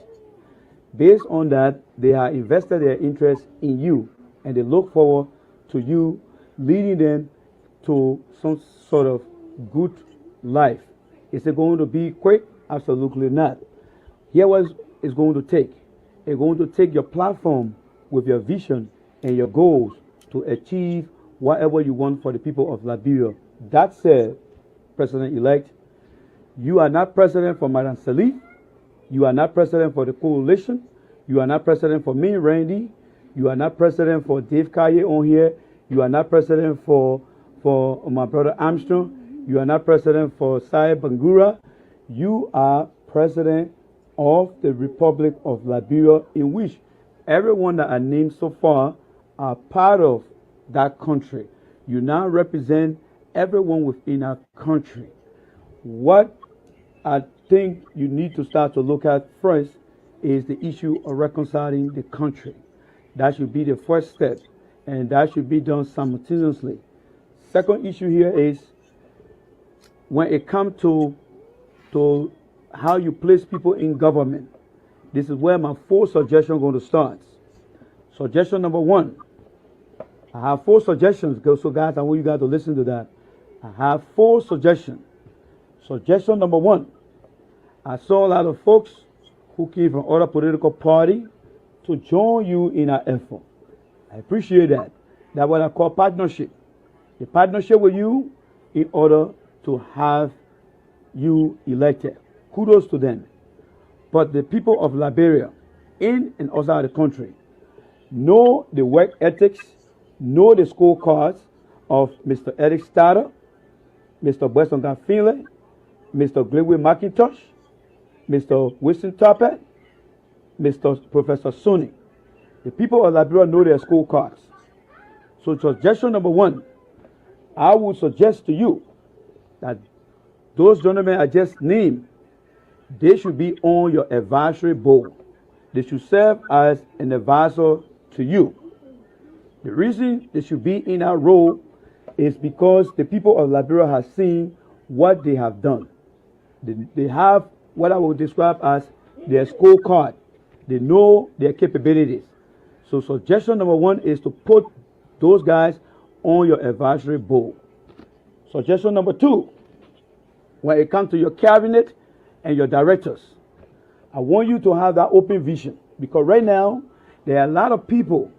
Based on that, they have invested their interest in you, and they look forward to you leading them to some sort of good life. Is it going to be quick? Absolutely not. Here what it's going to take. It's going to take your platform with your vision and your goals to achieve whatever you want for the people of Liberia. That said, President-elect, you are not president for Madam Salif. You are not president for the coalition. You are not president for me, Randy. You are not president for Dave Kaye on here. You are not president for my brother Armstrong. You are not president for Sai Bangura. You are president of the Republic of Liberia, in which everyone that I named so far are part of that country. You now represent everyone within our country. What I think you need to start to look at first is the issue of reconciling the country. That should be the first step, and that should be done simultaneously. Second issue here is when it comes to how you place people in government. This is where my 4 suggestions are going to start. Suggestion number 1. I have 4 suggestions. So guys, I want you guys to listen to that. I have 4 suggestions. Suggestion number 1. I saw a lot of folks who came from other political parties to join you in our effort. I appreciate that. That's what I call partnership. A partnership with you in order to have you elected. Kudos to them. But the people of Liberia, in and outside the country, know the work ethics, know the scorecards of Mr. Eric Stader, Mr. Weston Finley, Mr. Glenwood McIntosh, Mr. Winston Toppet, Mr. Professor Suni. The people of Liberia know their scorecards. So suggestion number 1, I would suggest to you that those gentlemen I just named, they should be on your advisory board. They should serve as an advisor to you. The reason they should be in our role is because the people of Liberia have seen what they have done. They have what I would describe as their scorecard. They know their capabilities. So suggestion number 1 is to put those guys on your advisory board. Suggestion number 2, when it comes to your cabinet and your directors, I want you to have that open vision, because right now there are a lot of people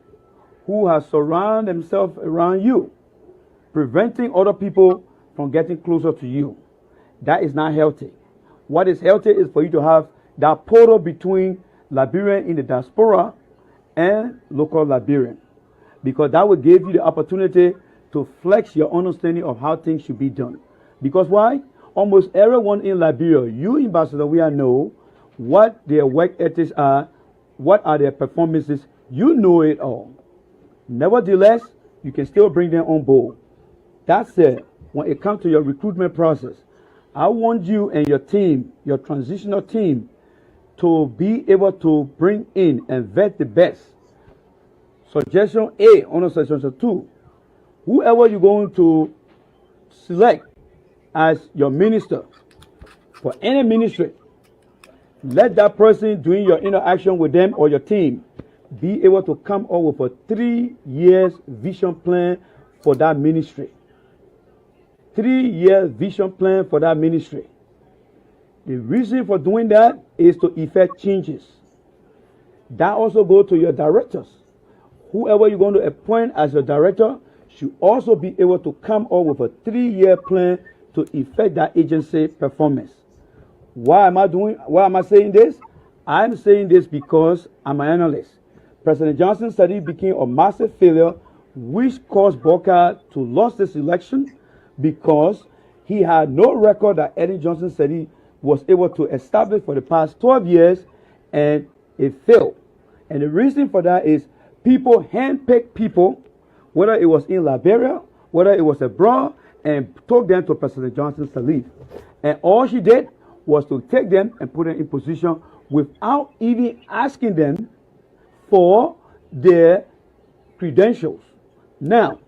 who have surrounded themselves around you, preventing other people from getting closer to you. That is not healthy. What is healthy is for you to have that portal between Liberian in the diaspora and local Liberian, because that will give you the opportunity to flex your understanding of how things should be done. Because why? Almost everyone in Liberia, you Ambassador, we know what their work ethics are, what are their performances. You know it all. Nevertheless, you can still bring them on board. That said, when it comes to your recruitment process, I want you and your team, your transitional team, to be able to bring in and vet the best. Suggestion A, on suggestion 2, whoever you're going to select as your minister for any ministry, let that person doing your interaction with them or your team be able to come up with a 3 years vision plan for that ministry. 3-year vision plan for that ministry. The reason for doing that is to effect changes. That also goes to your directors. Whoever you're going to appoint as your director should also be able to come up with a 3-year plan to effect that agency performance. Why am I saying this? I'm saying this because I'm an analyst. President Johnson's study became a massive failure, which caused Booker to lose this election because he had no record that Eddie Johnson's study was able to establish for the past 12 years, and it failed. And the reason for that is people handpicked people, whether it was in Liberia, whether it was abroad, and took them to President Johnson's leave. And all she did was to take them and put them in position without even asking them for their credentials. Now,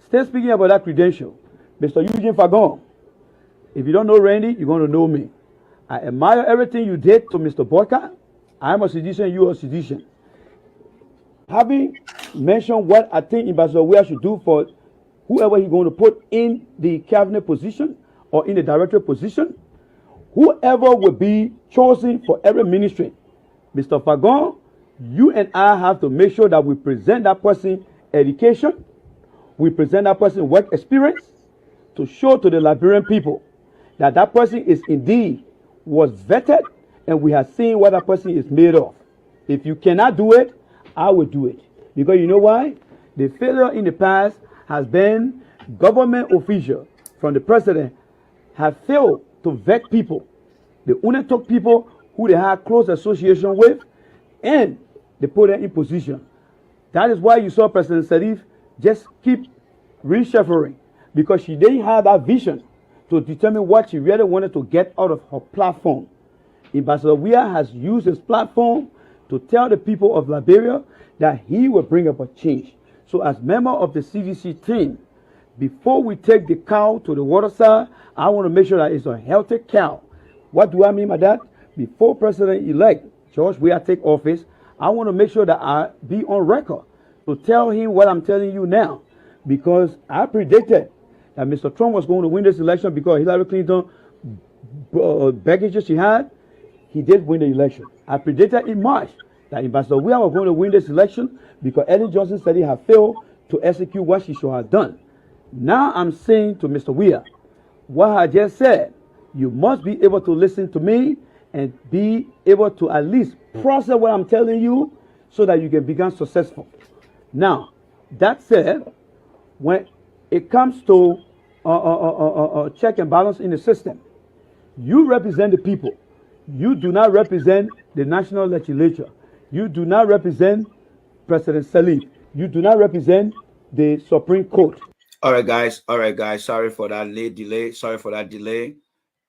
still speaking about that credential, Mr. Eugene Fagon, if you don't know Randy, you're going to know me. I admire everything you did to Mr. Boyka. I'm a citizen, you're a citizen. Having mentioned what I think Ambassador Weah should do for whoever he's going to put in the cabinet position or in the director position, whoever will be chosen for every ministry, Mr. Fagon, you and I have to make sure that we present that person education, we present that person work experience to show to the Liberian people that that person is indeed was vetted and we have seen what that person is made of. If you cannot do it, I will do it. Because you know why? The failure in the past has been government officials from the president have failed to vet people. They only took people who they had close association with and they put them in position. That is why you saw President Sharif just keep reshuffling, because she didn't have that vision to determine what she really wanted to get out of her platform. Ambassador Weah has used his platform to tell the people of Liberia that he will bring up a change. So as member of the CDC team, before we take the cow to the waterside, I want to make sure that it's a healthy cow. What do I mean by that? Before President-elect George Weah take office, I want to make sure that I be on record to tell him what I'm telling you now, because I predicted that Mr. Trump was going to win this election because Hillary Clinton baggage she had. He did win the election. I predicted in March that Ambassador Weah was going to win this election because Ellen Johnson said he had failed to execute what she should have done. Now I'm saying to Mr. Weah, what I just said, you must be able to listen to me and be able to at least process what I'm telling you so that you can become successful. Now, that said, when it comes to check and balance in the system, you represent the people. You do not represent the national legislature. You do not represent President Salif. You do not represent the Supreme Court. All right, guys. Sorry for that late delay. Sorry for that delay.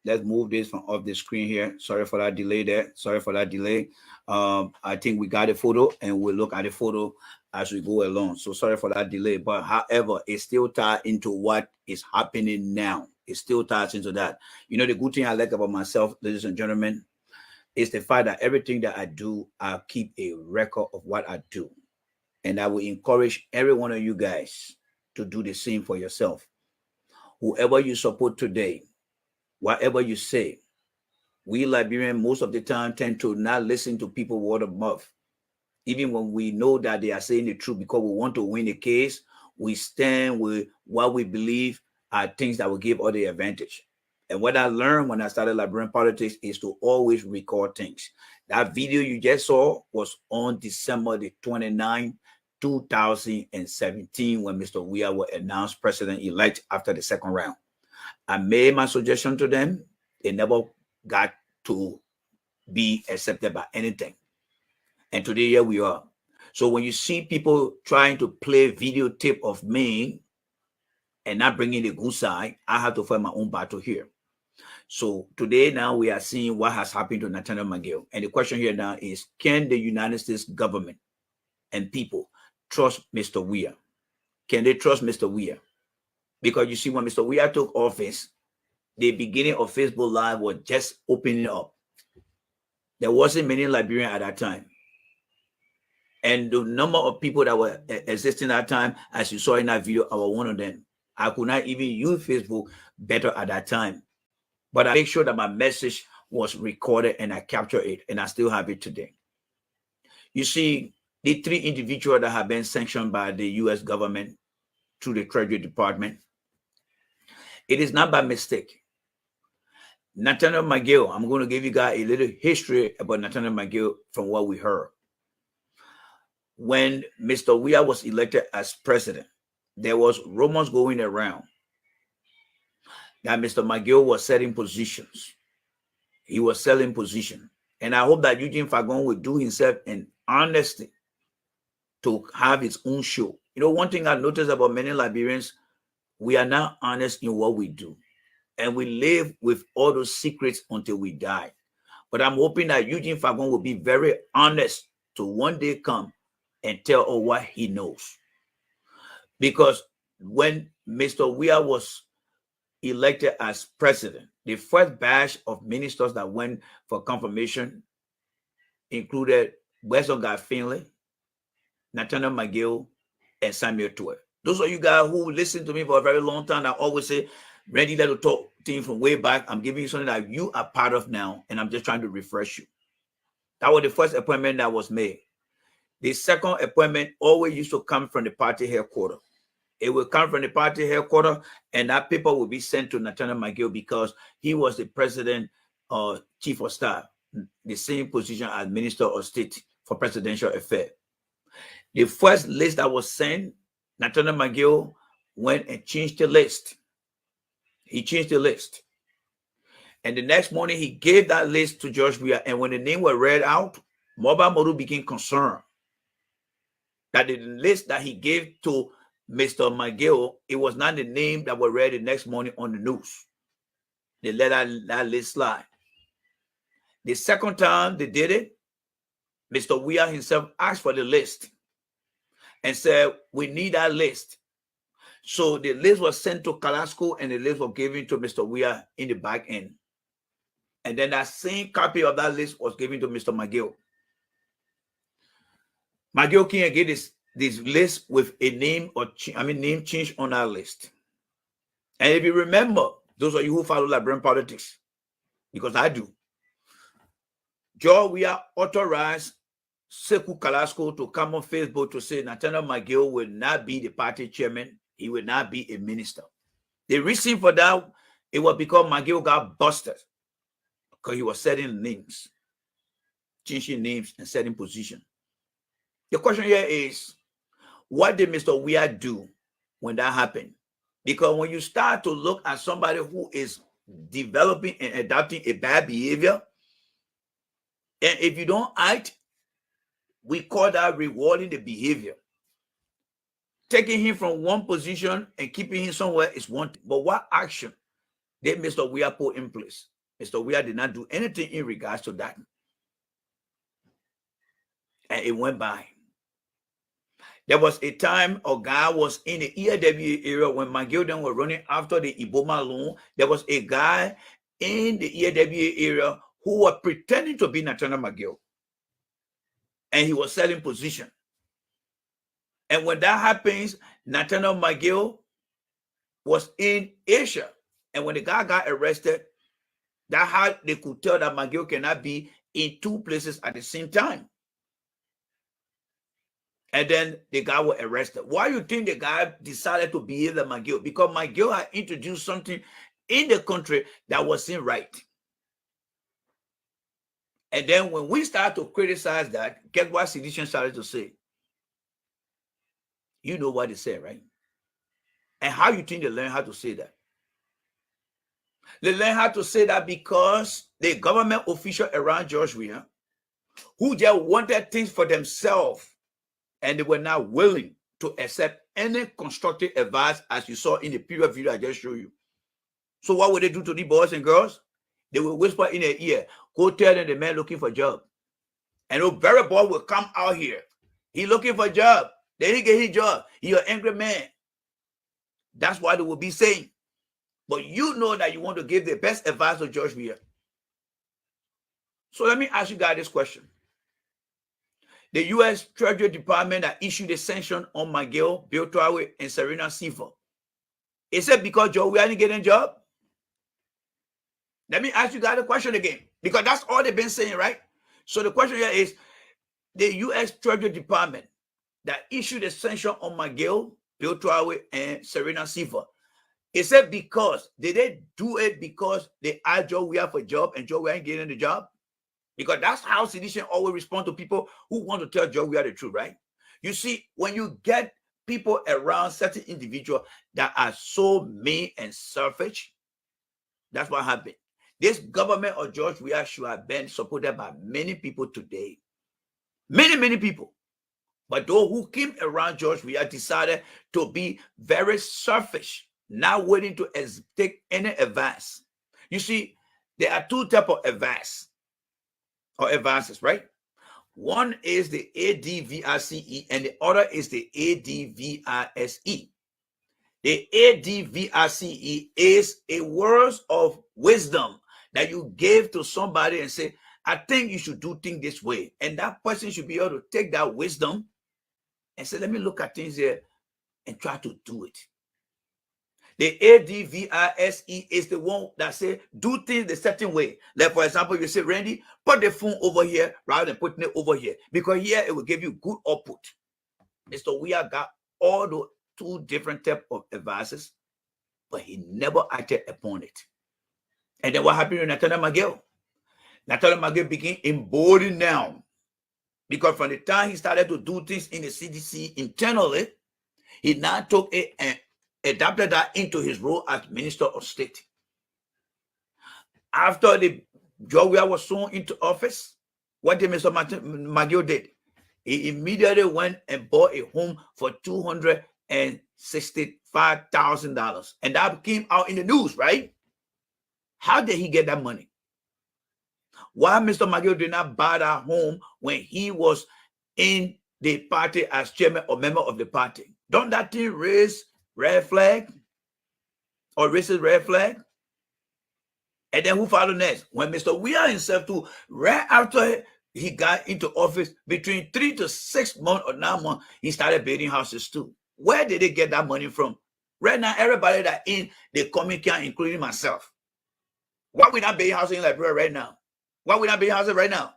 Let's move this from off the screen here. Sorry for that delay there. Sorry for that delay. I think we got a photo and we'll look at the photo as we go along. So sorry for that delay. But however, it still ties into what is happening now. It still ties into that. You know, the good thing I like about myself, ladies and gentlemen, is the fact that everything that I do, I keep a record of what I do. And I will encourage every one of you guys to do the same for yourself. Whoever you support today, whatever you say, we Liberians most of the time tend to not listen to people word of mouth. Even when we know that they are saying the truth because we want to win the case, we stand with what we believe are things that will give us the advantage. And what I learned when I started Liberian politics is to always record things. That video you just saw was on December the 29th, 2017, when Mr. Weah was announced president-elect after the second round. I made my suggestion to them. They never got to be accepted by anything. And today, here we are. So when you see people trying to play videotape of me and not bringing the good side, I have to fight my own battle here. So today now we are seeing what has happened to Nathaniel McGill. And the question here now is, can the United States government and people trust Mr. Weah? Can they trust Mr. Weah? Because you see, when Mr. Weah took office, the beginning of Facebook Live was just opening up. There wasn't many Liberians at that time. And the number of people that were existing at that time, as you saw in that video, I was one of them. I could not even use Facebook better at that time. But I make sure that my message was recorded and I captured it, and I still have it today. You see, the three individuals that have been sanctioned by the U.S. government, through the Treasury Department. It is not by mistake. Nathaniel McGill, I'm going to give you guys a little history about Nathaniel McGill from what we heard. When Mr. Weah was elected as president, there was rumors going around that Mr. McGill was selling positions. He was selling position. And I hope that Eugene Fagon will do himself in honesty to have his own show. You know, one thing I noticed about many Liberians, we are not honest in what we do. And we live with all those secrets until we die. But I'm hoping that Eugene Fagon will be very honest to one day come and tell all what he knows. Because when Mr. Weah was elected as president, the first batch of ministers that went for confirmation included Weston Guy Finley, Nathaniel McGill, and Samuel Tuer. Those are you guys who listen to me for a very long time. I always say, Randy, let us talk thing from way back. I'm giving you something that you are part of now, and I'm just trying to refresh you. That was the first appointment that was made. The second appointment always used to come from the party headquarters. It will come from the party headquarters, and that paper will be sent to Nathaniel McGill because he was the president or chief of staff, the same position as Minister of State for Presidential Affairs. The first list that was sent, Nathaniel McGill went and changed the list. He changed the list. And the next morning, he gave that list to George Weah. And when the name was read out, Mobile Modu became concerned that the list that he gave to Mr. McGill, it was not the name that was read the next morning on the news. They let that list slide. The second time they did it, Mr. Weah himself asked for the list and said, we need that list. So the list was sent to Carrasco and the list was given to Mr. Weah in the back end. And then that same copy of that list was given to Mr. McGill. McGill can't get this list with a name name change on our list. And if you remember, those of you who follow Liberian politics, because I do, George Weah authorized Sekou Carrasco to come on Facebook to say Nathaniel McGill will not be the party chairman. He will not be a minister. The reason for that, it was because McGill got busted because he was setting names, changing names and setting position. The question here is, what did Mr. Weah do when that happened? Because when you start to look at somebody who is developing and adopting a bad behavior, and if you don't act, we call that rewarding the behavior. Taking him from one position and keeping him somewhere is one thing. But what action did Mr. Weah put in place? Mr. Weah did not do anything in regards to that. And it went by. There was a time a guy was in the EAW area when McGill then was running after the Iboma loan. There was a guy in the EAW area who was pretending to be Nathaniel McGill. And he was selling position. And when that happens, Nathaniel McGill was in Asia. And when the guy got arrested, that's how they could tell that McGill cannot be in two places at the same time. And then the guy was arrested. Why do you think the guy decided to behave like McGill? Because McGill had introduced something in the country that wasn't right. And then when we start to criticize that, guess what Sedition started to say? You know what they say, right? And how you think they learn how to say that? They learn how to say that because the government official around George Weah, who just wanted things for themselves, and they were not willing to accept any constructive advice, as you saw in the previous video I just showed you. So what would they do to the boys and girls? They will whisper in their ear, go tell them the man looking for a job. And the very boy will come out here. He looking for a job. Then he get his job. He an angry man. That's what they will be saying. But you know that you want to give the best advice to George Weah. So let me ask you guys this question. The U.S. Treasury Department that issued a sanction on McGill, Bill Traore, and Serena Sifa. Is it because George Weah didn't get a job? Let me ask you guys a question again, because that's all they've been saying, right? So the question here is, the U.S. Treasury Department that issued a sanction on McGill, Bill Trawe and Serena Sifa. He said because did they do it because they asked Joe Weah for a job and Joe Weah ain't getting the job? Because that's how sedition always respond to people who want to tell Joe Weah the truth, right? You see, when you get people around certain individuals that are so mean and selfish, that's what happened. This government of George Weah should have been supported by many people today. Many people. But those who came around George Weah decided to be very selfish, not willing to take any advance. You see, there are two types of advance or advances, right? One is the ADVRCE and the other is the ADVRSE. The ADVRCE is a words of wisdom that you give to somebody and say, I think you should do things this way. And that person should be able to take that wisdom and say, let me look at things here and try to do it. The ADVRSE is the one that say, do things the certain way. Like, for example, you say, Randy, put the phone over here rather than putting it over here. Because here it will give you good output. Mr. Weah got all the two different types of advices, but he never acted upon it. And then what happened to Nathaniel McGill? Nathaniel McGill became emboldened now. Because from the time he started to do things in the CDC internally, he now took it and adapted that into his role as Minister of State. After the Joe Weah was sworn into office, what did Mr. McGill did? He immediately went and bought a home for $265,000. And that came out in the news, right? How did he get that money? Why Mr. McGill did not buy that home when he was in the party as chairman or member of the party? Don't that thing raise red flag or raises red flag? And then who followed next? When Mr. Weah himself too, right after he got into office, between 3 to 6 months or 9 months, he started building houses too. Where did they get that money from? Right now, everybody that in the coming camp, including myself, why we not building houses in Liberia right now? Why we not building houses right now?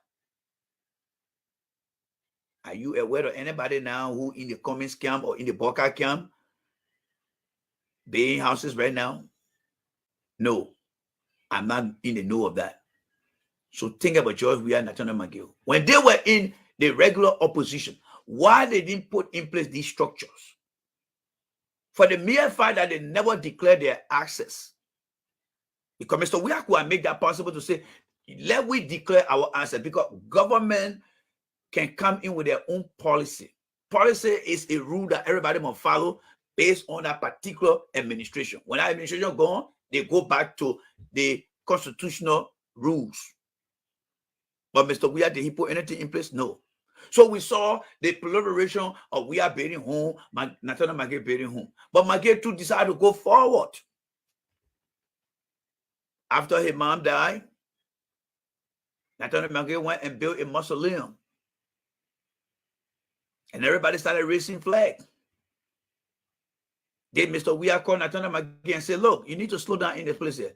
Are you aware of anybody now who in the Cummins camp or in the Boca camp building houses right now? No, I'm not in the know of that. So think about George Weah and Nathaniel McGill. When they were in the regular opposition, why they didn't put in place these structures? For the mere fact that they never declared their access. Because Mr. Weah could make that possible to say, let we declare our access, because government can come in with their own policy. Policy is a rule that everybody must follow based on that particular administration. When that administration gone, they go back to the constitutional rules. But Mr. Weah, did he put anything in place? No. So we saw the proliferation of Weah building home, Nathaniel McGill building home. But McGill too decided to go forward. After his mom died, Nathaniel McGill went and built a mausoleum. And everybody started raising flags. Then Mr. Weah called Nathaniel McGill and said, look, you need to slow down in this place here.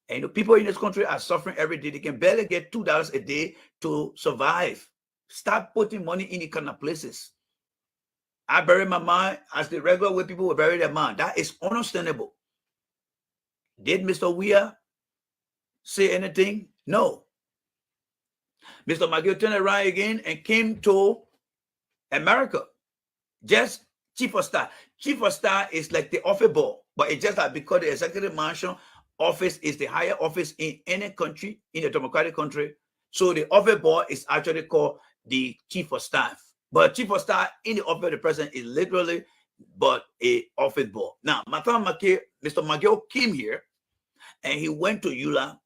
And the people in this country are suffering every day. They can barely get $2 a day to survive. Stop putting money in the kind of places. I bury my mom as the regular way people will bury their mom. That is understandable. Did Mr. Weah say anything? No. Mr. McGill turned around again and came to America. Just chief of staff. Chief of staff is like the office boy, but it's just that because the executive mansion office is the higher office in any country, in a democratic country. So the office boy is actually called the chief of staff. But chief of staff in the office of the president is literally but a office boy. Now, Mr. McGill came here and he went to EULA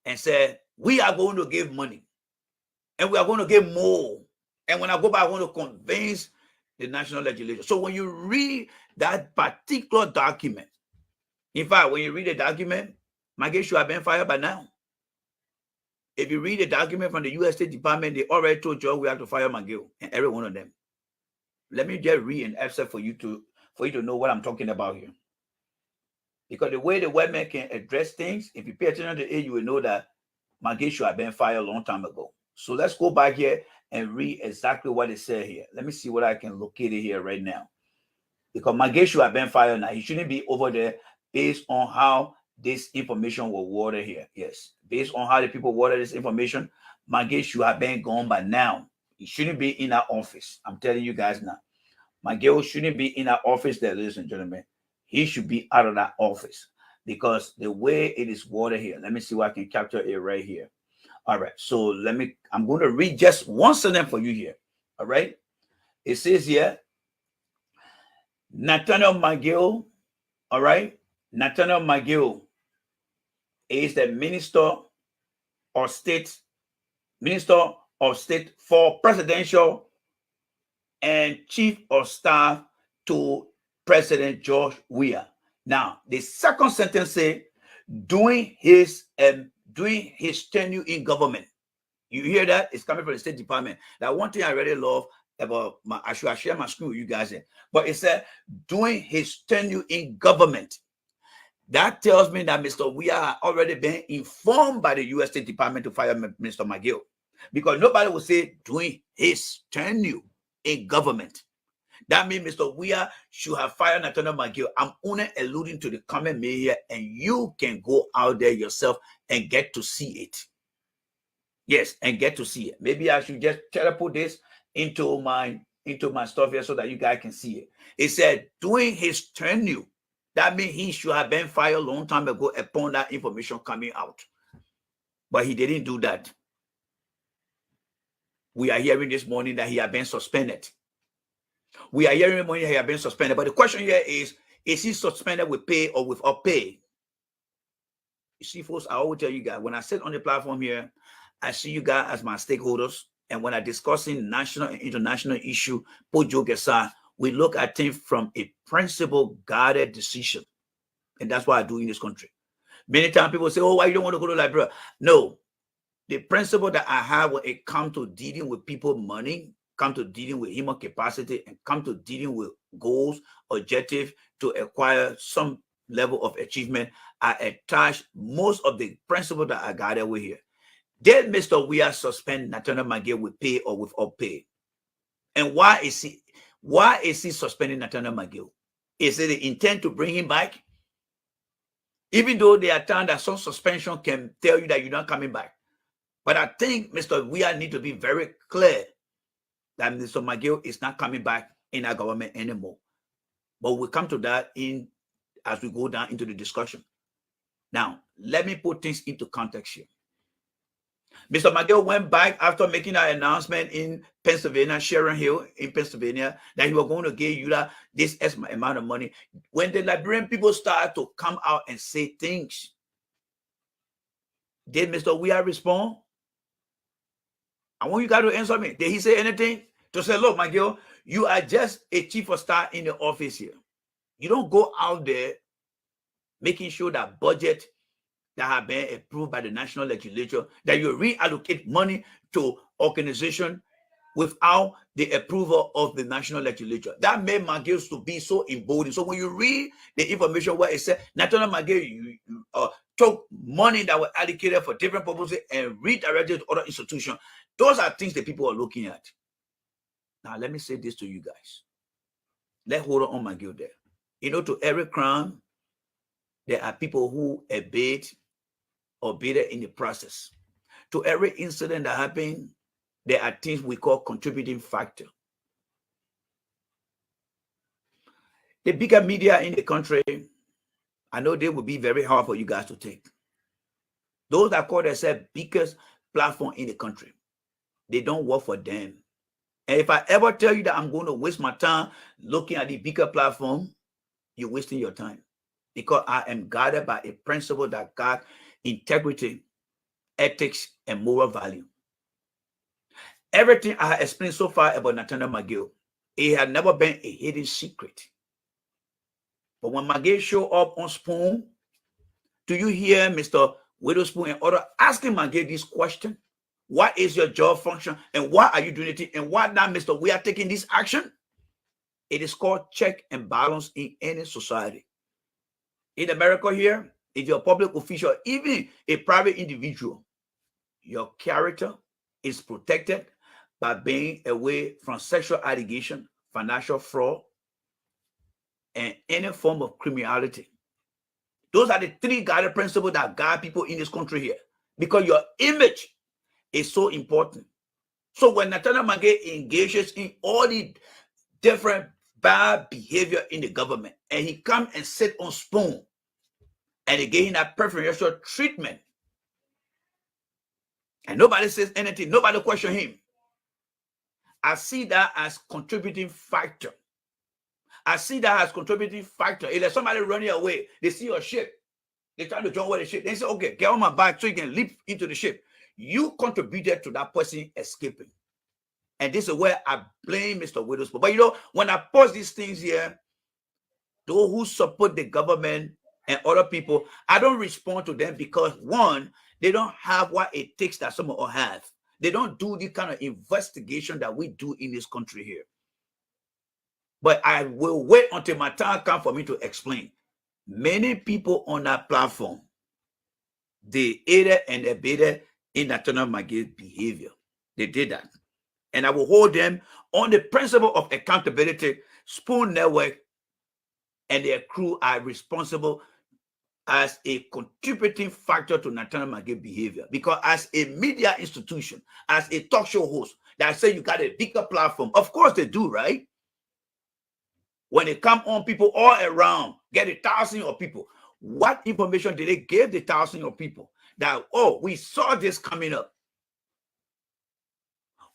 and said, we are going to give money and we are going to give more. And when I go back, I want to convince the national legislature. So when you read that particular document, in fact, when you read the document, McGill should have been fired by now. If you read the document from the U.S. State Department, they already told Joe we have to fire McGill and every one of them. Let me just read an excerpt for you to know what I'm talking about here. Because the way the white man can address things, if you pay attention to it, you will know that McGill should have been fired a long time ago. So let's go back here and read exactly what it said here. Let me see what I can locate it here right now. Because Magay should have been fired now. He shouldn't be over there based on how this information was watered here. Yes. Based on how the people watered this information, Magay should have been gone by now. He shouldn't be in our office. I'm telling you guys now. Magay shouldn't be in our office there, ladies and gentlemen. He should be out of that office because the way it is watered here. Let me see what I can capture it right here. All right. So I'm going to read just one sentence for you here. All right. It says here, Nathaniel Magay, all right? Nathaniel Magay is the Minister of State for Presidential and Chief of Staff to President George Weah. Now, the second sentence says, during his tenure in government. You hear that? It's coming from the State Department. That one thing I really love about I should share my screen with you guys in. But it said during his tenure in government. That tells me that Mr. Weah had already been informed by the U.S. State Department to fire Mr. Magay, because nobody will say during his tenure in government. That means Mr. Weah should have fired Nathaniel Magay. I'm only alluding to the comment made here, and you can go out there yourself and get to see it. Yes, and get to see it. Maybe I should just try to put this into my stuff here so that you guys can see it. It said during his tenure. That means he should have been fired a long time ago upon that information coming out. But he didn't do that. We are hearing this morning that he had been suspended. We are hearing this morning that he had been suspended. But the question here is he suspended with pay or without pay? You see, folks, I always tell you guys, when I sit on the platform here, I see you guys as my stakeholders. And when I'm discussing national and international issue, put joke aside, we look at things from a principle-guided decision. And that's what I do in this country. Many times people say, oh, why you don't want to go to Liberia? No. The principle that I have when it comes to dealing with people money, come to dealing with human capacity, and come to dealing with goals, objectives to acquire some level of achievement, I attach most of the principle that I got over here. Did Mr. Weah suspend Nathaniel Magay with pay or without pay? And why is he suspending Nathaniel Magay? Is it the intent to bring him back? Even though there are times that some suspension can tell you that you're not coming back. But I think Mr. Weah need to be very clear that Mr. Magay is not coming back in our government anymore. But we'll come to that as we go down into the discussion. Now, let me put things into context here. Mr. Magay went back after making an announcement in Pennsylvania, Sharon Hill in Pennsylvania, that he was going to give you this amount of money. When the Liberian people started to come out and say things, did Mr. Weah respond? I want you guys to answer me. Did he say anything? To say, look, Magay, you are just a chief of staff in the office here. You don't go out there making sure that budget that have been approved by the national legislature, that you reallocate money to organization without the approval of the national legislature. That made Magay to be so emboldened. So when you read the information where it said Nathaniel Magay took money that were allocated for different purposes and redirected to other institutions, those are things that people are looking at. Now let me say this to you guys. Let's hold on Magay there. You know, to every crime, there are people who abate or better in the process. To every incident that happened, there are things we call contributing factor. The bigger media in the country, I know they will be very hard for you guys to take. Those that call themselves biggest platform in the country, they don't work for them. And if I ever tell you that I'm going to waste my time looking at the bigger platform, you're wasting your time. Because I am guided by a principle that got integrity, ethics, and moral value. Everything I have explained so far about Nathaniel Magay, it had never been a hidden secret. But when Magay show up on Spoon, do you hear Mr. Witherspoon and others asking Magay this question? What is your job function and why are you doing it? And why now, Mr. We are taking this action? It is called check and balance in any society. In America here, if you're a public official, even a private individual, your character is protected by being away from sexual allegation, financial fraud, and any form of criminality. Those are the three guiding principles that guide people in this country here, because your image is so important. So when Nathaniel Mange engages in all the different bad behavior in the government, and he come and sit on Spoon, and they give him that preferential treatment, and nobody says anything, nobody question him, I see that as contributing factor. I see that as contributing factor. If there's somebody running away, they see your ship, they try to join with the ship, they say, okay, get on my back so you can leap into the ship. You contributed to that person escaping. And this is where I blame Mr. Witherspoon. But you know, when I post these things here, those who support the government and other people, I don't respond to them because, one, they don't have what it takes that some of us have. They don't do the kind of investigation that we do in this country here. But I will wait until my time comes for me to explain. Many people on that platform, they aided and abetted in Nathaniel Mange's behavior. They did that. And I will hold them on the principle of accountability. Spoon Network and their crew are responsible as a contributing factor to Nathaniel Mange's behavior. Because as a media institution, as a talk show host, that say you got a bigger platform, of course they do, right? When they come on, people all around get 1,000 of people. What information did they give the 1,000 of people that, oh, we saw this coming up?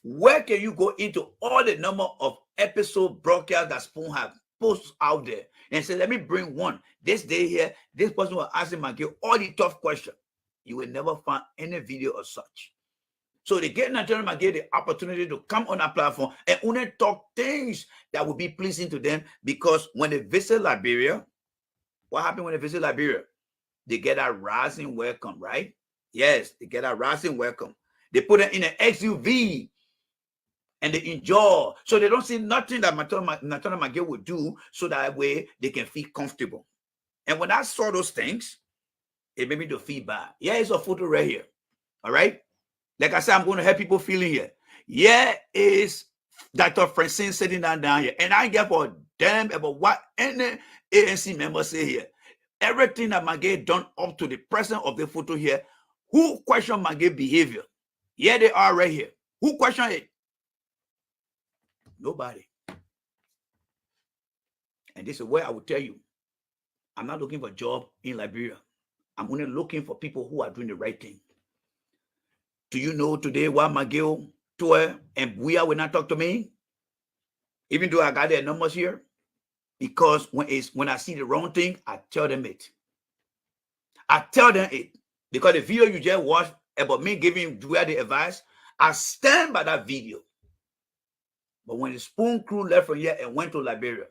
Where can you go into all the number of episode broadcasts that Spoon have posted out there and say, let me bring one this day here, this person will ask him and give all the tough questions? You will never find any video of such. So they get Nathaniel Mange the opportunity to come on a platform and only talk things that will be pleasing to them, because when they visit Liberia, what happened when they visit Liberia? They get a rousing welcome, right? Yes, they get a rousing welcome. They put it in an SUV and they enjoy. So they don't see nothing that Nathaniel Mange would do, so that way they can feel comfortable. And when I saw those things, it made me to feel bad. Yeah, it's a photo right here. All right? Like I said, I'm going to help people feeling here. Yeah, is Dr. Francine sitting down here. And I get for damn about what any ANC member say here. Everything that Mange done up to the present of the photo here, who question Mange behavior? Yeah, they are right here. Who question it? Nobody. And this is where I will tell you, I'm not looking for a job in Liberia. I'm only looking for people who are doing the right thing. Do you know today why Mange Tour and Buya will not talk to me? Even though I got their numbers here. Because when I see the wrong thing, I tell them it. I tell them it. Because the video you just watched about me giving Buya the advice, I stand by that video. But when the Spoon crew left from here and went to Liberia,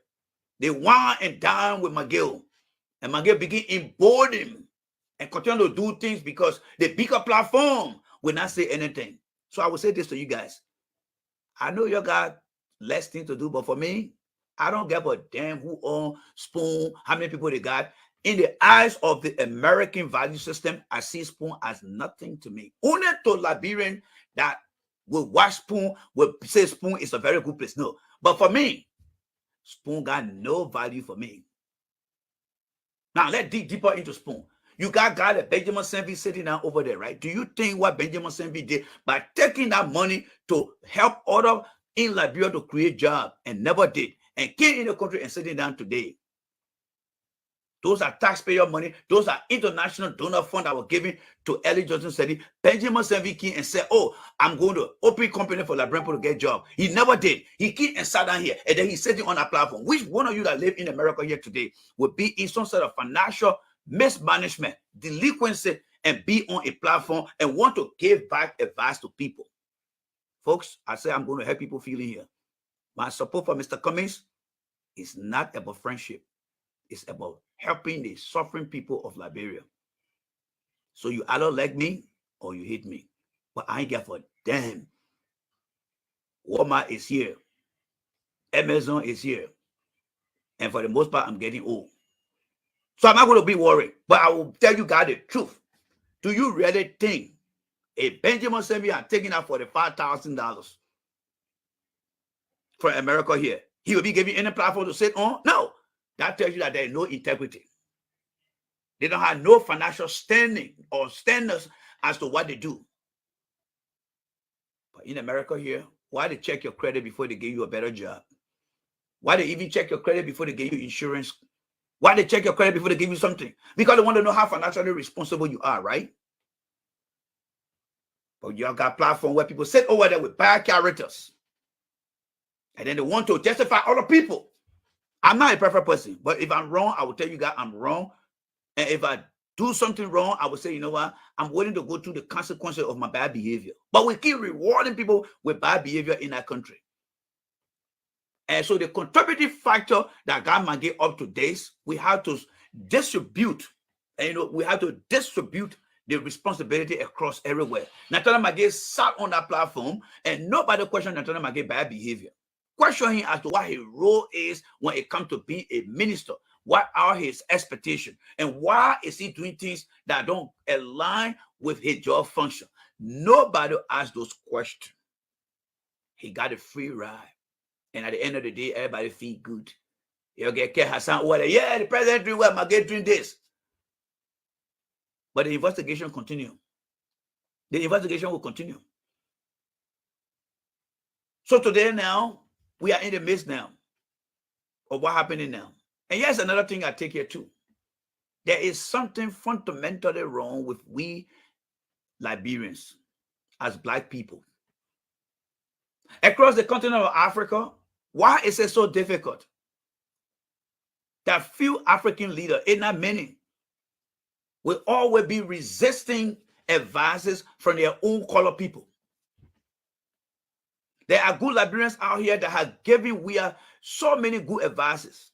they went and dined with Mange. And Mange began emboldening and continue to do things because the bigger platform will not say anything. So I will say this to you guys. I know you got less things to do, but for me, I don't give a damn who owns Spoon, how many people they got. In the eyes of the American value system, I see Spoon as nothing to me. Only to Liberian that will watch Spoon, will say Spoon is a very good place. No. But for me, Spoon got no value for me. Now, let's dig deeper into Spoon. You got guy like Benjamin Senvi sitting down over there, right? Do you think what Benjamin Senvi did by taking that money to help others in Liberia to create jobs and never did, and came in the country and sitting down today? Those are taxpayer money. Those are international donor funds that were given to Ellie Johnson Sedi. Benjamin Senvi came and said, oh, I'm going to open company for Liberian people to get job. He never did. He came and sat down here, and then he's sitting on a platform. Which one of you that live in America here today would be in some sort of financial mismanagement, delinquency, and be on a platform and want to give back advice to people? Folks, I say I'm going to help people feeling here. My support for Mr. Cummings is not about friendship. It's about helping the suffering people of Liberia. So you either like me or you hate me. But I ain't got for damn. Walmart is here. Amazon is here. And for the most part, I'm getting old. So I'm not going to be worried. But I will tell you guys the truth. Do you really think a Benjamin Senvi are taking out $45,000 from America here, he will be giving any platform to sit on? No. That tells you that there is no integrity. They don't have no financial standing or standards as to what they do. But in America here, why they check your credit before they give you a better job? Why they even check your credit before they give you insurance? Why they check your credit before they give you something? Because they want to know how financially responsible you are, right? But y'all got a platform where people sit over there with bad characters. And then they want to justify other people. I'm not a perfect person, but if I'm wrong, I will tell you guys I'm wrong. And if I do something wrong, I will say, you know what? I'm willing to go through the consequences of my bad behavior. But we keep rewarding people with bad behavior in our country. And so the contributive factor that God might get up to this, we have to distribute. And, you know, we have to distribute the responsibility across everywhere. Nathaniel Magay sat on that platform and nobody questioned Nathaniel Magay bad behavior. Question him as to what his role is when it comes to being a minister. What are his expectations? And why is he doing things that don't align with his job function? Nobody asked those questions. He got a free ride. And at the end of the day, everybody feel good. You'll get Hassan, yeah, the president doing well, Magay doing this. But the investigation continues. The investigation will continue. So today now, we are in the midst now of what happening now. And here's another thing I take here too. There is something fundamentally wrong with we Liberians as black people. Across the continent of Africa, why is it so difficult that few African leaders, not many, will always be resisting advices from their own color people? There are good Liberians out here that have given we are so many good advices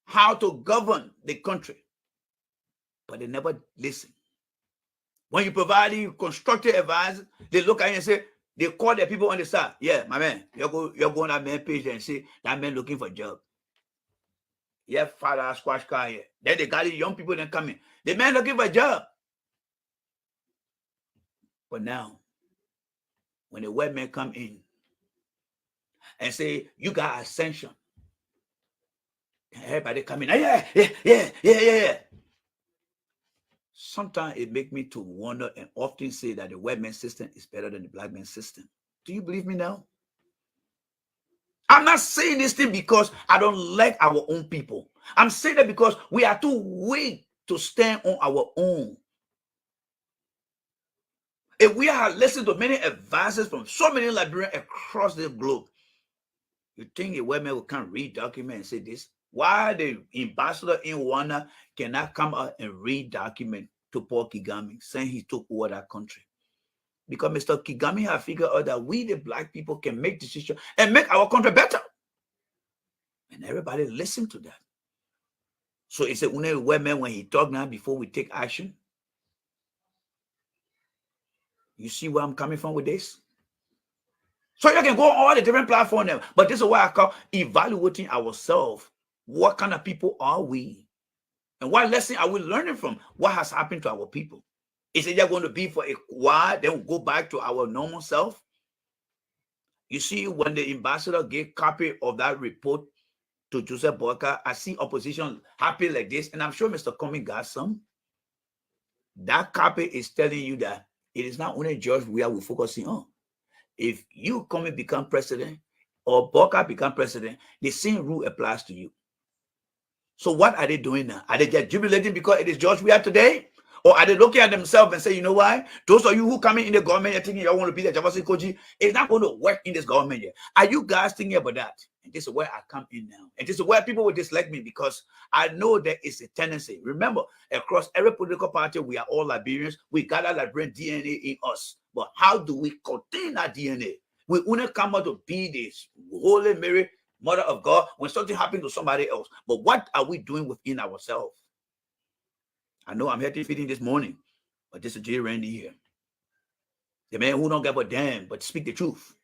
how to govern the country, but they never listen. When you provide you constructive advice, they look at you and say, they call their people on the side. Yeah, my man, you're going on that man page and say that man looking for a job. Yeah, father squash car here. Then they got the young people then coming. The man looking for a job. But now, when the white men come in and say, you got ascension, everybody come in, yeah. Sometimes it makes me to wonder and often say that the white man system is better than the black man system. Do you believe me now? I'm not saying this thing because I don't like our own people. I'm saying that because we are too weak to stand on our own. If we have listened to many advices from so many Liberians across the globe, you think a white man will come read documents and say this? Why the ambassador in Rwanda cannot come out and read document to Paul Kagame saying he took over that country? Because Mr. Kagame has figured out that we, the black people, can make decisions and make our country better. And everybody listen to that. So it's a white man when he talk now before we take action. You see where I'm coming from with this? So you can go on all the different platforms now, but this is what I call evaluating ourselves. What kind of people are we? And what lesson are we learning from what has happened to our people? Is it just going to be for a while, then we'll go back to our normal self? You see, when the ambassador gave copy of that report to Joseph Boyka, I see opposition happy like this, and I'm sure Mr. Comey got some. That copy is telling you that it is not only George Weah we're focusing on. If you come and become president or Boyka become president, the same rule applies to you. So what are they doing now? Are they just jubilating because it is George Weah today? Or are they looking at themselves and say, you know why? Those of you who come in the government, you're thinking you want to be the Javasin Koji, it's not going to work in this government yet. Are you guys thinking about that? And this is where I come in now. And this is where people will dislike me because I know there is a tendency. Remember, across every political party, we are all Liberians. We got our Liberian DNA in us. But how do we contain that DNA? We only come out to be this Holy Mary, Mother of God, when something happens to somebody else. But what are we doing within ourselves? I know I'm healthy feeding this morning, but this is J. Randy here. The man who don't give a damn, but speak the truth.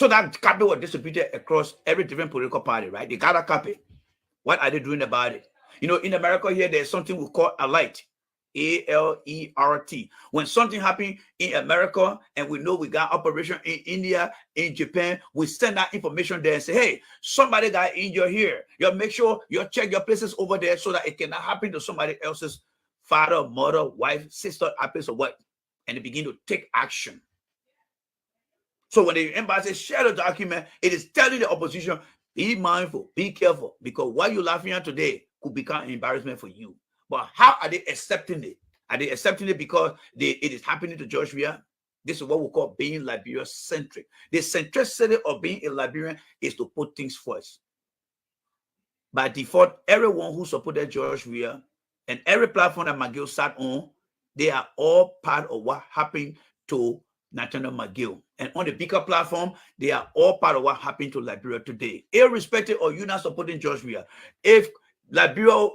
So that copy was distributed across every different political party, right? They got a copy. What are they doing about it? You know, in America here, there's something we call a light. alert. When something happened in America and we know we got operation in India, in Japan, we send that information there and say, hey, somebody got injured here. You make sure you check your places over there so that it cannot happen to somebody else's father, mother, wife, sister, happens or what, and they begin to take action. So when the embassy share the document, it is telling the opposition, be mindful, be careful, because what you're laughing at today could become an embarrassment for you. But how are they accepting it? Are they accepting it because it is happening to George Weah? This is what we call being Liberia-centric. The centricity of being a Liberian is to put things first. By default, everyone who supported George Weah and every platform that McGill sat on, they are all part of what happened to Nathaniel McGill. And on the bigger platform, they are all part of what happened to Liberia today. Irrespective of you not supporting George Weah, if Liberia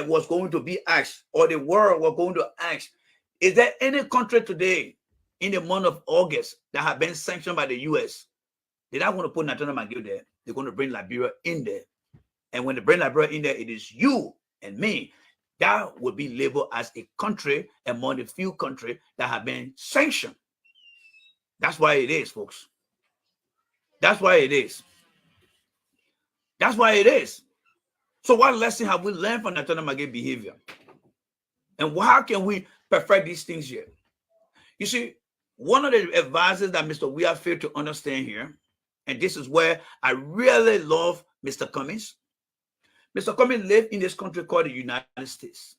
was going to be asked, or the world was going to ask, is there any country today in the month of August that have been sanctioned by the US? They're not going to put Nathaniel McGill there. They're going to bring Liberia in there. And when they bring Liberia in there, it is you and me that will be labeled as a country among the few countries that have been sanctioned. That's why it is, folks. That's why it is. That's why it is. So what lesson have we learned from Nathaniel McGill behavior? And how can we perfect these things here? You see, one of the advices that Mr. Weah failed to understand here, and this is where I really love Mr. Cummings. Mr. Cummings lived in this country called the United States.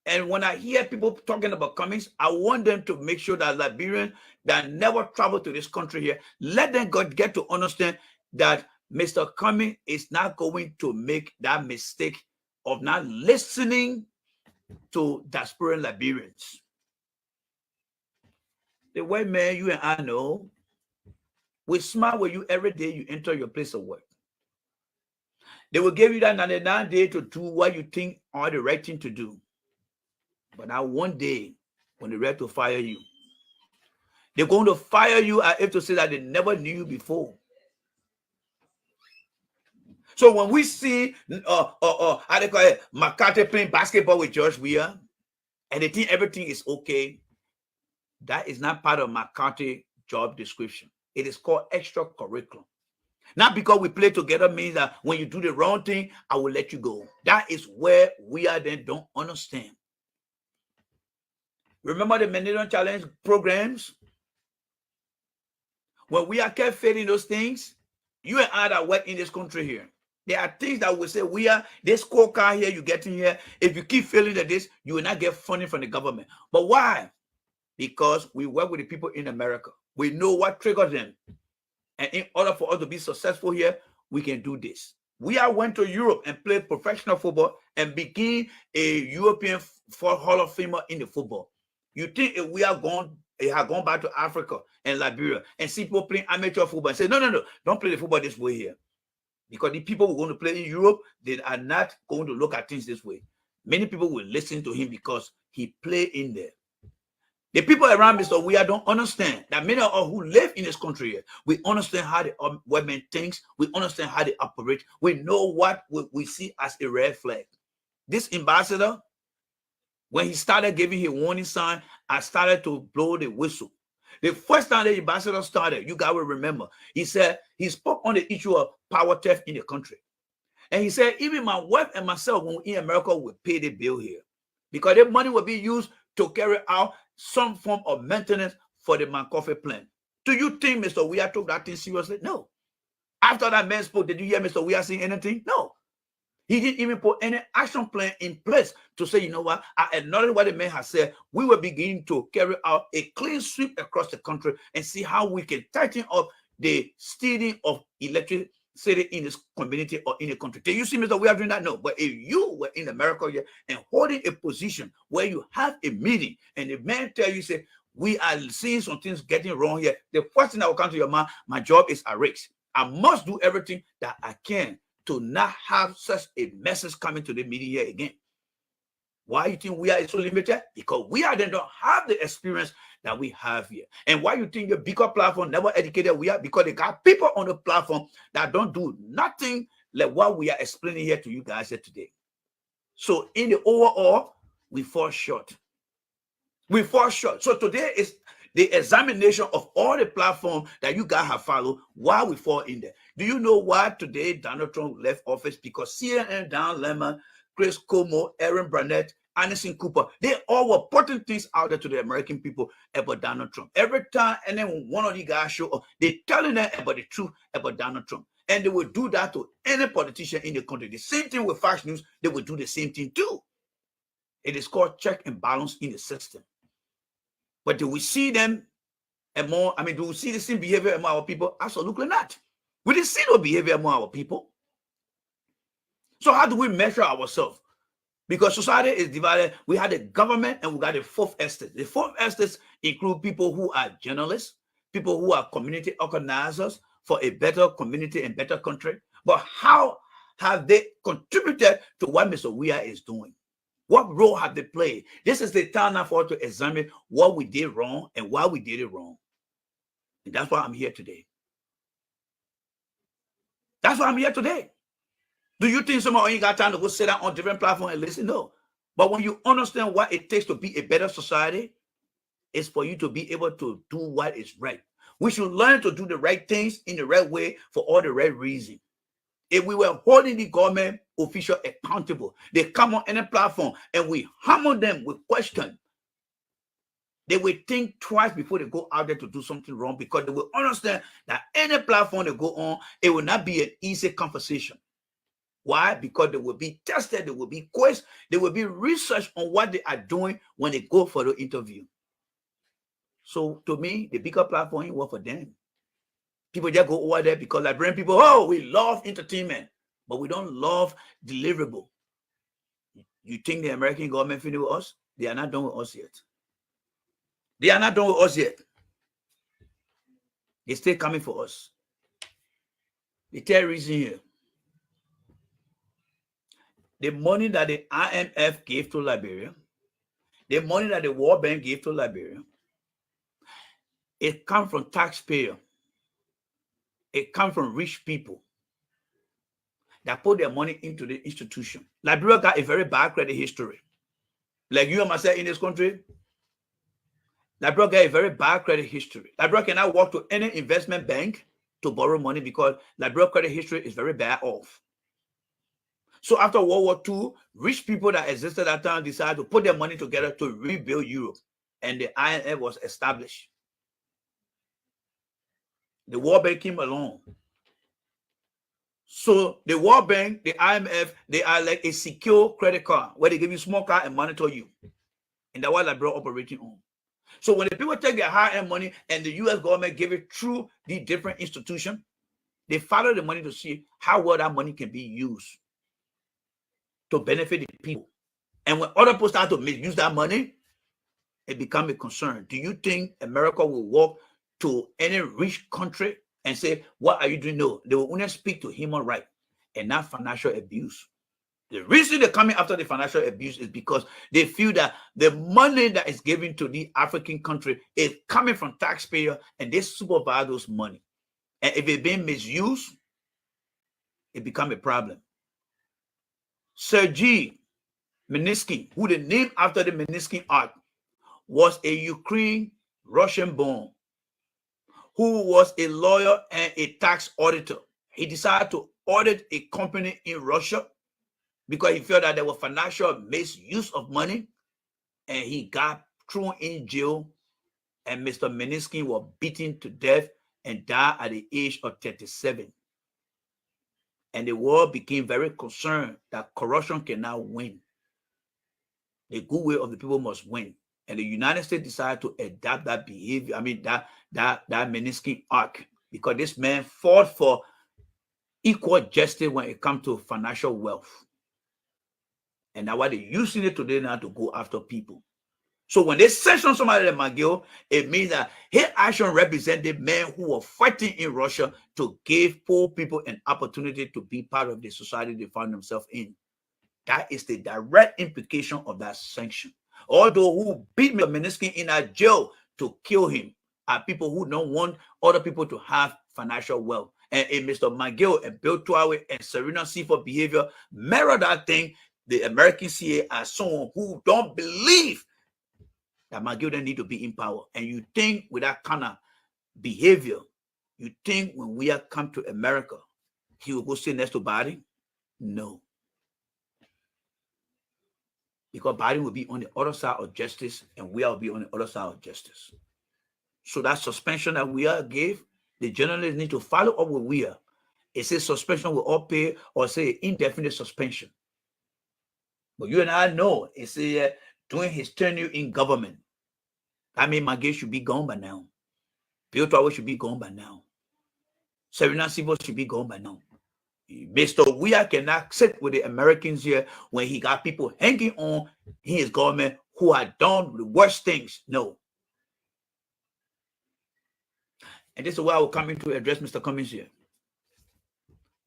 And when I hear people talking about Cummings, I want them to make sure that Liberians that never traveled to this country here, let them get to understand that Mr. Cummings is not going to make that mistake of not listening to diasporan Liberians. The white man you and I know will smile with you every day you enter your place of work. They will give you that 99 days to do what you think are the right thing to do. But now one day, when they're ready to fire you, they're going to fire you as if to say that they never knew you before. So when we see how they call it, McCarthy playing basketball with George Weah, and they think everything is okay, that is not part of McCarthy's job description. It is called extracurricular. Not because we play together means that when you do the wrong thing, I will let you go. That is where we are then don't understand. Remember the Millennium Challenge programs? When we are kept failing those things, you and I that work in this country here, there are things that will say, we are this scorecard here, you get in here. If you keep failing at this, you will not get funding from the government. But why? Because we work with the people in America. We know what triggers them. And in order for us to be successful here, we can do this. We went to Europe and played professional football and became a European Hall of Famer in the football. You think if we have gone back to Africa and Liberia and see people playing amateur football and say, no, don't play the football this way here. Because the people who are going to play in Europe, they are not going to look at things this way. Many people will listen to him because he played in there. The people around Mr. Weah don't understand that many of us who live in this country here, we understand how the women thinks, we understand how they operate, we know what we see as a red flag. This ambassador, when he started giving his warning sign, I started to blow the whistle. The first time the ambassador started, you guys will remember, he said he spoke on the issue of power theft in the country. And he said, even my wife and myself, when we're in America, will pay the bill here. Because the money will be used to carry out some form of maintenance for the McCarthy plan. Do you think Mr. Weah took that thing seriously? No. After that man spoke, did you hear Mr. Weah saying anything? No. He didn't even put any action plan in place to say, you know what, I acknowledge what the man has said. We will begin to carry out a clean sweep across the country and see how we can tighten up the stealing of electricity in this community or in the country. Do you see Mr. Weah doing that? No. But if you were in America here and holding a position where you have a meeting and the man tell you, say, we are seeing some things getting wrong here, the first thing that will come to your mind, my job is at risk. I must do everything that I can to not have such a message coming to the meeting here again. Why you think we are so limited? Because we are then don't have the experience that we have here. And why you think the bigger platform never educated we are? Because they got people on the platform that don't do nothing like what we are explaining here to you guys here today. So in the overall, we fall short. We fall short. So today is the examination of all the platforms that you guys have followed, why we fall in there. Do you know why today Donald Trump left office? Because CNN, Don Lemon, Chris Cuomo, Aaron Burnett, Anderson Cooper, they all were putting things out there to the American people about Donald Trump. Every time, and then when one of these guys show up, they're telling them about the truth about Donald Trump. And they will do that to any politician in the country. The same thing with Fox News, they will do the same thing too. It is called check and balance in the system. But do we see them and more? I mean, do we see the same behavior among our people? Absolutely not. We didn't see no behavior among our people. So how do we measure ourselves? Because society is divided. We had the government and we got the fourth estate. The fourth estate include people who are journalists, people who are community organizers for a better community and better country. But how have they contributed to what Mr. Weah is doing? What role have they played? This is the time now for us to examine what we did wrong and why we did it wrong. And that's why I'm here today. That's why I'm here today. Do you think someone ain't got time to go sit down on different platforms and listen? No. But when you understand what it takes to be a better society, it's for you to be able to do what is right. We should learn to do the right things in the right way for all the right reasons. If we were holding the government official accountable, they come on any platform and we hammer them with questions, they will think twice before they go out there to do something wrong, because they will understand that any platform they go on, it will not be an easy conversation. Why? Because they will be tested, they will be quizzed, they will be research on what they are doing when they go for the interview. So to me, the bigger platform ain't work for them. People just go over there because I bring people, oh, we love entertainment, but we don't love deliverable. You think the American government finished with us? They are not done with us yet. They are not done with us yet. They're still coming for us. The third reason here, the money that the IMF gave to Liberia, the money that the World Bank gave to Liberia, it comes from taxpayers. It comes from rich people that put their money into the institution. Liberia got a very bad credit history. Like you and myself in this country, Liberia got a very bad credit history. Liberia cannot walk to any investment bank to borrow money because Liberia credit history is very bad off. So after World War II, rich people that existed at that time decided to put their money together to rebuild Europe, and the IMF was established. The World Bank came along. So the World Bank, the IMF, they are like a secure credit card where they give you small card and monitor you. And that's what Liberia operating on. So when the people take their high-end money and the US government give it through the different institutions, they follow the money to see how well that money can be used to benefit the people. And when other people start to misuse that money, it becomes a concern. Do you think America will walk to any rich country and say, what are you doing? No, they will only speak to human rights and not financial abuse. The reason they're coming after the financial abuse is because they feel that the money that is given to the African country is coming from taxpayers, and they supervise those money. And if it's being misused, it becomes a problem. Sergei Magnitsky, who they named after the Magnitsky Act, was a Ukraine Russian born who was a lawyer and a tax auditor. He decided to audit a company in Russia because he felt that there was financial misuse of money, and he got thrown in jail, and Mr. Magnitsky was beaten to death and died at the age of 37. And the world became very concerned that corruption cannot win. The goodwill of the people must win. And the United States decided to adopt that behavior, that Magnitsky Act, because this man fought for equal justice when it comes to financial wealth. And that's why they're using it today now to go after people. So when they sanction somebody like McGill, it means that his action represented men who were fighting in Russia to give poor people an opportunity to be part of the society they found themselves in. That is the direct implication of that sanction. Although who beat Mr. Magnitsky in a jail to kill him are people who don't want other people to have financial wealth. And Mr. McGill and Bill Twiley and Serena Seaford behavior mirror that thing the American CA as someone who don't believe that McGill need to be in power. And you think with that kind of behavior, you think when we are come to America, he will go sit next to Biden? No. Because Biden will be on the other side of justice and we will be on the other side of justice. So that suspension that we are gave, the journalists need to follow up with we are. It says suspension will all pay or say indefinite suspension. But you and I know it's during his tenure in government. I mean, McGill should be gone by now. Bill Tower should be gone by now. Serena Silva should be gone by now. Mr. Weir cannot sit with the Americans here when he got people hanging on his government who had done the worst things. No. And this is why I will come in to address Mr. Cummings here.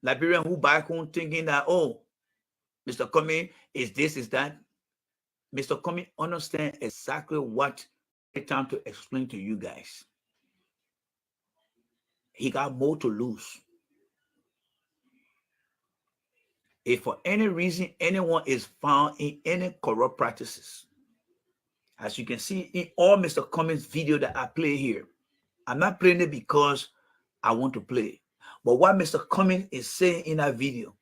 Liberian who back home thinking that, oh, Mr. Cummings is this, is that. Mr. Cummings understand exactly what it's time to explain to you guys. He got more to lose. If for any reason anyone is found in any corrupt practices, as you can see in all Mr. Cummings' video that I play here, I'm not playing it because I want to play. But what Mr. Cummings is saying in that video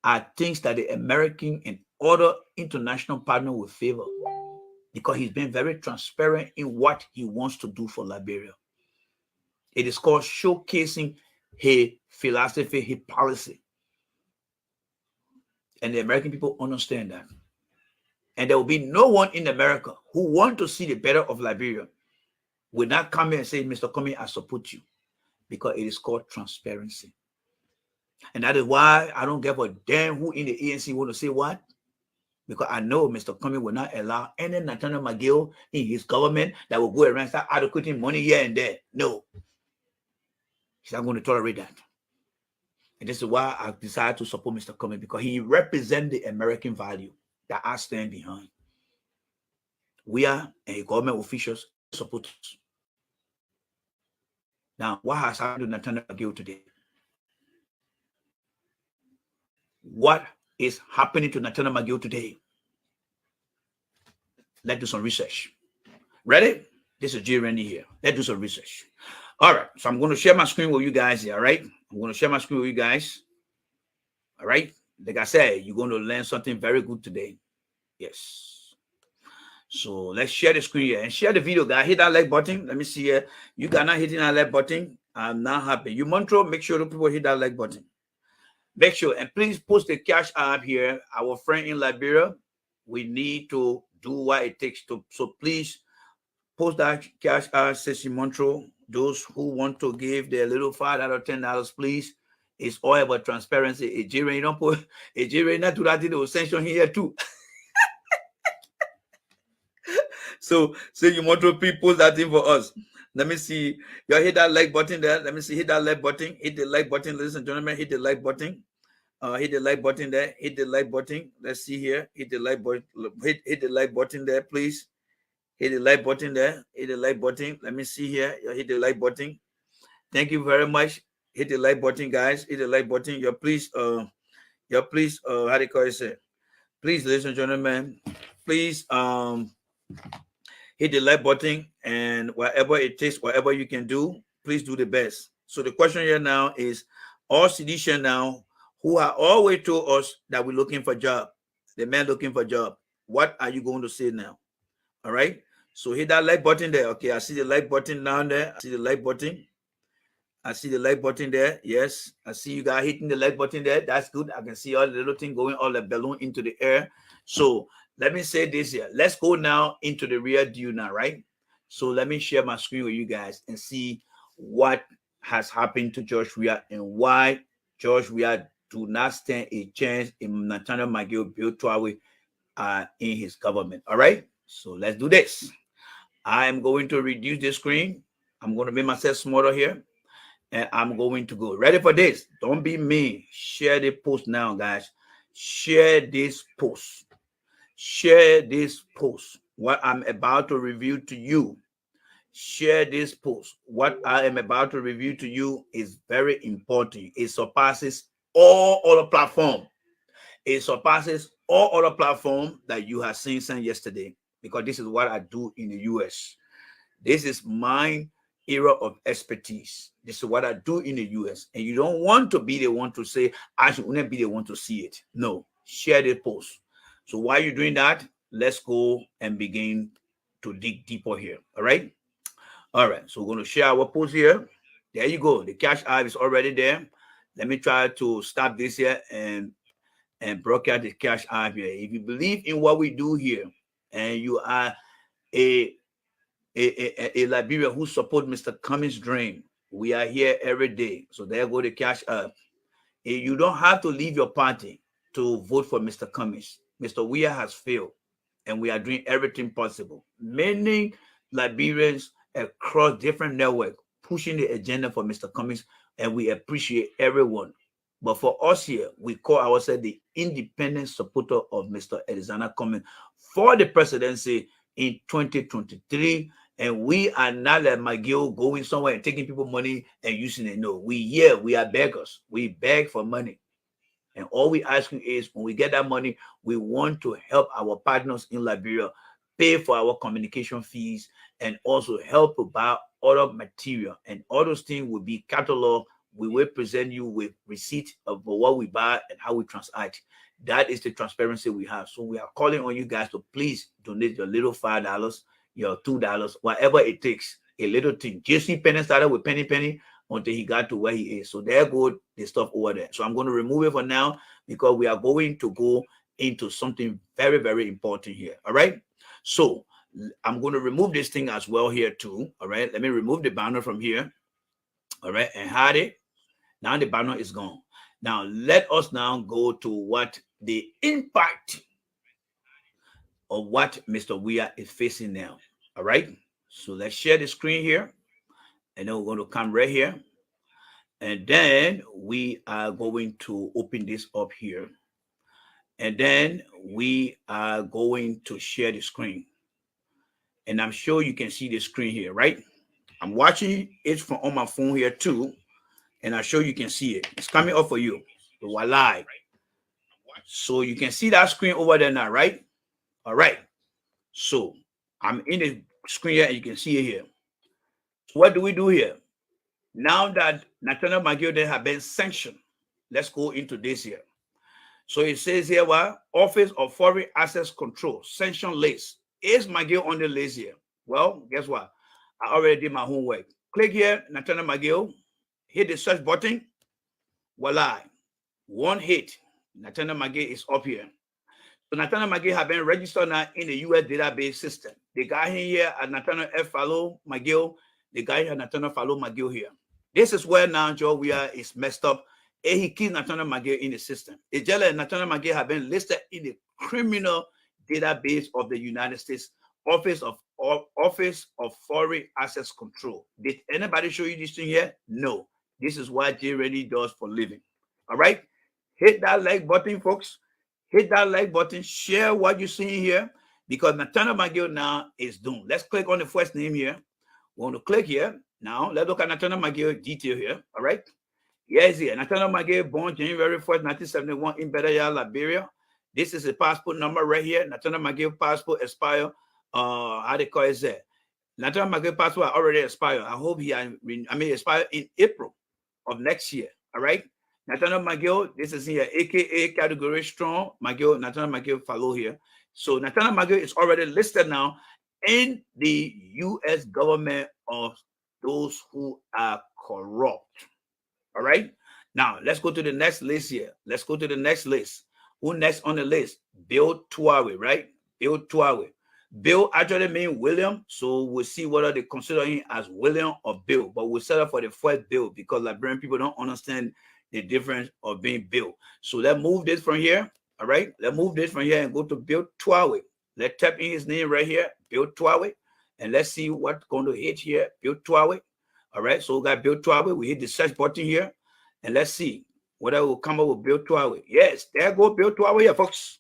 are things that the American and other international partners will favor, because he's been very transparent in what he wants to do for Liberia. It is called showcasing his philosophy, his policy. And the American people understand that. And there will be no one in America who want to see the better of Liberia will not come here and say, Mr. Cummings, I support you. Because it is called transparency. And that is why I don't give a damn who in the ANC want to say what. Because I know Mr. Cummings will not allow any Nathaniel McGill in his government that will go around and start allocating money here and there. No. He's not going to tolerate that. And this is why I decided to support Mr. Cummings, because he represents the American value that I stand behind. We are government officials support us. Now, what has happened to Nathaniel McGill today? What is happening to Nathaniel McGill today? Let's do some research. Ready? This is J. Randy here. Let's do some research. All right. So I'm going to share my screen with you guys here. All right. I'm going to share my screen with you guys. All right. Like I said, you're going to learn something very good today. Yes. So let's share the screen here and share the video, guys. Hit that like button. Let me see here. You guys not hitting that like button. I'm not happy. You Montreal, make sure the people hit that like button. Make sure, and please post the cash app here. Our friend in Liberia, we need to do what it takes to. So please post that cash app, says in Montreal. Those who want to give their little $5 or $10, please. It's all about transparency. You don't put not do that thing, they will sanction here too. So you Montreal, please post that thing for us. Let me see. Y'all hit that like button there. Let me see. Hit that like button. Hit the like button, ladies and gentlemen. Hit the like button. Hit the like button there. Hit the like button. Let's see here. Hit the like button. Hit the like button there, please. Hit the like button there. Hit the like button. Let me see here. Y'all hit the like button. Thank you very much. Hit the like button, guys. Hit the like button. Y'all please, how do you call it? Please, ladies and gentlemen, please hit the like button, and whatever it takes, whatever you can do, please do the best. So the question here now is, all Seditian now who are always told us that we're looking for job, the man looking for job, what are you going to say now? All right. So hit that like button there. Okay, I see the like button down there. I see the like button. I see the like button there. Yes, I see you guys hitting the like button there. That's good. I can see all the little thing going, all the balloon into the air. So let me say this here. Let's go now into the real deal now, right? So let me share my screen with you guys and see what has happened to George Weah and why George Weah do not stand a chance in Nathaniel McGill Bill Trawe in his government. All right. So let's do this. I am going to reduce the screen. I'm going to make myself smaller here. And I'm going to go. Ready for this? Don't be me. Share the post now, guys. Share this post. Share this post. What I'm about to review to you. Share this post. What I am about to review to you is very important. It surpasses all other platforms. It surpasses all other platforms that you have seen since yesterday, because this is what I do in the US. This is my area of expertise. This is what I do in the US. And you don't want to be the one to say, I should not be the one to see it. No, share the post. So while you're doing that, let's go and begin to dig deeper here. All right. All right. So we're going to share our post here. There you go. The cash app is already there. Let me try to stop this here and broadcast the cash app here. If you believe in what we do here and you are a Liberia who support Mr. Cummings' dream, we are here every day. So there go the cash app. You don't have to leave your party to vote for Mr. Cummings. Mr. Weir has failed, and we are doing everything possible. Many Liberians across different networks pushing the agenda for Mr. Cummings, and we appreciate everyone. But for us here, we call ourselves the independent supporter of Mr. Alexander Cummings for the presidency in 2023. And we are not like McGill going somewhere and taking people money and using it. No, we are beggars. We beg for money. And all we ask you is when we get that money, we want to help our partners in Liberia pay for our communication fees and also help to buy other material. And all those things will be cataloged. We will present you with receipt of what we buy and how we transact. That is the transparency we have. So we are calling on you guys to please donate your little $5, your $2, whatever it takes, a little thing. JC Penny started with penny until he got to where he is. So there go the stuff over there. So I'm going to remove it for now because we are going to go into something very, very important here. All right. So I'm going to remove this thing as well here too. All right. Let me remove the banner from here. All right. And hide it. Now the banner is gone. Now let us now go to what the impact of what Mr. Weir is facing now. All right. So let's share the screen here. And then we're going to come right here. And then we are going to open this up here. And then we are going to share the screen. And I'm sure you can see the screen here, right? I'm watching it from on my phone here too. And I'm sure you can see it. It's coming up for you. We're live. So you can see that screen over there now, right? All right. So I'm in the screen here and you can see it here. So what do we do here? Now that Nathaniel McGill have been sanctioned, let's go into this here. So it says here, what? Office of Foreign Assets Control, sanction list. Is McGill on the list here? Well, guess what? I already did my homework. Click here, Nathaniel McGill, hit the search button. Voila. One hit. Nathaniel McGill is up here. So Nathaniel McGill have been registered now in the US database system. The guy here at Nathaniel F. Follow McGill, the guy here Nathaniel Follow McGill here. This is where now Joe Weir is messed up. And he keeps Nathaniel McGill in the system. It's just like Nathaniel McGill have been listed in the criminal database of the United States Office of Foreign Assets Control. Did anybody show you this thing here? No. This is what Jay Rennie does for living. All right. Hit that like button, folks. Hit that like button. Share what you're seeing here because Nathaniel McGill now is doomed. Let's click on the first name here. We want to click here. Now, let's look at Nathaniel McGill detail here. All right. Yes, here. Nathaniel McGill, born January 1st, 1971 in Liberia, Liberia. This is a passport number right here. Nathaniel McGill passport expire. How they call it there? Nathaniel McGill passport already expired. I hope expired in April of next year. All right. Nathaniel McGill, this is here, aka category strong. McGill, Nathaniel McGill follow here. So Nathaniel McGill is already listed now in the U.S. government of those who are corrupt. All right. Now let's go to the next list here. Let's go to the next list. Who next on the list? Bill Tuawe, right? Bill Tuawe. Bill actually means William, so we'll see whether they consider him as William or Bill. But we'll set up for the first Bill because Liberian people don't understand the difference of being Bill. So let's move this from here. All right. Let's move this from here and go to Bill Tuawe. Let's type in his name right here, Bill Tuawe, and let's see what's going to hit here. Bill Tuawe. All right. So we got Bill Tuawe. We hit the search button here, and let's see whether will come up with Bill Tuawe. Yes, there go Bill Tuawe here, folks.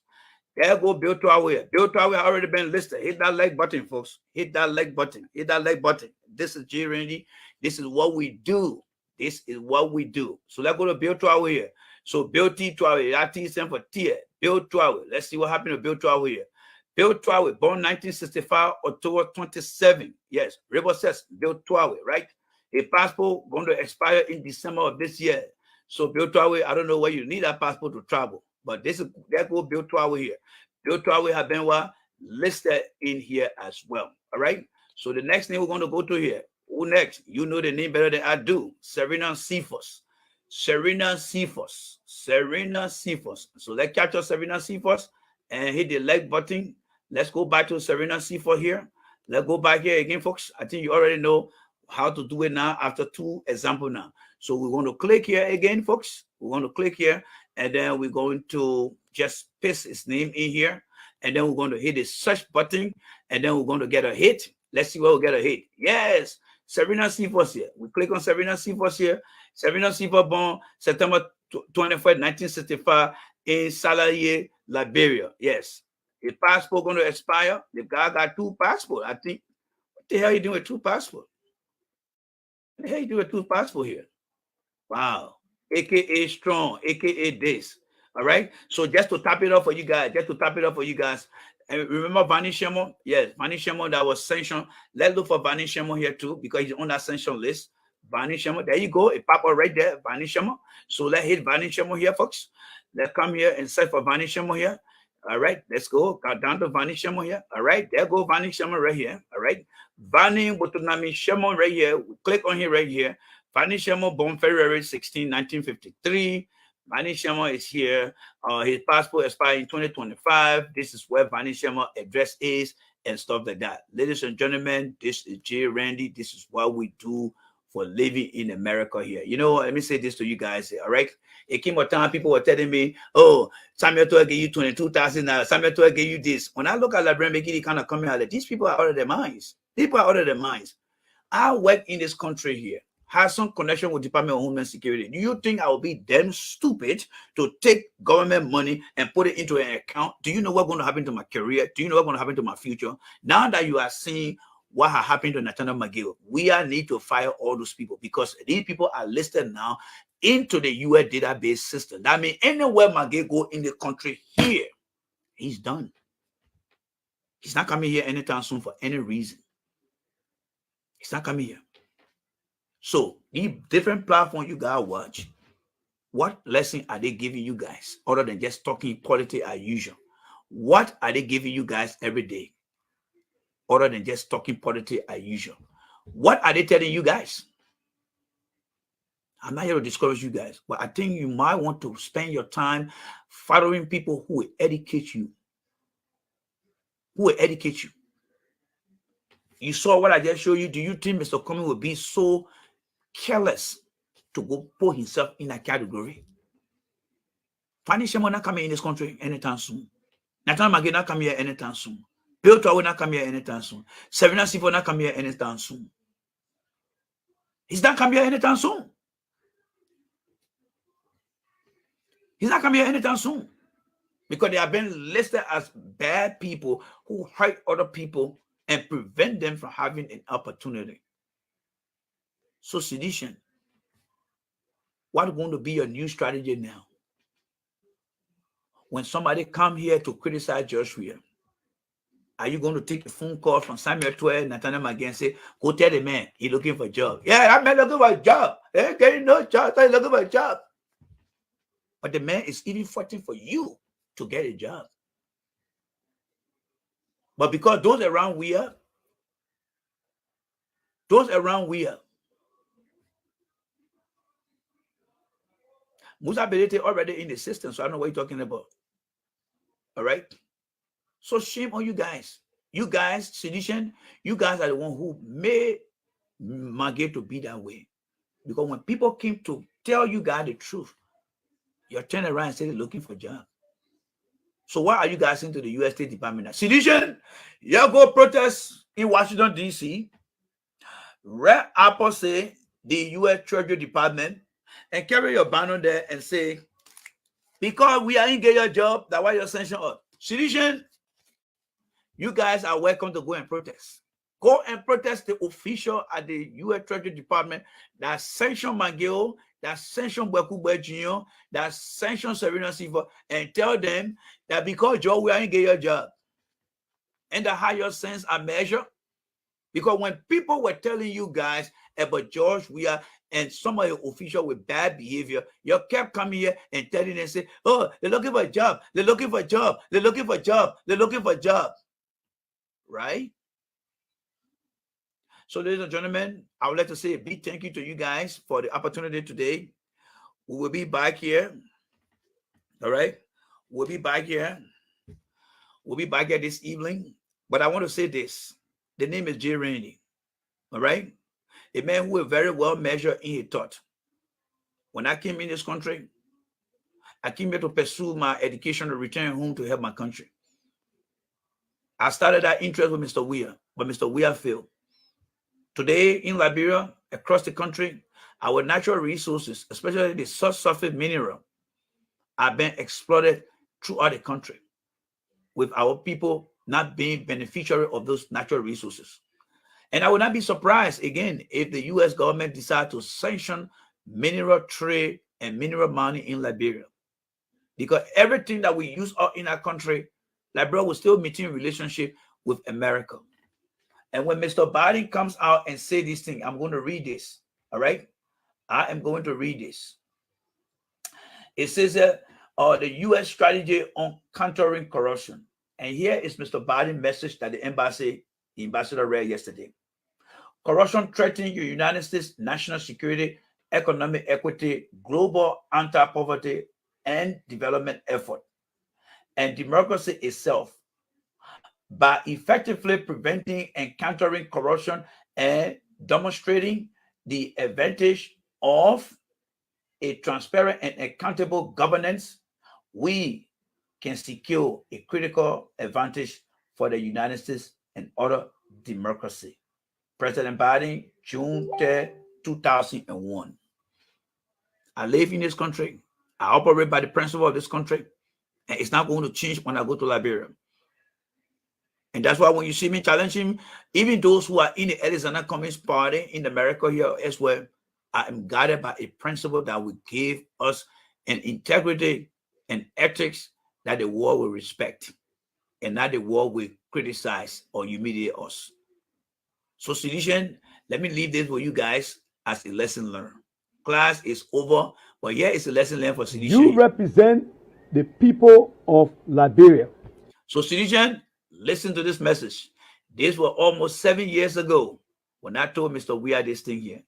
There go Bill Tuawe here. Bill Tuawe already been listed. Hit that like button, folks. Hit that like button. Hit that like button. This is J. Randy. This is what we do. This is what we do. So let's go to Bill 12 here. So Bill T12, that T stands for T. Bill 12. Let's see what happened to Bill 12 here. Bill 12, born 1965, October 27. Yes, River says Bill 12, right? A passport going to expire in December of this year. So Bill 12, I don't know where you need that passport to travel, but this is there go Bill 12 here. Bill 12 have been listed in here as well. All right. So the next thing we're going to go to here. Who next? You know the name better than I do. Serena Cephas. Serena Cephas. Serena Cephas. So let's capture Serena Cephas and hit the like button. Let's go back to Serena Cephas here. Let's go back here again, folks. I think you already know how to do it now after 2 examples now. So we're going to click here again, folks. We're going to click here, and then we're going to just paste his name in here, and then we're going to hit the search button, and then we're going to get a hit. Let's see where we get a hit. Yes, Serena Cephas here. We click on Serena Cephas here. Serena Cephas born September 21st, 1965 in Salaye, Liberia. Yes. The passport going to expire. The guy got 2 passports. I think, what the hell are you doing with 2 passports? What the hell are you doing with 2 passports here? Wow. AKA strong, AKA this. All right. So just to tap it up for you guys, and remember Vani Shemo? Yes, Vani Shemo that was sanctioned. Let's look for Vani Shemo here too, because he's on that sanction list. Vani Shemo, there you go. It pop up right there, Vani Shemo. So let's hit Vani Shemo here, folks. Let's come here and search for Vani Shemo here. All right, let's go down to Vani Shemo here. All right, there go Vani Shemo right here. All right, Vani Butunami Shemo right here. We click on here right here. Vani Shemo born February 16, 1953. Vani Shemo is here. His passport expired in 2025. This is where Vani Shemo address is and stuff like that. Ladies and gentlemen, this is J. Randy. This is what we do for living in America here. You know, let me say this to you guys. All right. It came a time people were telling me, oh, Samuel Toa gave you 22,000 now. Samuel Toa gave you this. When I look at Liberia, they kind of coming out like these people are out of their minds. People are out of their minds. I work in this country here, have some connection with Department of Homeland Security. Do you think I will be damn stupid to take government money and put it into an account? Do you know what's going to happen to my career? Do you know what's going to happen to my future? Now that you are seeing what has happened to Nathaniel McGill, we need to fire all those people because these people are listed now into the US database system. That means anywhere McGill go in the country here, he's done. He's not coming here anytime soon for any reason. He's not coming here. So the different platforms you gotta watch, what lesson are they giving you guys other than just talking politics as usual? What are they giving you guys every day other than just talking politics as usual? What are they telling you guys? I'm not here to discourage you guys, but I think you might want to spend your time following people who will educate you. Who will educate you. You saw what I just showed you. Do you think Mr. Cummings will be so careless to go put himself in that category? Fanny Shemo not coming in this country anytime soon. Nathaniel McGill not coming here anytime soon. Bill Tower not coming here anytime soon. Serena Cephas not coming here anytime soon. He's not coming here anytime soon. He's not coming here anytime soon. Because they have been listed as bad people who hurt other people and prevent them from having an opportunity. So sedition, what is going to be your new strategy now? When somebody come here to criticize Joshua, are you going to take a phone call from Samuel 12, Nathaniel McGill and say, go tell the man he's looking for a job? Yeah, that man looking for a job. Hey, getting no job, he's looking for a job. But the man is even fighting for you to get a job. But because those around here, Musa Belete already in the system, so I know what you're talking about. All right? So shame on you guys. You guys, sedition, you guys are the one who made McGill to be that way. Because when people came to tell you guys the truth, you're turning around and saying they're looking for a job. So why are you guys into the U.S. State Department now? Sedition, you go protest in Washington, D.C., right opposite the U.S. Treasury Department, and carry your banner there and say, because we are in get your job, that's why you're sanctioned us. Sedition, you guys are welcome to go and protest. Go and protest the official at the U.S. Treasury Department that sanctioned McGill, that sanctioned Bwekube Jr., that sanctioned Serena Silva, and tell them that because Joe, we ain't get your job. And the higher sense a measure. Because when people were telling you guys about George Weah and some of the officials with bad behavior, you kept coming here and telling them, say, oh, they're looking for a job, they're looking for a job, they're looking for a job, they're looking for a job. Right? So, ladies and gentlemen, I would like to say a big thank you to you guys for the opportunity today. We will be back here. All right? We'll be back here. We'll be back here this evening. But I want to say this. The name is J. Randy. All right? A man who is very well measured in his thought. When I came in this country, I came here to pursue my education to return home to help my country. I started that interest with Mr. Weah, but Mr. Weah failed. Today in Liberia, across the country, our natural resources, especially the subsurface mineral, are being exploited throughout the country, with our people not being beneficiary of those natural resources. And I would not be surprised, again, if the U.S. government decides to sanction mineral trade and mineral mining in Liberia. Because everything that we use out in our country, Liberia will still maintain relationship with America. And when Mr. Biden comes out and say this thing, I'm going to read this, all right? I am going to read this. It says that the U.S. strategy on countering corruption. And here is Mr. Biden's message that the ambassador read yesterday. Corruption threatening the United States national security, economic equity, global anti-poverty and development effort, and democracy itself. By effectively preventing and countering corruption and demonstrating the advantage of a transparent and accountable governance, we can secure a critical advantage for the United States and other democracy. President Biden, June 3, 2001. I live in this country. I operate by the principle of this country, and it's not going to change when I go to Liberia. And that's why when you see me challenging, even those who are in the Arizona Communist Party in America here as well, I am guided by a principle that will give us an integrity and ethics that the world will respect, and not the world will criticize or humiliate us. So, citizens, let me leave this with you guys as a lesson learned. Class is over, but here is a lesson learned for citizens. You represent the people of Liberia. So, citizens, listen to this message. This was almost 7 years ago when I told Mr. Weah this thing here.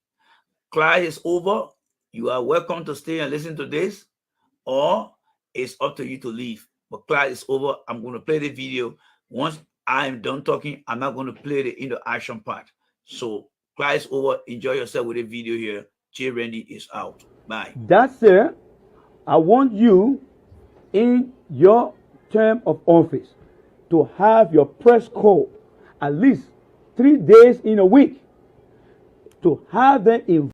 Class is over. You are welcome to stay and listen to this, or it's up to you to leave. But class is over. I'm going to play the video. Once I'm done talking, I'm not going to play the interaction part. So class is over. Enjoy yourself with the video here. J. Randy is out. Bye. That's it. I want you in your term of office to have your press call at least 3 days in a week, to have them in.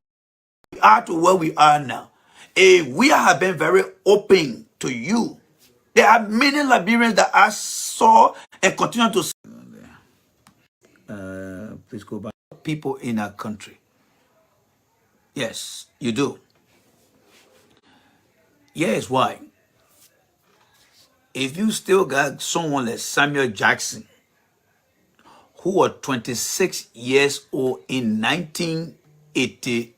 We are to where we are now. We have been very open to you. There are many Liberians that I saw and continue to see. Please go back. People in our country. Yes, you do. Yes, why? If you still got someone like Samuel Jackson, who was 26 years old in 1980,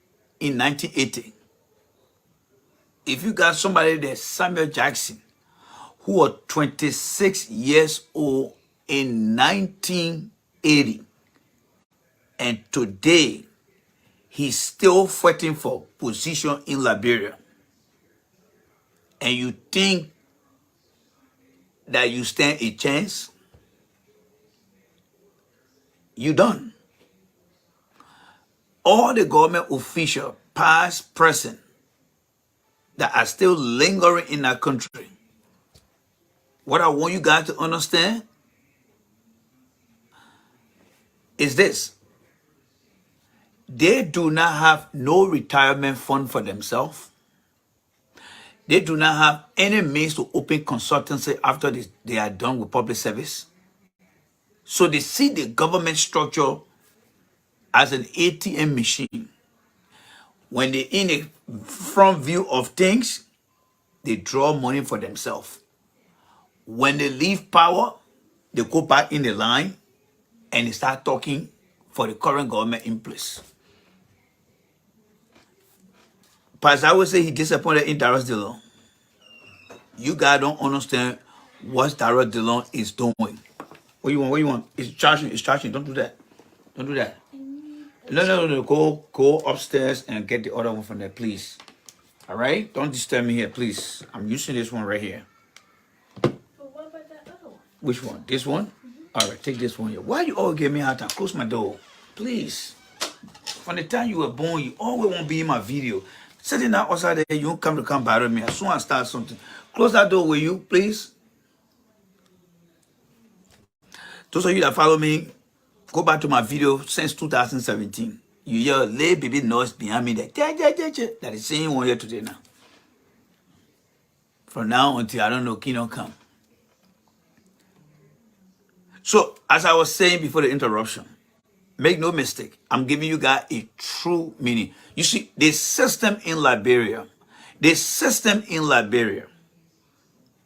if you got somebody like Samuel Jackson, who was 26 years old in 1980, and today he's still fighting for position in Liberia, and you think that you stand a chance, you don't. All the government officials, past, present, that are still lingering in our country, what I want you guys to understand is this. They do not have no retirement fund for themselves. They do not have any means to open consultancy after they are done with public service. So they see the government structure as an ATM machine. When they're in the front view of things, they draw money for themselves. When they leave power, they go back in the line and they start talking for the current government in place. Pastor, I would say he disappointed in Darius Dillon. You guys don't understand what Darius Dillon is doing. What you want? What you want? It's charging. It's charging. Don't do that. Don't do that. No. Go upstairs and get the other one from there, please. All right? Don't disturb me here, please. I'm using this one right here. What about that other one? Which one? This one? All right, take this one here. Why you always give me a hard time? Close my door, please. From the time you were born, you always want to be in my video. Sitting out outside there, you don't come bother me. As soon as I start something, close that door, will you, please? Those of you that follow me, go back to my video since 2017. You hear a little baby noise behind me that is saying one here today now. From now until I don't know, Kingdom come. So, as I was saying before the interruption, make no mistake, I'm giving you guys a true meaning. You see, the system in Liberia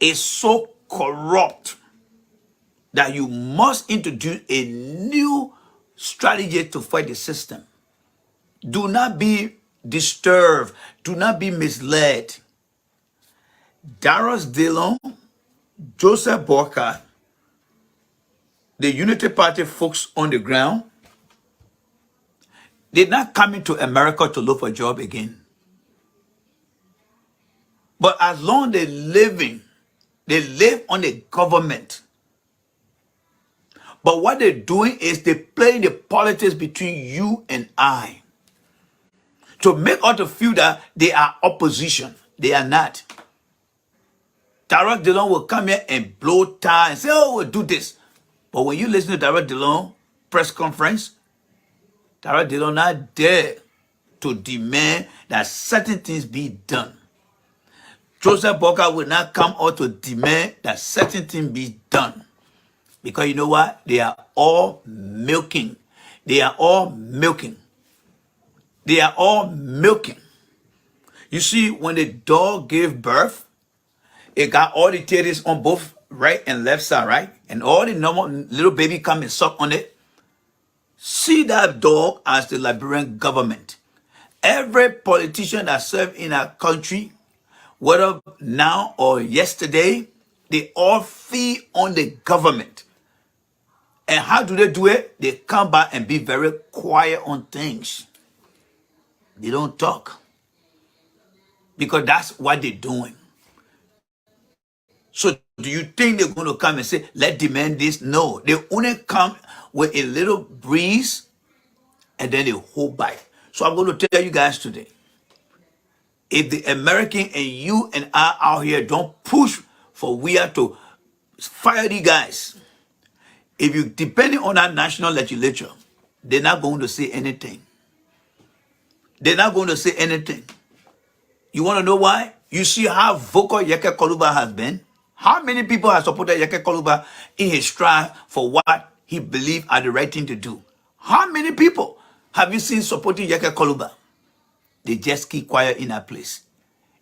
is so corrupt that you must introduce a new strategy to fight the system. Do not be disturbed. Do not be misled. Darius Dillon, Joseph Boyka, the Unity Party folks on the ground, they're not coming to America to look for a job again. But as long as they live on the government. But what they're doing is they're playing the politics between you and I. To make us to feel that they are opposition. They are not. Darius Dillon will come here and blow tie and say, oh, we'll do this. But when you listen to Darius Dillon press conference, Darius Dillon not there to demand that certain things be done. Joseph Boyka will not come out to demand that certain things be done. Because you know what? They are all milking. They are all milking. They are all milking. You see, when the dog gave birth, it got all the titties on both right and left side, right? And all the normal little baby come and suck on it. See that dog as the Liberian government. Every politician that served in our country, whether now or yesterday, they all feed on the government. And how do they do it? They come back and be very quiet on things. They don't talk. Because that's what they're doing. So do you think they're going to come and say, let's demand this? No. They only come with a little breeze and then they hold back. So I'm going to tell you guys today, if the American and you and I out here don't push for we are to fire these guys, if you depending on our national legislature, they're not going to say anything. They're not going to say anything. You want to know why? You see how vocal Yeke Koluba has been? How many people have supported Yeke Koluba in his strive for what he believed are the right thing to do? How many people have you seen supporting Yeke Koluba? They just keep quiet in that place.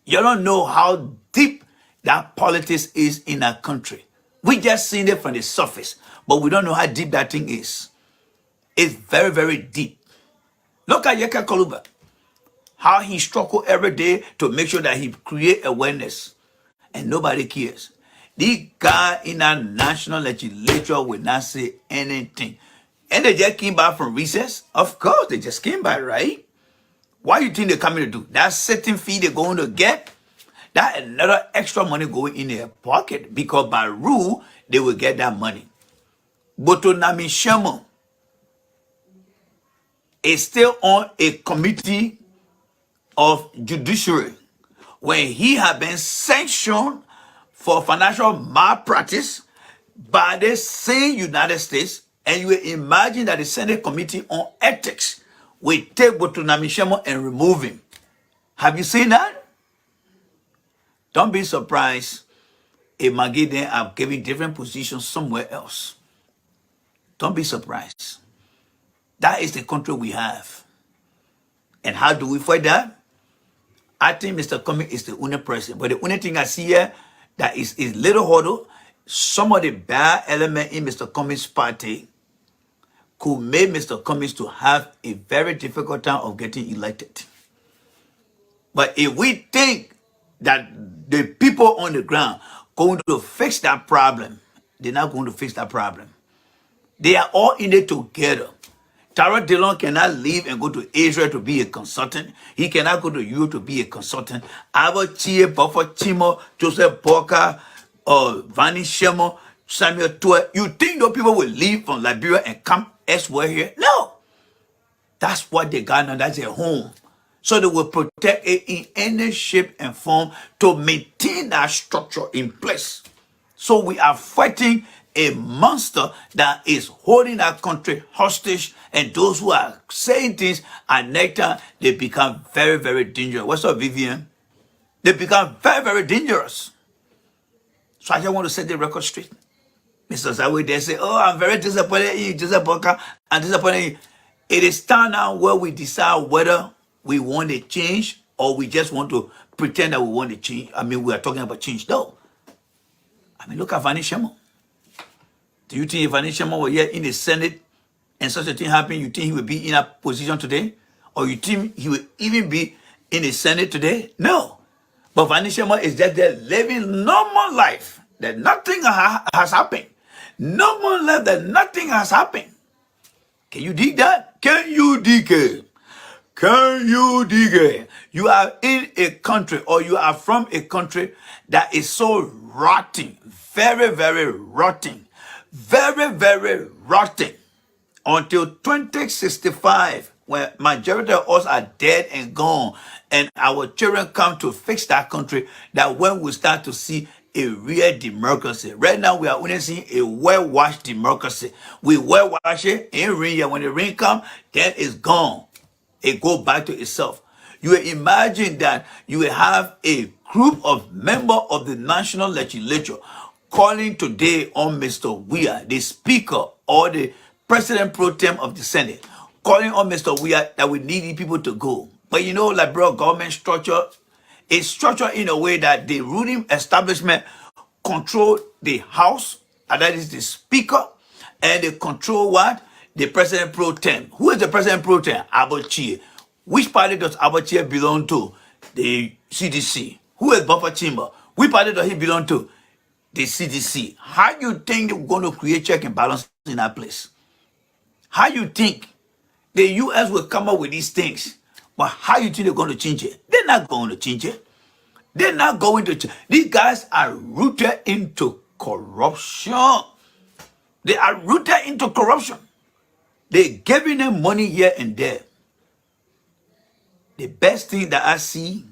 You don't know how deep that politics is in our country. We just seen it from the surface, but we don't know how deep that thing is. It's very, very deep. Look at Yeke Koluba. How he struggled every day to make sure that he create awareness. And nobody cares. The guy in our national legislature will not say anything. And they just came back from recess? Of course, they just came back, right? What do you think they're coming to do? That certain fee they're going to get, that another extra money going in their pocket. Because by rule, they will get that money. Botonami Shemo is still on a committee of judiciary when he had been sanctioned for financial malpractice by the same United States, and you will imagine that the Senate Committee on Ethics will take Botonami Shemo and remove him. Have you seen that? Don't be surprised if Magiden are giving different positions somewhere else. Don't be surprised. That is the country we have. And how do we fight that? I think Mr. Cummings is the only person. But the only thing I see here that is little huddle, some of the bad element in Mr. Cummings' party could make Mr. Cummings to have a very difficult time of getting elected. But if we think that the people on the ground going to fix that problem, they're not going to fix that problem. They are all in it together. Tara Dillon cannot leave and go to Israel to be a consultant. He cannot go to Europe to be a consultant. Abachie, Buffer Chimo, Joseph Boka, Vani Shemo, Samuel Tua. You think those people will leave from Liberia and come elsewhere here? No. That's what they got now. That's their home. So they will protect it in any shape and form to maintain that structure in place. So we are fighting a monster that is holding our country hostage, and those who are saying things at next time, they become very, very dangerous. What's up, Vivian? They become very, very dangerous. So I just want to set the record straight. Mr. Zawi, they say, oh, I'm very disappointed in you, Joseph Boka. I'm disappointed in you. It is time now where we decide whether we want a change or we just want to pretend that we want a change. I mean, we are talking about change. No. I mean, look at Vani Shemo. Do you think if Vani Shemo were here in the Senate and such a thing happened, you think he would be in a position today? Or you think he would even be in the Senate today? No. But Vani Shemo is just there living normal life. That nothing has happened. Normal life that nothing has happened. Can you dig that? Can you dig it? Can you dig it? You are in a country or you are from a country that is so rotten. Very, very rotten. Very, very rotten. Until 2065, when majority of us are dead and gone, and our children come to fix that country, that when we start to see a real democracy. Right now, we are only seeing a well-washed democracy. We well-wash it in rain. When the rain comes, then it's gone. It goes back to itself. You will imagine that you will have a group of members of the national legislature calling today on Mr. Weir, the speaker or the president pro tem of the Senate, calling on Mr. Weir that we need people to go. But you know, liberal government structure is structured in a way that the ruling establishment control the House, and that is the speaker, and they control what? The president pro tem. Who is the president pro tem? Abochie. Which party does Abochie belong to? The CDC. Who is Buffer Chamber? Which party does he belong to? The CDC. How do you think they're going to create check and balance in that place? How you think the U.S. will come up with these things? But how you think they're going to change it? They're not going to change it. They're not going to change. These guys are rooted into corruption. They are rooted into corruption. They're giving them money here and there. The best thing that I see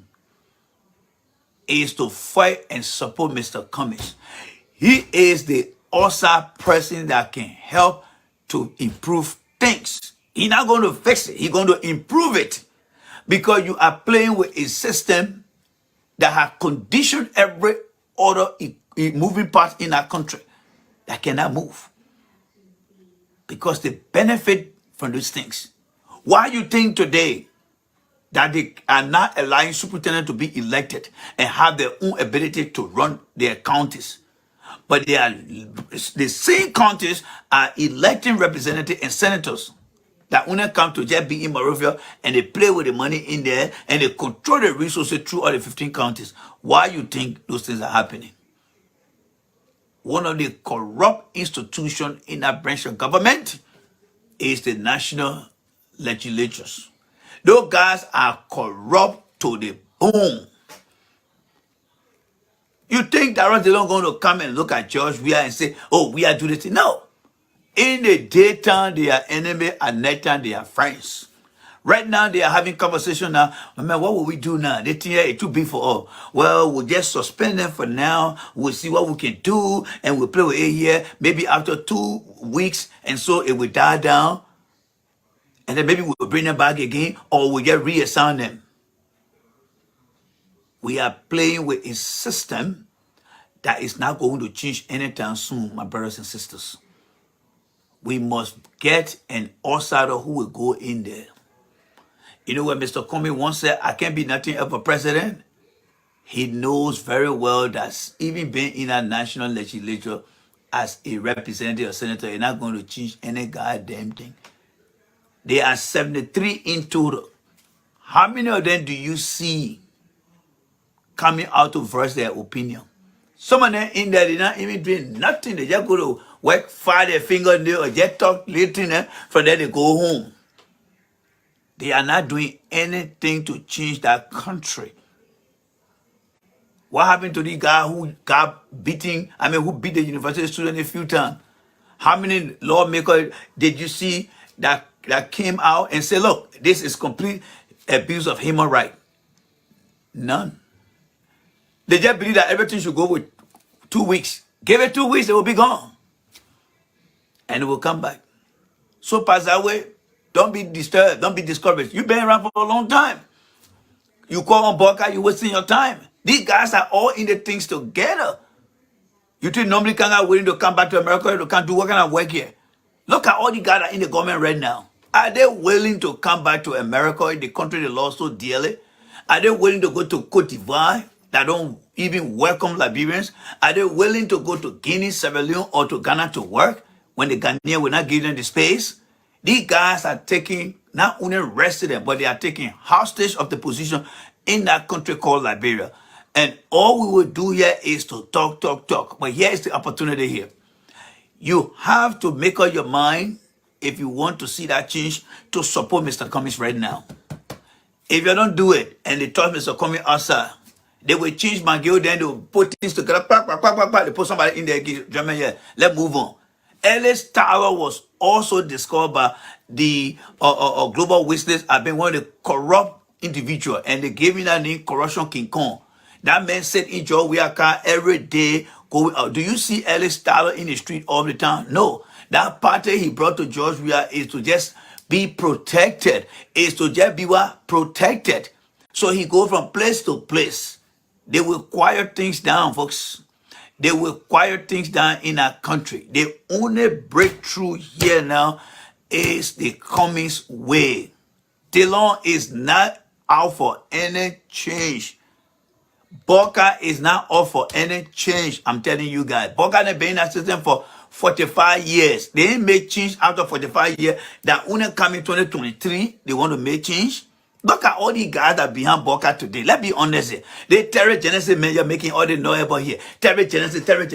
is to fight and support Mr. Cummings. He is the awesome person that can help to improve things. He's not going to fix it. He's going to improve it. Because you are playing with a system that has conditioned every other moving part in our country that cannot move. Because they benefit from these things. Why you think today that they are not allowing superintendents to be elected and have their own ability to run their counties? But they are the same counties are electing representatives and senators that only come to just be in Monrovia, and they play with the money in there and they control the resources through all the 15 counties. Why you think those things are happening? One of the corrupt institutions in that branch of government is the national legislatures. Those guys are corrupt to the bone. You think that they're not going to come and look at George Weah and say, oh, we are doing this? No. In the daytime, they are enemy. At nighttime, they are friends. Right now, they are having conversation now. Man, what will we do now? They think it's too big for all. Well, we'll just suspend them for now. We'll see what we can do, and we'll play with it here. Maybe after 2 weeks, and so it will die down. And then maybe we'll bring them back again, or we'll just reassign them. We are playing with a system that is not going to change anytime soon, my brothers and sisters. We must get an outsider who will go in there. You know what Mr. Comey once said, I can't be nothing of a president. He knows very well that even being in a national legislature as a representative or senator, you're not going to change any goddamn thing. There are 73 in total. How many of them do you see coming out to voice their opinion? Some of them in there, they're not even doing nothing. They just go to work, fire their fingernail, or just talk later, from there they go home. They are not doing anything to change that country. What happened to the guy who who beat the university student a few times? How many lawmakers did you see that came out and said, look, this is complete abuse of human rights? None. They just believe that everything should go with 2 weeks. Give it 2 weeks, it will be gone. And it will come back. So pass that way. Don't be disturbed. Don't be discouraged. You've been around for a long time. You call on Boca, you're wasting your time. These guys are all in the things together. You think normally Kanga willing to come back to America to come do what kind of work here? Look at all the guys that are in the government right now. Are they willing to come back to America, in the country they love so dearly? Are they willing to go to Cote d'Ivoire that don't even welcome Liberians? Are they willing to go to Guinea, Sierra Leone, or to Ghana to work when the Ghanaian will not give them the space? These guys are taking, not only resident, but they are taking hostage of the position in that country called Liberia. And all we will do here is to talk. But here is the opportunity here. You have to make up your mind, if you want to see that change, to support Mr. Cummings right now. If you don't do it, and they toss Mr. Cummings outside, they will change my girl, then they will put things together, they put somebody in there, German here. Let's move on. Ellis Tower was also discovered by the Global Witness as being one of the corrupt individuals, and they gave him that name, Corruption King Kong. That man said in George Weah car every day going out. Do you see Ellis Tower in the street all the time? No. That party he brought to George Weah is to just be protected. Is to just be what? Protected. So he go from place to place. They will quiet things down, folks. They will quiet things down in our country. The only breakthrough here now is the Cummings way. Dillon is not out for any change. Boca is not up for any change. I'm telling you guys. Boca has been in that system for 45 years. They ain't make change after 45 years. That only come in 2023. They want to make change. Look at all the guys that are behind Boca today. Let's be honest here. They Terry Genesis man, you're making all the noise about here. Terry Genesis. Terry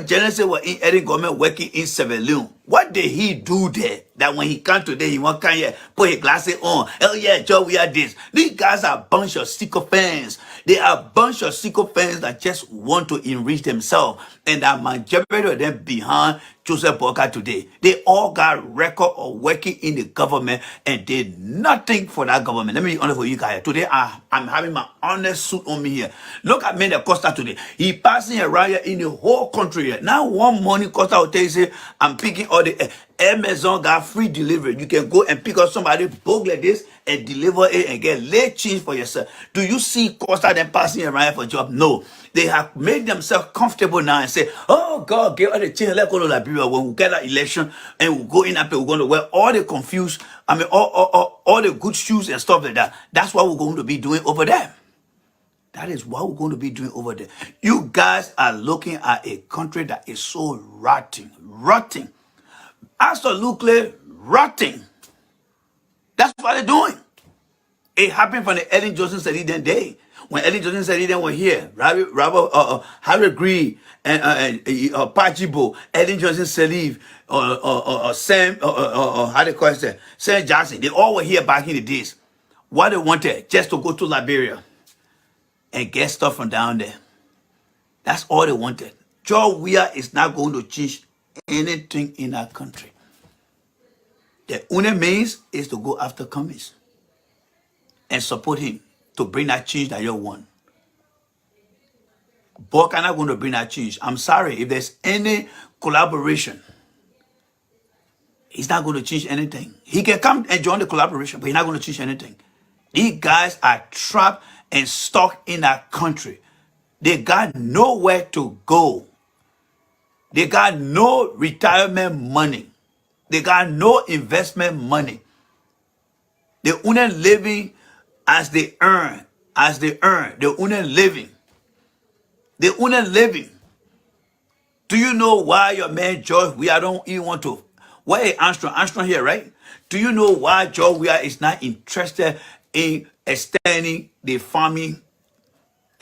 Genesis was in Eddie government working in Sierra Leone. What did he do there? That when he come today, he won't come here, put his glasses on. Hell yeah, Joe, we are this. These guys are a bunch of sycophants. They are a bunch of sycophants that just want to enrich themselves. And that majority of them behind Joseph Boca today. They all got record of working in the government and did nothing for that government. Let me be honest with you guys. Today, I'm having my honest suit on me here. Look at Mende Costa today. He passing around here in the whole country here. Now one morning, Costa will tell you, say, I'm picking all the Amazon got free delivery. You can go and pick up somebody book like this and deliver it and get late change for yourself. Do you see Costa them passing around for job? No. They have made themselves comfortable now and say, oh God, give us the change. Let's go to Liberia when we get that election and we'll go in and we're going to wear all the confused, all the good shoes and stuff like that. That's what we're going to be doing over there. That is what we're going to be doing over there. You guys are looking at a country that is so rotting. Absolutely rotting. That's what they're doing. It happened from the Ellen Johnson Salidan day. When Ellen Johnson Salidan were here, Harry Gree and Pachibo, Ellen Johnson Saliv, Sam, how they call it, Sam Jackson, they all were here back in the days. What they wanted, just to go to Liberia and get stuff from down there. That's all they wanted. George Weah is not going to change anything in our country. The only means is to go after Cummings and support him to bring that change that you want. Boca not going to bring that change. I'm sorry, if there's any collaboration, he's not going to change anything. He can come and join the collaboration, but he's not going to change anything. These guys are trapped and stuck in our country. They got nowhere to go. They got no retirement money. They got no investment money. They only living as they earn. As they earn. They only living. They only living. Do you know why your man George Weah don't even want to? Why is Armstrong? Armstrong here, right? Do you know why George Weah is not interested in extending the farming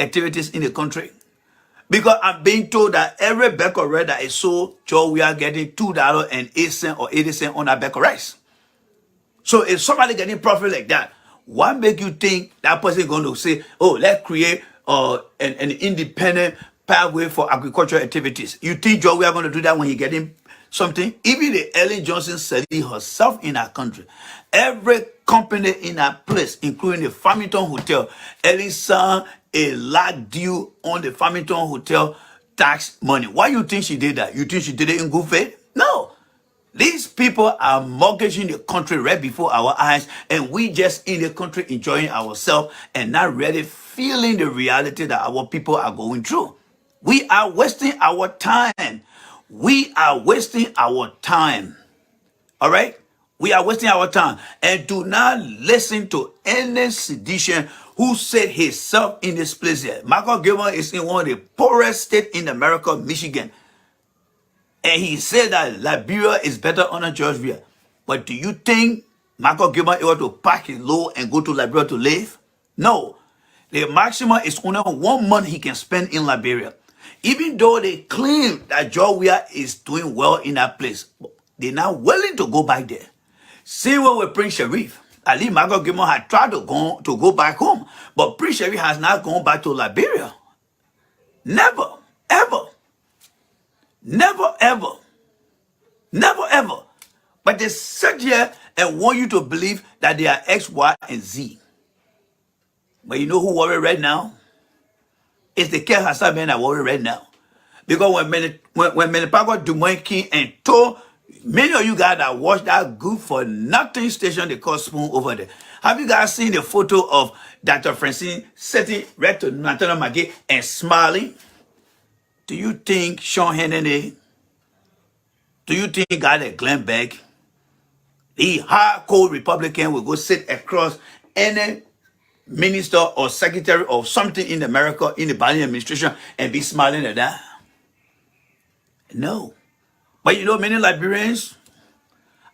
activities in the country? Because I'm being told that every bag of rice that is sold, George Weah getting $2.08 or 80 cents on that bag of rice. So if somebody getting profit like that, what make you think that person going to say, oh, let's create an independent pathway for agricultural activities? You think Joe we are going to do that when he getting something? Even the Ellen Johnson said it herself in our country. Every company in our place, including the Farmington Hotel, Ellen signed a lot due on the Farmington Hotel tax money. Why you think she did that? You think she did it in good faith? No. These people are mortgaging the country right before our eyes, and we just in the country enjoying ourselves and not really feeling the reality that our people are going through. We are wasting our time. We are wasting our time. All right? We are wasting our time. And do not listen to any sedition who said himself in this place here. Michael Gilman is in one of the poorest states in America, Michigan. And he said that Liberia is better under George Weah. But do you think Michael Gilman able to pack his load and go to Liberia to live? No. The maximum is only 1 month he can spend in Liberia. Even though they claim that George Weah is doing well in that place, they're not willing to go back there. Same way with Prince Sharif. At least Michael Gilman had tried to go back home. But Prince Sharif has not gone back to Liberia. Never, ever. Never, ever. Never, ever. But they sit here and want you to believe that they are X, Y, and Z. But you know who worry right now? It's the Kel Hassan men that worry right now. Because when Menipago Dumois came and told many of you guys that watch that good for nothing station they call Spoon over there. Have you guys seen the photo of Dr. Francine sitting right to Nathaniel McGee and smiling? Do you think Sean Hannity, do you think God at Glenn Beck, the hardcore Republican will go sit across any minister or secretary or something in America, in the Biden administration, and be smiling at that? No. But you know, many Liberians,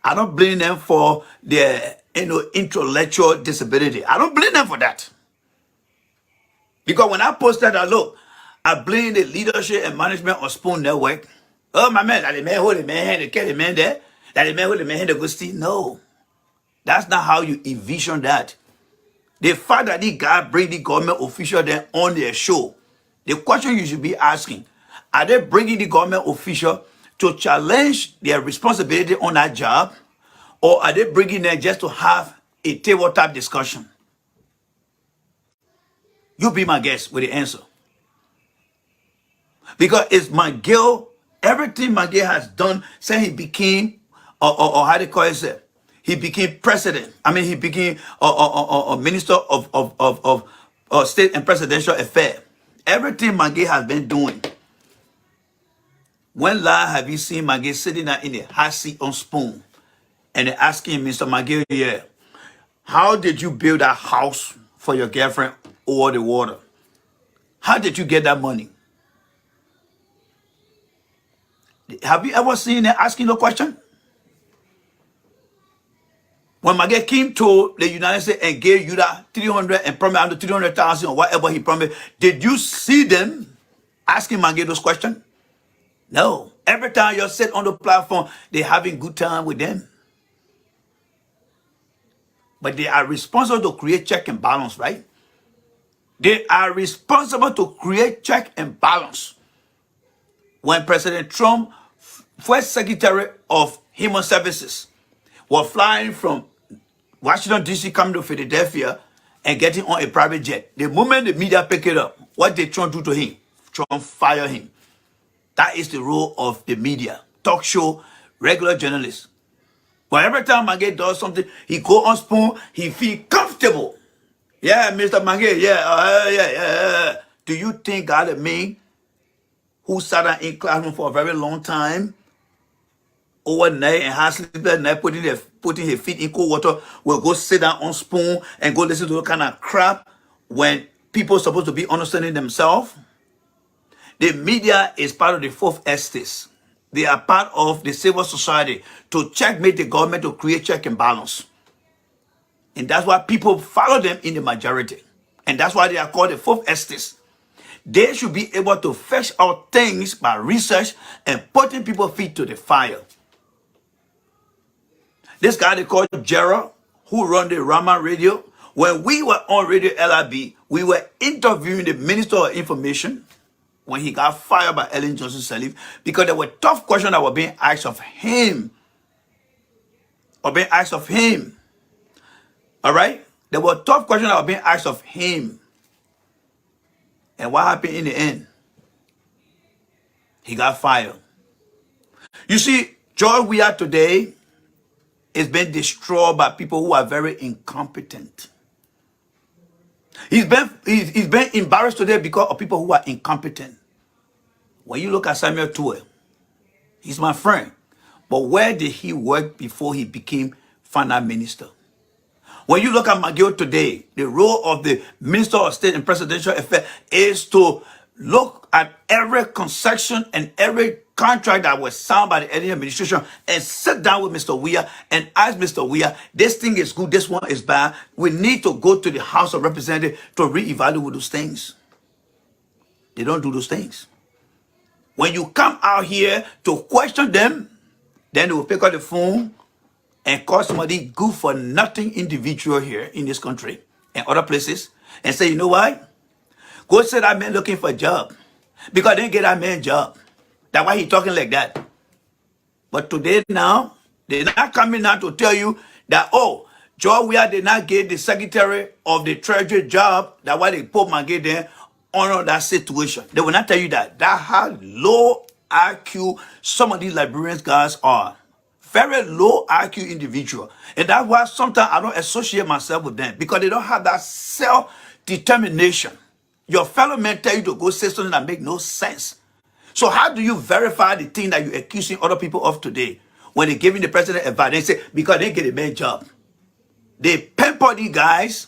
I don't blame them for their intellectual disability. I don't blame them for that. Because when I posted that, look, I blame the leadership and management of Spoon Network. Oh, my man, that the man hold the man hand, the carry the man there, that the man hold the man hand, the go steal. No. That's not how you envision that. The fact that the guy bring the government official there on their show, the question you should be asking, are they bringing the government official to challenge their responsibility on that job, or are they bringing them just to have a tabletop discussion? You be my guest with the answer. Because it's McGill, everything McGill has done since he became, or how they call it, he became president. I mean, he became a minister of state and presidential affairs. Everything McGill has been doing. When last have you seen McGill sitting there in the hot seat on Spoon and they're asking Mr. McGill, yeah, how did you build that house for your girlfriend over the water? How did you get that money? Have you ever seen them asking the question? When McGill came to the United States and gave you that 300 and promised under 300,000 or whatever he promised, did you see them asking McGill those questions? No. Every time you sit on the platform, they're having good time with them. But they are responsible to create check and balance, right? They are responsible to create check and balance. When President Trump, first Secretary of Human Services, was flying from Washington, D.C., coming to Philadelphia and getting on a private jet, the moment the media pick it up, what did Trump do to him? Trump fired him. That is the role of the media, talk show, regular journalists. But every time McGill does something, he go on Spoon, he feel comfortable. Yeah, Mr. McGill, yeah. Do you think God, a man who sat in classroom for a very long time overnight and has sleepless night putting his feet in cold water, will go sit down on spoon and go listen to all kind of crap when people are supposed to be understanding themselves. The media is part of the fourth estate. They are part of the civil society to checkmate the government, to create check and balance. And that's why people follow them in the majority. And that's why they are called the fourth estate. They should be able to fetch out things by research and putting people's feet to the fire. This guy they call Gerald, who run the Rama radio, when we were on Radio LRB, we were interviewing the Minister of Information when he got fired by Ellen Johnson Sirleaf, because there were tough questions that were being asked of him. Or being asked of him. All right? There were tough questions that were being asked of him. And what happened in the end? He got fired. You see, George Weah today is being destroyed by people who are very incompetent. He's been embarrassed today because of people who are incompetent. When you look at Samuel Tuel, he's my friend. But where did he work before he became finance minister? When you look at McGill today, the role of the Minister of State and Presidential Affairs is to look at every concession and every contract that was signed by the Eddie administration and sit down with Mr. Weah and ask Mr. Weah, this thing is good, this one is bad. We need to go to the House of Representatives to reevaluate those things. They don't do those things. When you come out here to question them, then they will pick up the phone and call somebody good for nothing individual here in this country and other places and say, you know what? Go say that man looking for a job. Because they didn't get that man a job. That's why he talking like that. But today now, they're not coming now to tell you that, oh, George Weah did not get the Secretary of the Treasury job. That's why they put Maggie there on that situation. They will not tell you that. That's how low IQ some of these Liberians guys are. Very low IQ individual. And that's why sometimes I don't associate myself with them, because they don't have that self-determination. Your fellow men tell you to go say something that makes no sense. So how do you verify the thing that you're accusing other people of today? When they're giving the president advice, they say, because they get a bad job. They pamper these guys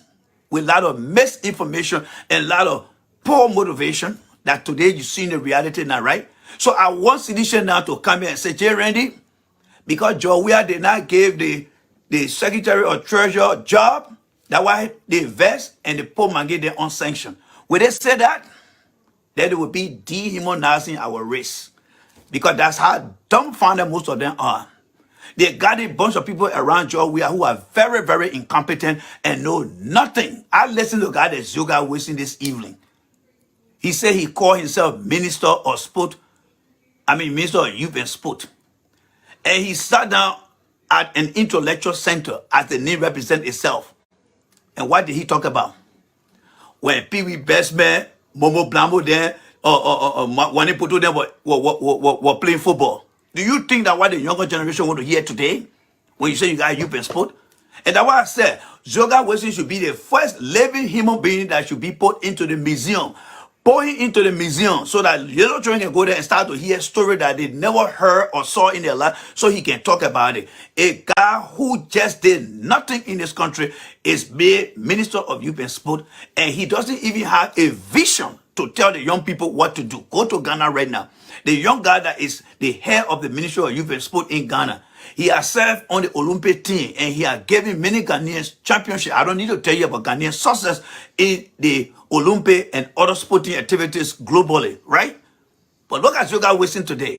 with a lot of misinformation and a lot of poor motivation that today you see in the reality now, right? So I want Sidisha now to come here and say, Jay Randy, because George Weah did not give the Secretary of Treasury job, that's why they invest and they put Maggie there unsanctioned. When they say that, then they will be dehumanizing our race. Because that's how dumbfounded most of them are. They got a bunch of people around George Weah who are very, very incompetent and know nothing. I listened to a guy that's yoga wasting this evening. He said he called himself Minister of Sport. Minister of Youth and Sport. And he sat down at an intellectual center as the name represents itself. And what did he talk about? When Pee Wee Bestman, Momo Blambo there, Wani Puto there were playing football. Do you think that what the younger generation want to hear today? When you say you got youth and sport? And that's why I said, Zoga Wilson should be the first living human being that should be put into the museum. Pour him into the museum so that little children can go there and start to hear stories that they never heard or saw in their life, so he can talk about it. A guy who just did nothing in this country is made Minister of Youth and Sport, and he doesn't even have a vision to tell the young people what to do. Go to Ghana right now. The young guy that is the head of the Ministry of Youth and Sport in Ghana, he has served on the Olympic team, and he has given many Ghanaians championship. I don't need to tell you about Ghanaian success in the Olympic and other sporting activities globally, right? But look at Zoga Wilson today.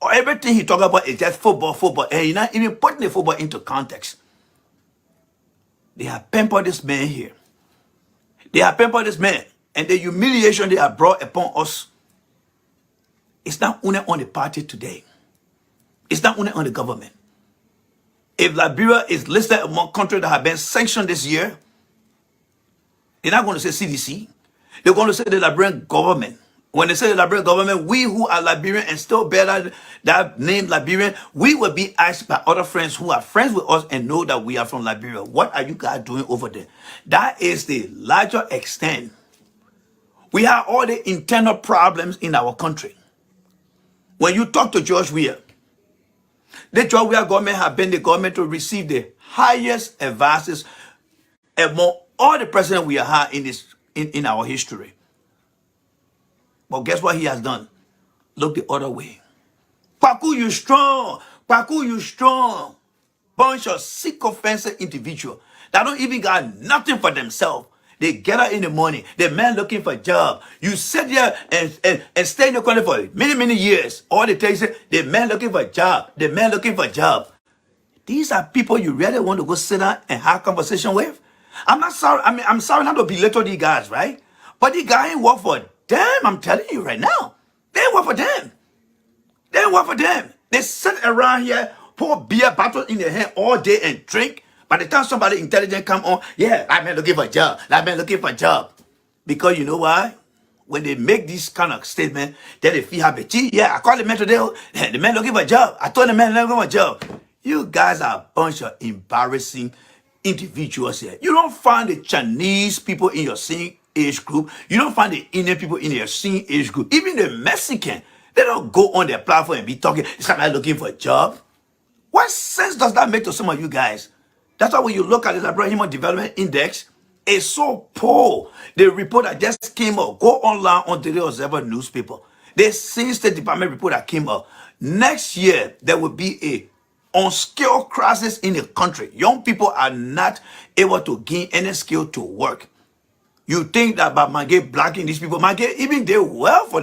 Everything he talk about is just football, and he's not even putting the football into context. They have pampered this man here. They have pampered this man, and the humiliation they have brought upon us, it's not only on the party today. It's not only on the government. If Liberia is listed among countries that have been sanctioned this year, they're not going to say CDC. They're going to say the Liberian government. When they say the Liberian government, we who are Liberian and still bear that name Liberian, we will be asked by other friends who are friends with us and know that we are from Liberia. What are you guys doing over there? That is the larger extent. We have all the internal problems in our country. When you talk to George Weah, The Georgia government have been the government to receive the highest advances among all the presidents we have had in our history. But guess what he has done? Look the other way. Kwaku, you strong. Kwaku, you strong. Bunch of sycophantic individuals that don't even got nothing for themselves. They get up in the morning. The man looking for a job. You sit there and stay in the country for many, many years. All they tell you is the man looking for a job. The man looking for a job. These are people you really want to go sit down and have conversation with. I'm not sorry. I mean, I'm sorry not to belittle these guys, right? But the guy ain't work for them. I'm telling you right now. They ain't work for them. They ain't work for them. They sit around here, pour beer bottles in their hand all day and drink. By the time somebody intelligent come on, yeah, that man looking for a job. That man looking for a job. Because you know why? When they make this kind of statement, then they feel happy. Gee, yeah, I called the man today. The man looking for a job. I told the man looking for a job. You guys are a bunch of embarrassing individuals here. You don't find the Chinese people in your same age group. You don't find the Indian people in your same age group. Even the Mexican, they don't go on their platform and be talking, somebody looking for a job. What sense does that make to some of you guys? That's why when you look at the Liberia Human Development Index, it's so poor. The report that just came up, go online on the Observer newspaper. The State Department report that came up. Next year, there will be a unskilled crisis in the country. Young people are not able to gain any skill to work. You think that by Mange blacking these people, Mange even did well for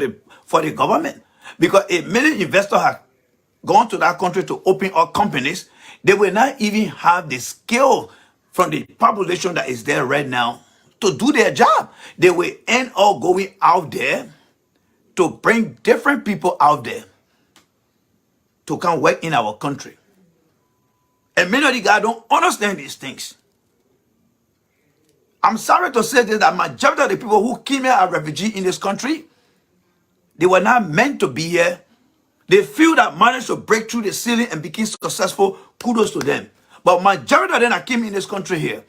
the government. Because if many investors have gone to that country to open up companies, they will not even have the skill from the population that is there right now to do their job. They will end up going out there to bring different people out there to come work in our country. And many of the guys don't understand these things. I'm sorry to say this, that majority of the people who came here as refugees in this country, they were not meant to be here. They feel that managed to break through the ceiling and became successful. Kudos to them. But majority of them that came in this country here,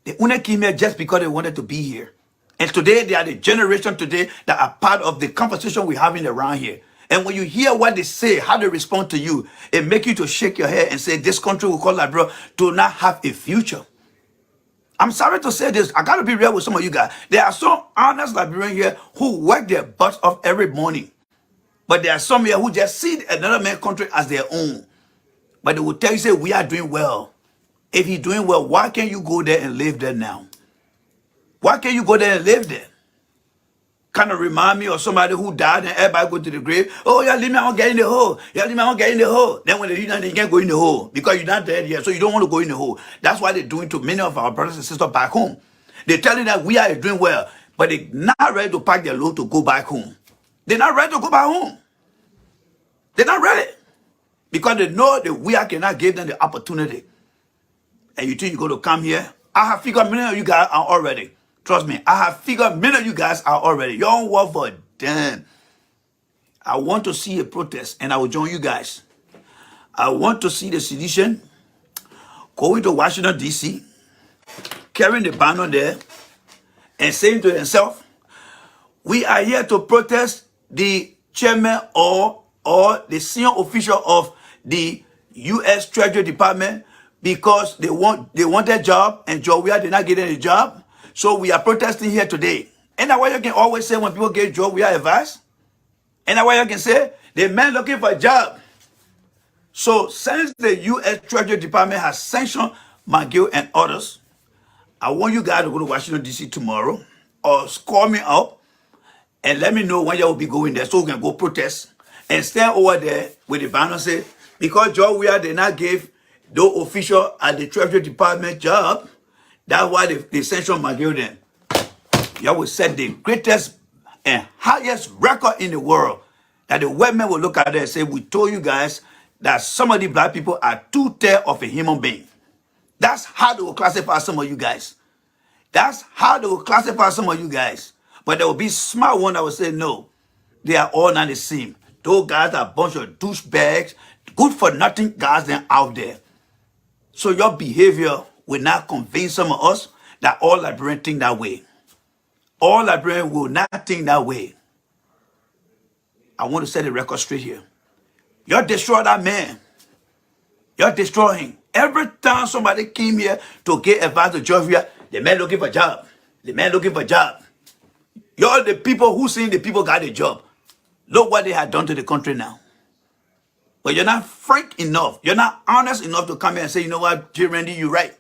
they only came here just because they wanted to be here. And today, they are the generation today that are part of the conversation we're having around here. And when you hear what they say, how they respond to you, it makes you to shake your head and say, this country we call Liberia do not have a future. I'm sorry to say this. I got to be real with some of you guys. There are some honest Liberians here who work their butts off every morning. But there are some here who just see another man's country as their own. But they will tell you, say, we are doing well. If you're doing well, why can't you go there and live there now? Why can't you go there and live there? Kind of remind me of somebody who died and everybody go to the grave. Oh, yeah, leave me, I won't get in the hole. Yeah, leave me, I won't get in the hole. Then when they can't go in the hole because you're not dead yet, so you don't want to go in the hole. That's why they're doing to many of our brothers and sisters back home. They're telling that we are doing well, but they're not ready to pack their load to go back home. They're not ready to go back home. They're not ready. Because they know that we cannot give them the opportunity. And you think you're going to come here? I have figured many of you guys are already. Trust me, I have figured many of you guys are already. You don't work for them. I want to see a protest, and I will join you guys. I want to see the sedition going to Washington, D.C., carrying the banner there, and saying to himself, we are here to protest the chairman or the senior official of the U.S. Treasury Department because they want their job, and Georgia did not get any job. So we are protesting here today. And that's why you can always say when people get a job, we are advised. And that's why you can say the man looking for a job. So since the U.S. Treasury Department has sanctioned McGill and others, I want you guys to go to Washington, D.C. tomorrow or call me up and let me know when you will be going there so we can go protest and stand over there with the banner and say, because Georgia did not give the official at the Treasury Department job, that's why they sanctioned McGill then. You will set the greatest and highest record in the world that the white man will look at it and say, we told you guys that some of the black people are 2/3 of a human being. That's how they will classify some of you guys. That's how they will classify some of you guys. But there will be smart one that will say, no, they are all not the same. Those guys are a bunch of douchebags, good for nothing guys then out there. So your behavior will not convince some of us that all Liberians think that way. All Liberians will not think that way. I want to set the record straight here. You destroy that man. You're destroying. Every time somebody came here to get advice to Georgia, the man looking for a job. The man looking for a job. You're the people who saying the people got a job. Look what they have done to the country now. But you're not frank enough. You're not honest enough to come here and say, you know what, J. Randy, you're right.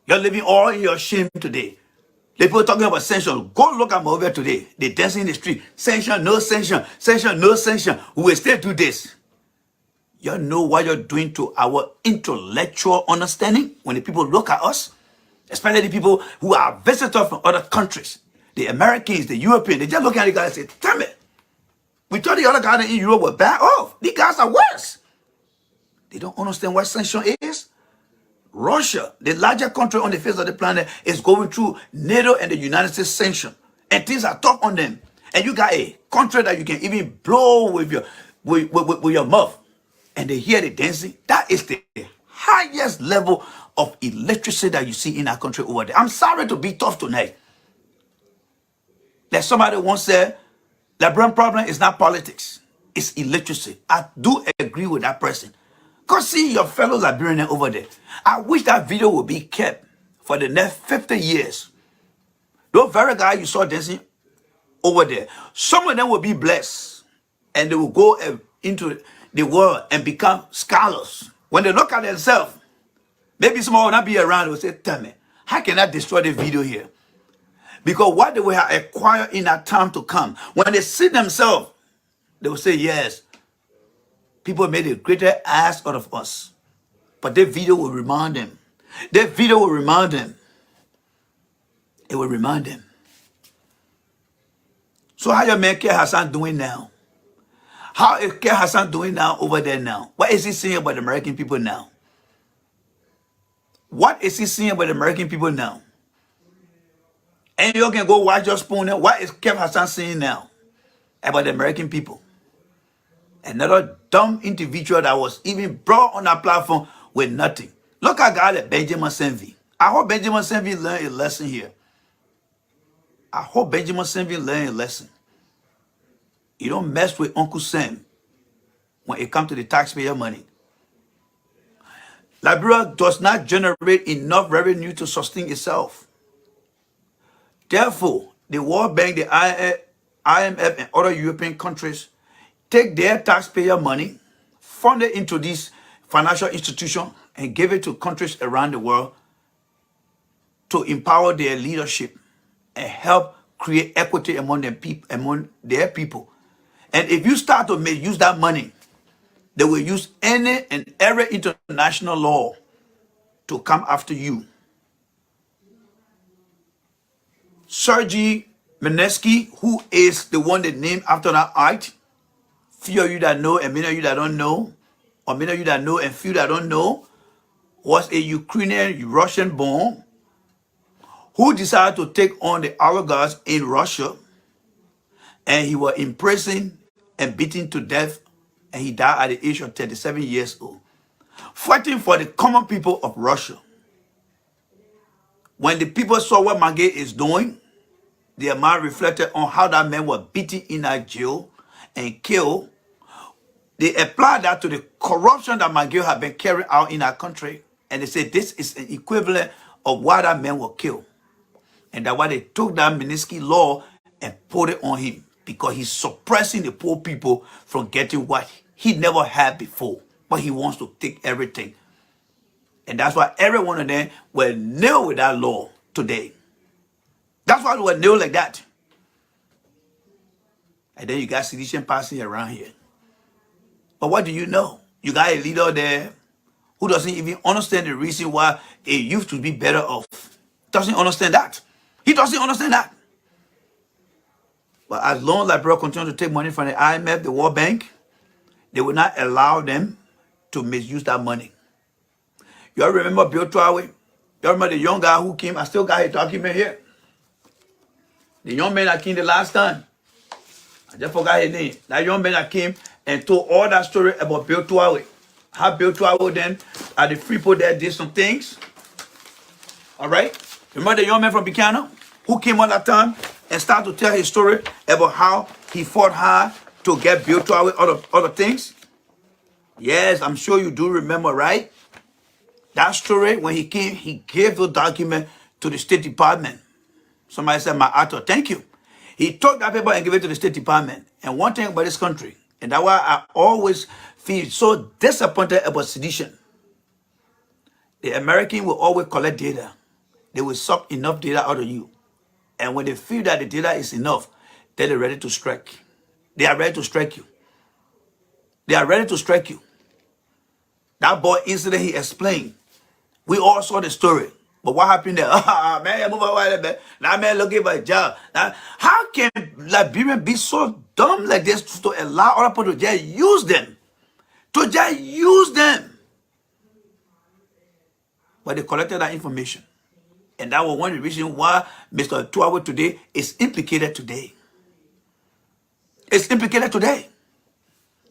You're living all in your shame today. The people talking about sanction. Go look at over today. They dancing in the street. Sanction, no sanction. Sanction, no sanction. We will still do this. You know what you're doing to our intellectual understanding when the people look at us, especially the people who are visitors from other countries, the Americans, the Europeans. They just look at the guys and say, damn it. We thought the other guys in Europe were bad off. These guys are worse. They don't understand what sanction is. Russia, the largest country on the face of the planet, is going through NATO and the United States sanction. And things are tough on them. And you got a country that you can even blow with your mouth. And they hear the dancing. That is the highest level of illiteracy that you see in our country over there. I'm sorry to be tough tonight. Like somebody once said, the Liberian problem is not politics. It's illiteracy. I do agree with that person. Go see your fellow Liberians over there. I wish that video would be kept for the next 50 years. Those very guys you saw dancing over there, some of them will be blessed and they will go into the world and become scholars. When they look at themselves, maybe someone will not be around, they will say, tell me, how can I destroy the video here? Because what they will have acquired in that time to come, when they see themselves, they will say, yes, people made a greater ass out of us. But that video will remind them. That video will remind them. It will remind them. So how your man K. Hassan doing now? How is K. Hassan doing now over there now? What is he saying about the American people now? What is he saying about the American people now? And you can go watch your spoon now. What is K. Hassan saying now about the American people? Another dumb individual that was even brought on that platform with nothing. Look at a guy like Benjamin Senvi. I hope Benjamin Senvi learned a lesson here. I hope Benjamin Senvi learned a lesson. You don't mess with Uncle Sam when it comes to the taxpayer money. Liberia does not generate enough revenue to sustain itself. Therefore, the World Bank, the IMF, and other European countries take their taxpayer money, fund it into these financial institutions, and give it to countries around the world to empower their leadership and help create equity among their people. And if you start to use that money, they will use any and every international law to come after you. Sergei Magnitsky, who is the one that named after that act, few of you that know and many of you that don't know, or many of you that know and few that don't know, was a Ukrainian Russian born who decided to take on the oligarchs in Russia, and he was imprisoned and beaten to death, and he died at the age of 37 years old, fighting for the common people of Russia. When the people saw what Mange is doing, their mind reflected on how that man was beaten in that jail and killed. They applied that to the corruption that Mange had been carrying out in our country, and they said this is an equivalent of why that man was killed. And that's why they took that Magnitsky law and put it on him, because he's suppressing the poor people from getting what he never had before, but he wants to take everything. And that's why every one of them were nailed with that law today. That's why they were nailed like that. And then you got sedition passing around here. But what do you know? You got a leader there who doesn't even understand the reason why a youth should be better off. Doesn't understand that. He doesn't understand that. But as long as Liberia continues to take money from the IMF, the World Bank, they will not allow them to misuse that money. You all remember Bill Trawe? You all remember the young guy who came? I still got his document here. The young man that came the last time. I just forgot his name. That young man that came and told all that story about Bill Trawe. How Bill Trawe then, at the Freeport there, did some things. All right? Remember the young man from Buchanan who came on that time and started to tell his story about how he fought hard to get Bill Trawe other things? Yes, I'm sure you do remember, right? That story, when he came, he gave the document to the State Department. Somebody said, my author, thank you. He took that paper and gave it to the State Department. And one thing about this country, and that's why I always feel so disappointed about sedition. The American will always collect data. They will suck enough data out of you. And when they feel that the data is enough, then they're ready to strike. They are ready to strike you. They are ready to strike you. That boy incident he explained, we all saw the story. But what happened there? Man, move away, man. That man looking for a job. Now, how can Liberians be so dumb like this to allow other people to just use them? To just use them. But they collected that information. And that was one of the reasons why Mr. Tuawe today is implicated today. It's implicated today.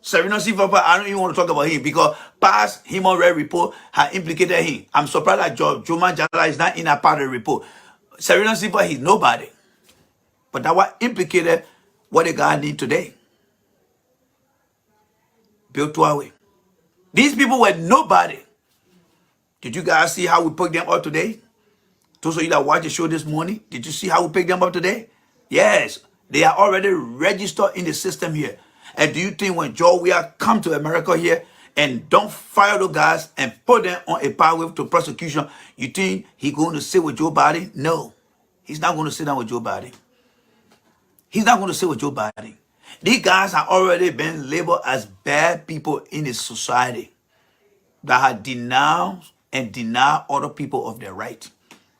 Serena Sivapa, I don't even want to talk about him because past human rights report had implicated him. I'm surprised that Joma Jala is not in a part of the report. Serena Sivapa, he's nobody. But that what implicated what the guy need today. Bill Tuawe. These people were nobody. Did you guys see how we picked them up today? Those of you that watched the show this morning, did you see how we picked them up today? Yes, they are already registered in the system here. And do you think when Joe Weah come to America here and don't fire those guys and put them on a pathway to prosecution, you think he's going to sit with Joe Biden? No, he's not going to sit down with Joe Biden. He's not going to sit with Joe Biden. These guys have already been labeled as bad people in the society that have denounced and denied other people of their right.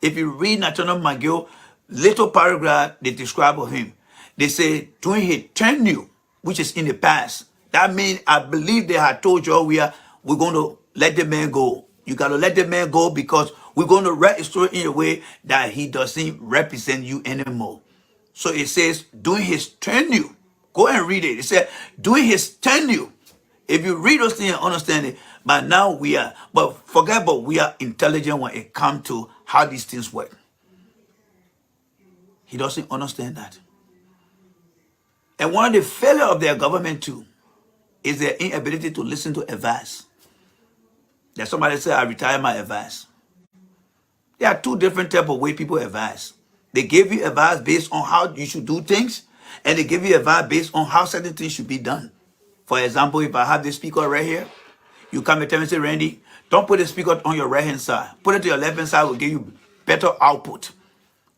If you read Nathaniel McGill, little paragraph they describe of him, they say during his tenure, which is in the past, that means I believe they had told you we're going to let the man go. You got to let the man go because we're going to write a story in a way that he doesn't represent you anymore. So it says during his tenure, go and read it. It said during his tenure, if you read those things and understand it, but now we are, but forget about we are intelligent when it comes to how these things work. He doesn't understand that. And one of the failure of their government too is their inability to listen to advice. That somebody said, I retire my advice. There are two different types of way people advise. They give you advice based on how you should do things, and they give you advice based on how certain things should be done. For example, if I have this speaker right here, you come and tell me, say, Randy, don't put the speaker on your right hand side. Put it to your left hand side, will give you better output.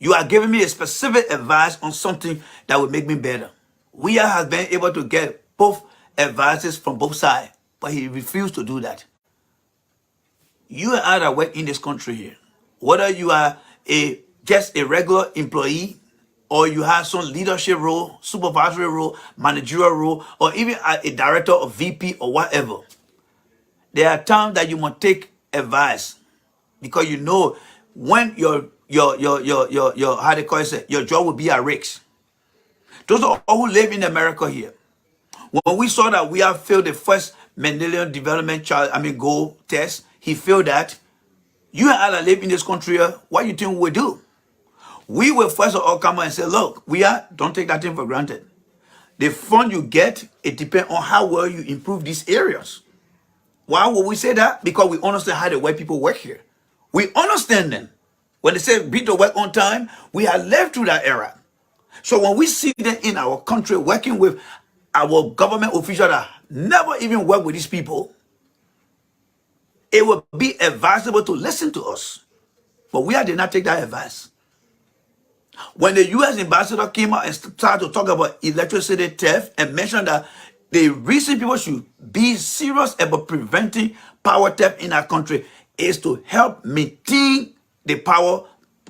You are giving me a specific advice on something that will make me better. We have been able to get both advices from both sides, but he refused to do that. You and I that work in this country here, whether you are just a regular employee or you have some leadership role, supervisory role, managerial role, or even a director or VP or whatever, there are times that you must take advice because you know when your how they call it, your job will be at risk. Those are all who live in America here. When we saw that we have failed the first Mendelian development goal test, he failed that. You and I that live in this country, what do you think we will do? We will first of all come out and say, look, don't take that thing for granted. The fund you get, it depends on how well you improve these areas. Why would we say that? Because we understand how the white people work here. We understand them. When they say beat the work on time, we have lived through that era. So when we see them in our country working with our government officials that never even work with these people, it would be advisable to listen to us. But we did not take that advice. When the U.S. ambassador came out and started to talk about electricity theft and mentioned that the reason people should be serious about preventing power theft in our country is to help maintain the power,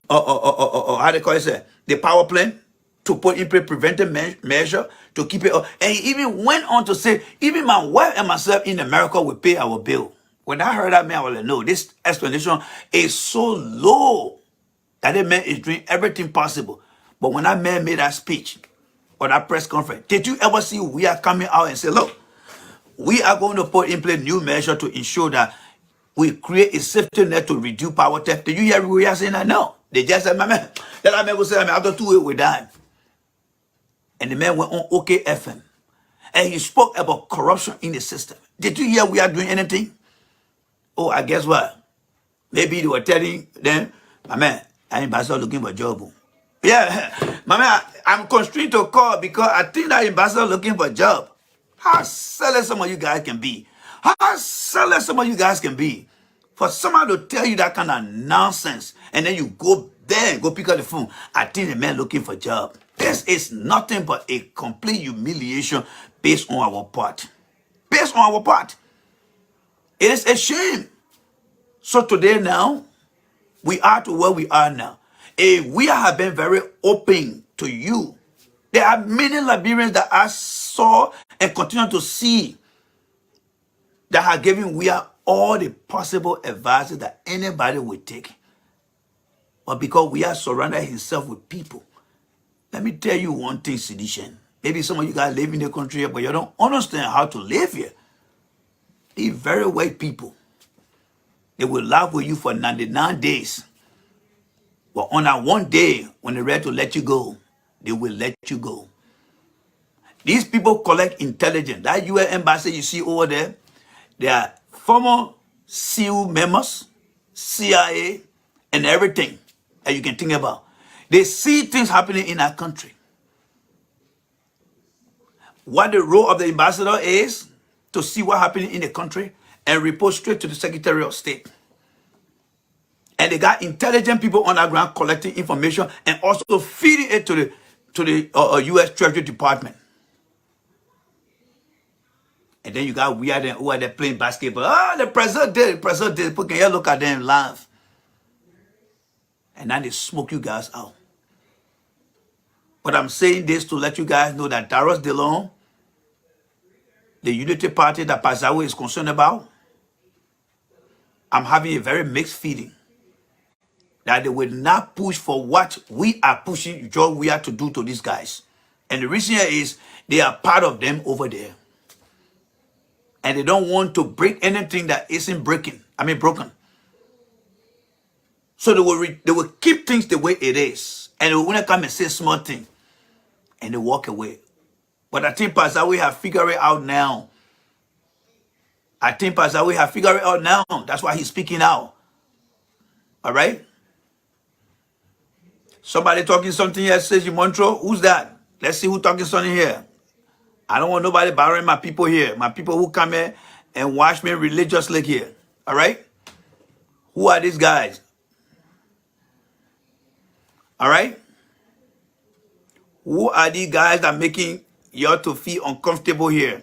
how they call it, the power plant, to put in place preventive measure to keep it up. And he even went on to say, even my wife and myself in America will pay our bill. When I heard that, man, I was like, no, this explanation is so low that that man is doing everything possible. But when that man made that speech or that press conference, did you ever see we are coming out and say, look, we are going to put in place new measure to ensure that we create a safety net to reduce power theft? Did you hear we are saying that? No. They just said, my man, that man will say, after 2 weeks we die. And the man went on OK FM And he spoke about corruption in the system. Did you hear we are doing anything? Oh, I guess what? Maybe they were telling them, my man, I'm ambassador looking for a job. Yeah, my man, I'm constrained to call because I think that ambassador looking for a job. How selfish some of you guys can be. How selfish some of you guys can be. For someone to tell you that kind of nonsense, and then you go there and go pick up the phone. I think the man looking for a job. This is nothing but a complete humiliation based on our part. Based on our part. It is a shame. So today now, we are to where we are now. We have been very open to you. There are many Liberians that I saw and continue to see that have given we are all the possible advice that anybody would take. But because we are surrounded himself with people, let me tell you one thing, Sedition. Maybe some of you guys live in the country here, but you don't understand how to live here. These very white people, they will laugh with you for 99 days. But on that one day, when they're ready to let you go, they will let you go. These people collect intelligence. That U.S. embassy you see over there, they are former SEAL members, CIA, and everything that you can think about. They see things happening in our country. What the role of the ambassador is to see what's happening in the country and report straight to the Secretary of State. And they got intelligent people on the ground collecting information and also feeding it to the U.S. Treasury Department. And then you got weird and who are there playing basketball. Ah, the president did, the president did. People can look at them and laugh. And now they smoke you guys out. But I'm saying this to let you guys know that Darius DeLong, the Unity Party that Pazawo is concerned about, I'm having a very mixed feeling that they will not push for what we are pushing, what we are to do to these guys. And the reason here is they are part of them over there. And they don't want to break anything that isn't broken. So they will keep things the way it is. And they will come and say small thing. And they walk away. But I think Pastor, we have figured it out now. That's why he's speaking out. All right? Somebody talking something here says you Montreal. Who's that? Let's see who talking something here. I don't want nobody bothering my people here. My people who come here and watch me religiously here. All right? Who are these guys? All right? Who are these guys that are making you to feel uncomfortable here?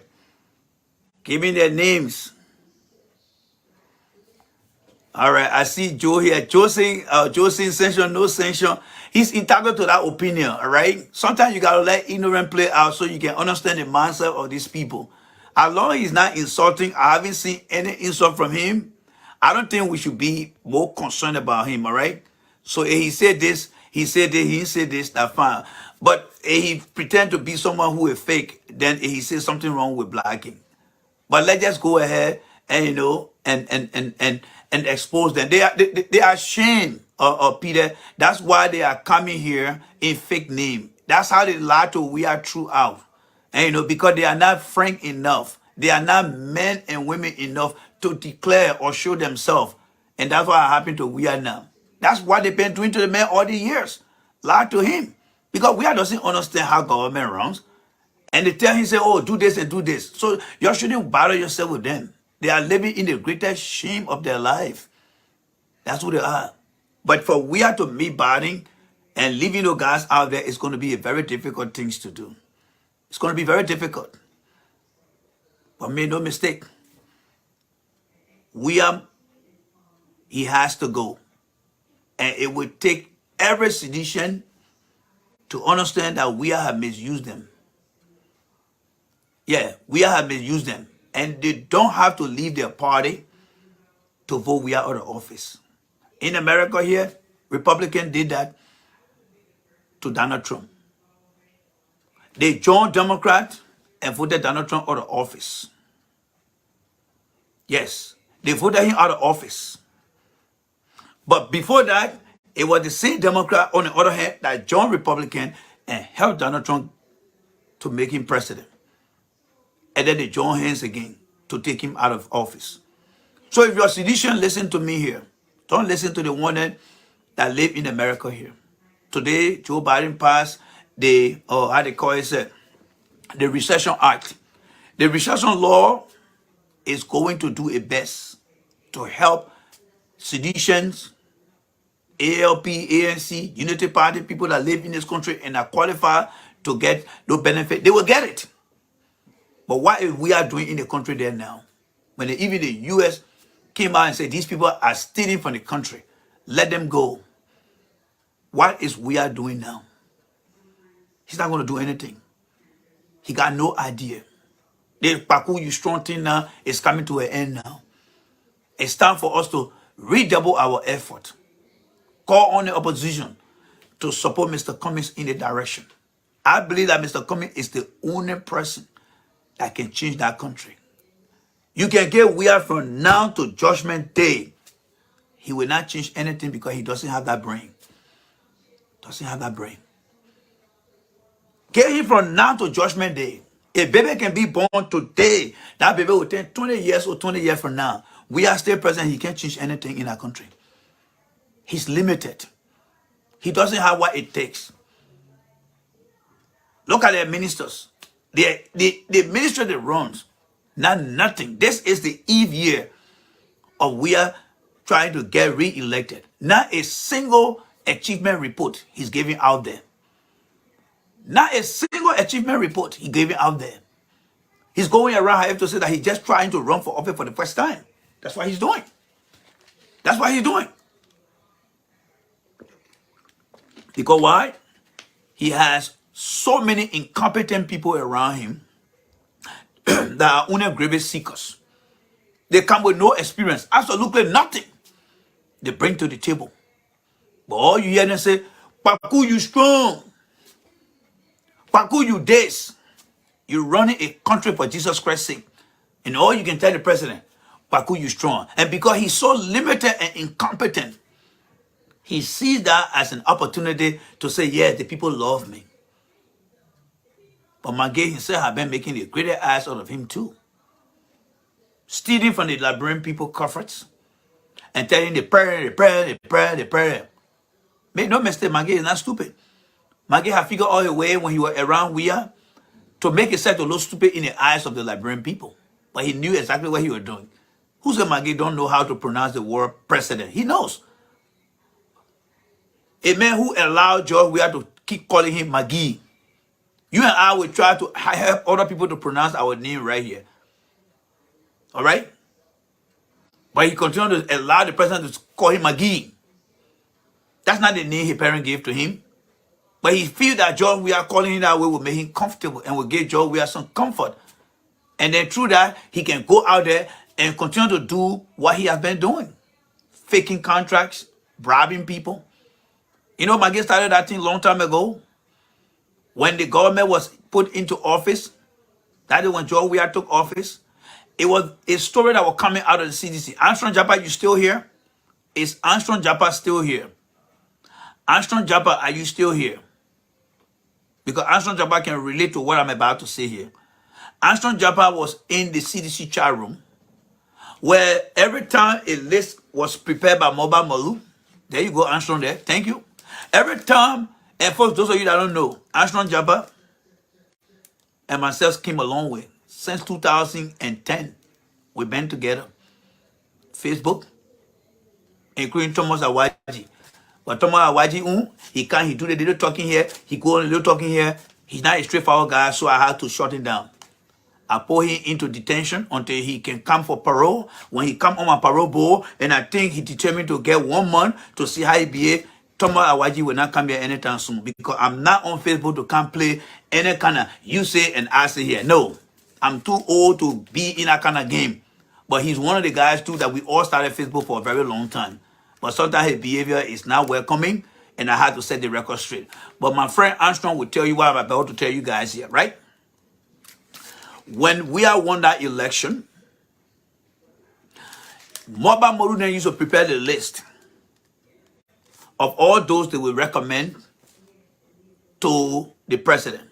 Give me their names. All right, I see Joe here. Joe saying sanction, no sanction. He's entitled to that opinion, all right? Sometimes you got to let ignorance play out so you can understand the mindset of these people. As long as he's not insulting, I haven't seen any insult from him. I don't think we should be more concerned about him, all right? So if he said this, he said this, he said this, that's fine. But if he pretend to be someone who is fake, then if he says something wrong with blacking. But let's just go ahead and, you know, and expose them. They are ashamed of Peter. That's why they are coming here in fake name. That's how they lie to we are throughout. And you know, because they are not frank enough. They are not men and women enough to declare or show themselves. And that's what happened to we are now. That's what they've been doing to the man all the years. Lie to him. Because we doesn't understand how government runs. And they tell him, say, oh, do this and do this. So you shouldn't bother yourself with them. They are living in the greatest shame of their life. That's who they are. But for we are to meet bothering and leaving those guys out there, it's going to be a very difficult thing to do. It's going to be very difficult. But make no mistake. He has to go. And it would take every sedition to understand that we have misused them. Yeah, we have misused them. And they don't have to leave their party to vote we are out of office. In America here, Republicans did that to Donald Trump. They joined Democrat and voted Donald Trump out of office. Yes, they voted him out of office. But before that, it was the same Democrat, on the other hand, that joined Republican and helped Donald Trump to make him president. and then they join hands again to take him out of office. So if you're a sedition, listen to me here. Don't listen to the one that live in America here. Today, Joe Biden passed the, how they call it, the Recession Act. The recession law is going to do its best to help seditions, ALP, ANC, Unity Party, people that live in this country and are qualified to get no benefit. They will get it. But what if we are doing in the country there now? When even the US came out and said, these people are stealing from the country, let them go. What is we are doing now? He's not going to do anything. He got no idea. The Paku you strong thing now is coming to an end now. It's time for us to redouble our effort. Call on the opposition to support Mr. Cummings in the direction. I believe that Mr. Cummings is the only person that can change that country. You can get weird from now to Judgment Day. He will not change anything because he doesn't have that brain. Doesn't have that brain. Get him from now to Judgment Day. A baby can be born today. That baby will turn 20 years or 20 years from now. We are still present. He can't change anything in our country. He's limited. He doesn't have what it takes. Look at their ministers. The ministry that runs, not nothing. This is the eve year of we are trying to get re-elected. Not a single achievement report he's giving out there. Not a single achievement report he's giving out there. He's going around, I have to say that he's just trying to run for office for the first time. That's what he's doing. That's what he's doing. Because why? He has so many incompetent people around him that are only grave seekers. They come with no experience, absolutely nothing they bring to the table. But all you hear them say, Paku, you strong. Paku, you this. You're running a country for Jesus Christ's sake. And all you can tell the president, Paku, you strong. And because he's so limited and incompetent, he sees that as an opportunity to say, yes, the people love me. But Magay himself has been making a greater ass out of him too. Stealing from the Liberian people coffers and telling the prayer. Make no mistake, Magay is not stupid. Magay has figured out a way when he was around Wea to make himself to look stupid in the eyes of the Liberian people. But he knew exactly what he was doing. Who said Magay don't know how to pronounce the word president? He knows. A man who allowed George Weah to keep calling him Magee. You and I will try to help other people to pronounce our name right here. All right? But he continued to allow the president to call him Magee. That's not the name his parents gave to him. But he feels that George Weah calling him that way will make him comfortable and will give George Weah some comfort. And then through that, he can go out there and continue to do what he has been doing. Faking contracts, bribing people. You know, Magee started that thing a long time ago. When the government was put into office, that is when George Weah took office, it was a story that was coming out of the CDC. Armstrong Japa, you still here? Is Armstrong Japa still here? Armstrong Japa, are you still here? Because Armstrong Japa can relate to what I'm about to say here. Armstrong Japa was in the CDC chat room where every time a list was prepared by Mobile Malu, there you go, Armstrong there, thank you. Every time, and for those of you that don't know, Armstrong Japa and myself came a long way. Since 2010, we've been together. Facebook, including Thomas Awaji. But Thomas Awaji, he do the little talking here, he go on the little talking here. He's not a straightforward guy, so I had to shut him down. I put him into detention until he can come for parole. When he come on my parole board, and I think he determined to get 1 month to see how he behave, Thomas Awaji will not come here anytime soon because I'm not on Facebook to come play any kind of you say and I say here. No, I'm too old to be in that kind of game. But he's one of the guys too that we all started Facebook for a very long time. But sometimes his behavior is not welcoming and I had to set the record straight. But my friend Armstrong will tell you what I'm about to tell you guys here, right? When we won that election, Mobile Morunen used to prepare the list of all those they will recommend to the president,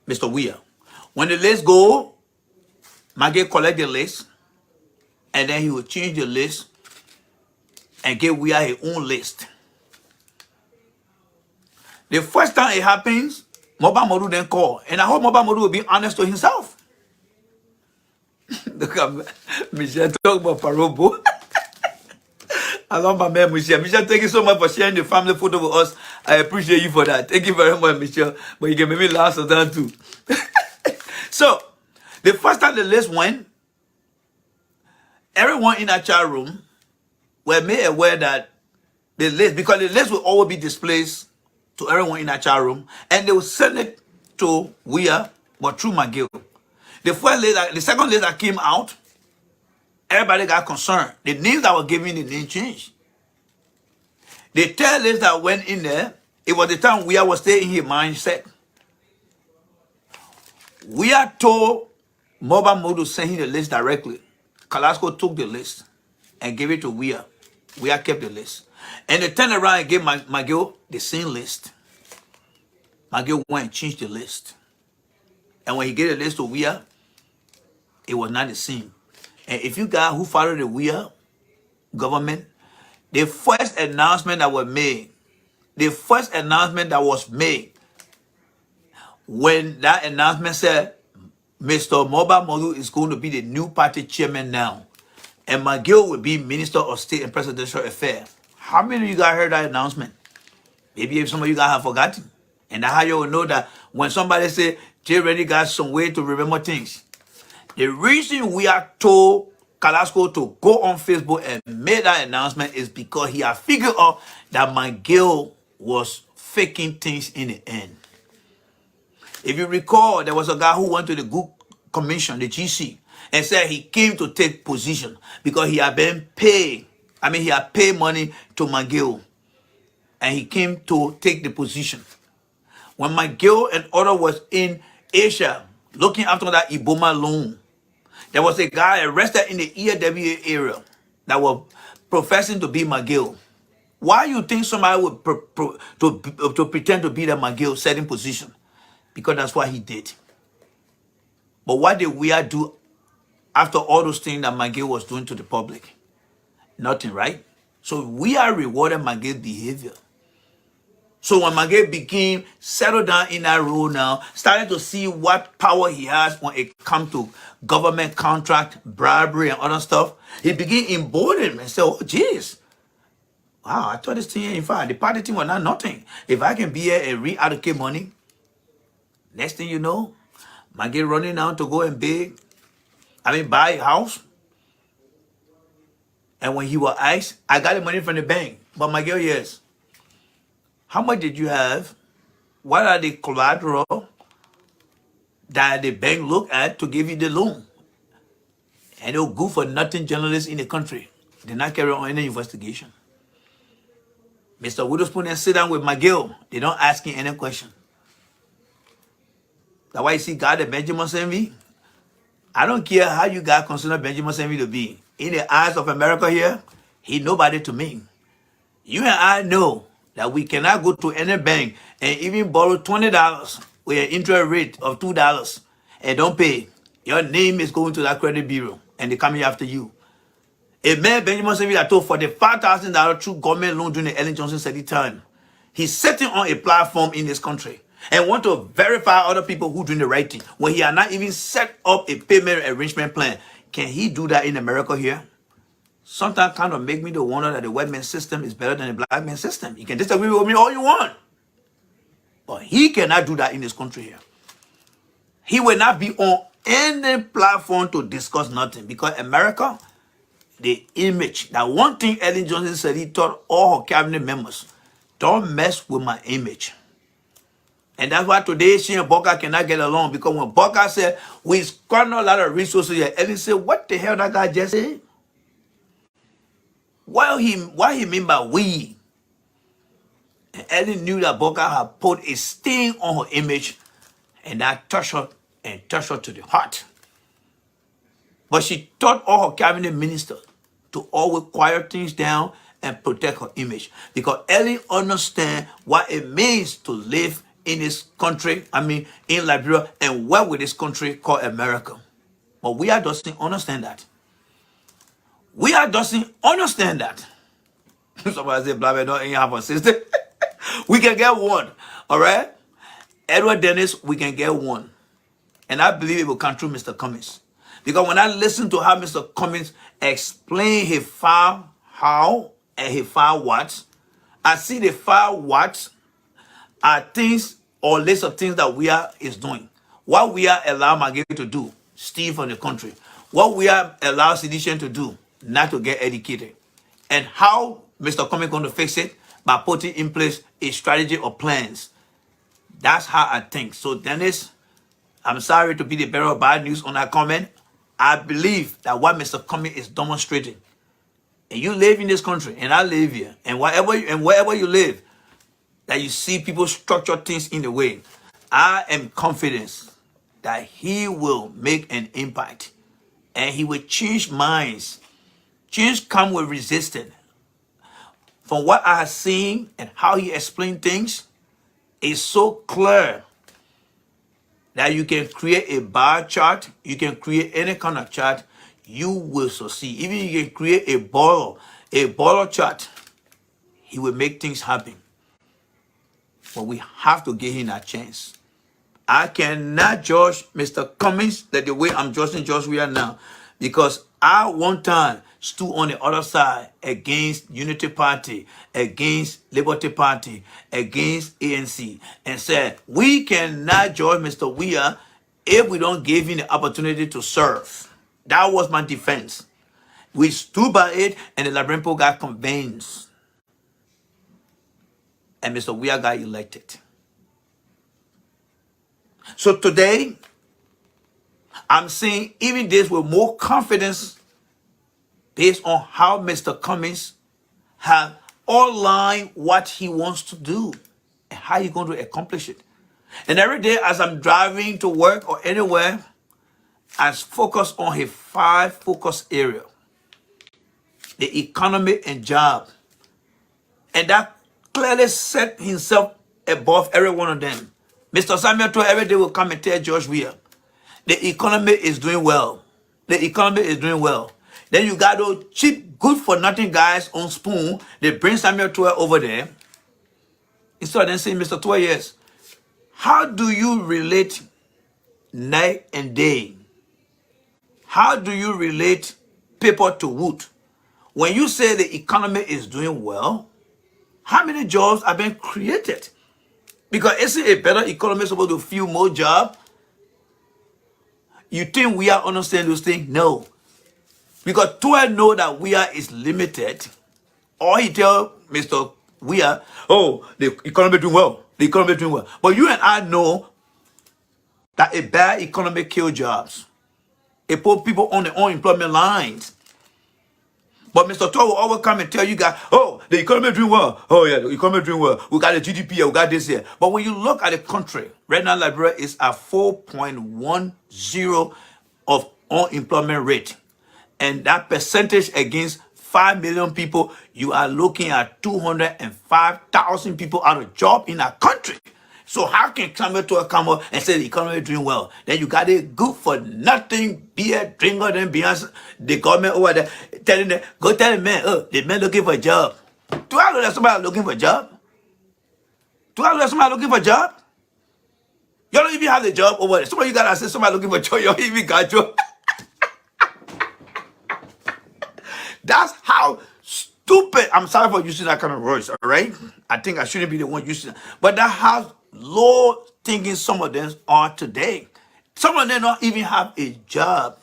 Mr. Weah. When the list go, McGill collect the list, and then he will change the list and give we his own list. The first time it happens, Mobile Modu then call. And I hope Mobile Modu will be honest to himself. Look at Michelle talk about Parobo. I love my man, Michelle. Michelle, thank you so much for sharing the family photo with us. I appreciate you for that. Thank you very much, Michelle. But you can make me laugh sometimes too. So, the first time the list went, everyone in that chat room were made aware that the list, because the list will always be displayed to everyone in that chat room, and they will send it to Weir, but through McGill. The second list that came out, everybody got concerned. The names that were given, the name changed. The third list that went in there, it was the time Weir was staying in his mindset. Weir told Mobile Modu to send him the list directly. Kalasco took the list and gave it to Weir. Weir kept the list. And they turned around and gave McGill the same list. McGill went and changed the list. And when he gave the list to Weir, it was not the same. And if you guys who follow the Weir government, the first announcement that was made, when that announcement said, Mr. Mobile Modu is going to be the new party chairman now, and McGill will be Minister of State and Presidential Affairs. How many of you guys heard that announcement? Maybe if some of you guys have forgotten. And that's how you will know that when somebody say, Jay already got some way to remember things. The reason we are told Kalasco to go on Facebook and make that announcement is because he had figured out that McGill was faking things in the end. If you recall, there was a guy who went to the Good Commission, the GC, and said he came to take position because he had been paid. He had paid money to McGill, and he came to take the position. When McGill and other was in Asia, looking after that Iboma loan, there was a guy arrested in the EAWA area that was professing to be McGill. Why you think somebody would to pretend to be the McGill setting position? Because that's what he did. But what did Weir do after all those things that McGill was doing to the public? Nothing, right? So we are rewarding McGill's behavior. So when McGill became settled down in that role now, started to see what power he has when it comes to government contract, bribery, and other stuff, he began emboldening and said, oh, geez. Wow, I thought this thing, in fact, the party thing was not nothing. If I can be here and reallocate money, next thing you know, McGill running down to go and buy a house. And when he was asked, I got the money from the bank. But McGill, yes. How much did you have? What are the collateral that the bank look at to give you the loan? And they'll go for nothing journalists in the country. They not carry on any investigation. Mr. Witherspoon and sit down with McGill. They don't ask him any question. That's why you see God and Benjamin Senvi. I don't care how you guys consider Benjamin Senvi to be. In the eyes of America here, he nobody to me. You and I know that we cannot go to any bank and even borrow $20 with an interest rate of $2 and don't pay. Your name is going to that credit bureau and they're coming after you. A man, Benjamin Senvi, that took $45,000 through government loan during the Ellen Johnson study time. He's sitting on a platform in this country and want to verify other people who doing the right thing when he had not even set up a payment arrangement plan. Can he do that in America here? Sometimes kind of make me to wonder that the white man system is better than the black man system. You can disagree with me all you want. But he cannot do that in this country here. He will not be on any platform to discuss nothing because America, the image, that one thing Ellen Johnson said, he told all her cabinet members, don't mess with my image. And that's why today she and Boca cannot get along because when Boca said, we squander a lot of resources here, Ellen said, what the hell that guy just said? What he mean by we? And Ellen knew that Boca had put a stain on her image and that touched her to the heart. But she taught all her cabinet ministers to always quiet things down and protect her image. Because Ellen understands what it means to live in this country, in Liberia, and work with this country called America. But we are doesn't understand that. We are doesn't understand that. Somebody say, blah, blah, don't have a sister. We can get one, all right? Edward Dennis, we can get one. And I believe it will come through Mr. Cummings. Because when I listen to how Mr. Cummings explain his 5 how and his 5 what, I see the 5 what are things or list of things that we are is doing. What we are allowed Maggie to do, steal from the country. What we are allowed Sedition to do, not to get educated. And how Mr. Cummings going to fix it? By putting in place a strategy or plans. That's how I think. So Dennis, I'm sorry to be the bearer of bad news on that comment. I believe that what Mr. Cummings is demonstrating, and you live in this country, and I live here, and wherever you live, that you see people structure things in the way, I am confident that he will make an impact, and he will change minds. Change come with resistance. From what I have seen and how he explained things, it's so clear that you can create a bar chart, you can create any kind of chart, you will succeed. Even you can create a boiler chart, he will make things happen. But we have to give him a chance. I cannot judge Mr. Cummings the way I'm judging George Weah now, because I one time stood on the other side against Unity Party, against Liberty Party, against ANC, and said, we cannot judge Mr. Weah if we don't give him the opportunity to serve. That was my defense. We stood by it, and the Liberian people got convinced. And Mr. Weah got elected. So today, I'm saying even this with more confidence based on how Mr. Cummings has outlined what he wants to do and how he's going to accomplish it. And every day as I'm driving to work or anywhere, I focus on his 5 focus areas. The economy and job. And that clearly set himself above every one of them. Mr. Samuel Tour every day will come and tell George Weah, the economy is doing well. The economy is doing well. Then you got those cheap, good-for-nothing guys on spoon. They bring Samuel Tour over there. Instead of them saying, Mr. Tour, yes, how do you relate night and day? How do you relate paper to wood? When you say the economy is doing well, how many jobs have been created? Because isn't a better economy supposed to fill more jobs? You think we are understand those things? No. Because Tour know that we are is limited. Or he tell Mr. Weah, oh, the economy doing well. The economy doing well. But you and I know that a bad economy kills jobs. It put people on the unemployment lines. But Mr. Tour will always come and tell you guys, oh, the economy doing well. Oh, yeah, the economy doing well. We got the GDP here, we got this here. But when you look at the country, right now, Liberia is at 4.10 of unemployment rate. And that percentage against 5 million people, you are looking at 205,000 people out of job in our country. So how can Samuel Tour come up and say the economy is doing well? Then you got a good for nothing beer drinker than Beyonce, the government over there telling them, go tell the man, oh, the man looking for a job. Do I know that somebody looking for a job? Do I know that somebody looking for a job? You don't even have the job over there. Somebody you gotta say somebody looking for a job, you don't even got a job. That's how stupid. I'm sorry for using that kind of words, all right? I think I shouldn't be the one using it. But that's how low thinking some of them are today. Some of them don't even have a job.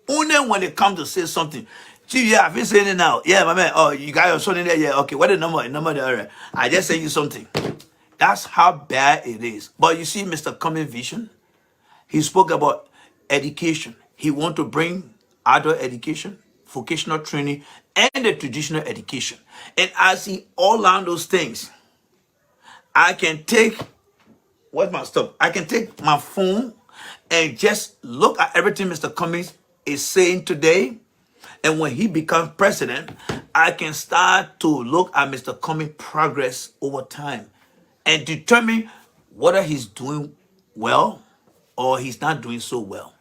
Only when they come to say something. Gee, yeah, I've been saying it now. Yeah, my man. Oh, you got your son in there? Yeah, okay. What the number? Number there. I just sent you something. That's how bad it is. But you see, Mr. Cummings' vision, he spoke about education. He want to bring adult education, vocational training, and the traditional education. And as he all around those things, I can take, what's my stuff? I can take my phone and just look at everything Mr. Cummings is saying today. And when he becomes president, I can start to look at Mr. Cummings' progress over time and determine whether he's doing well or he's not doing so well.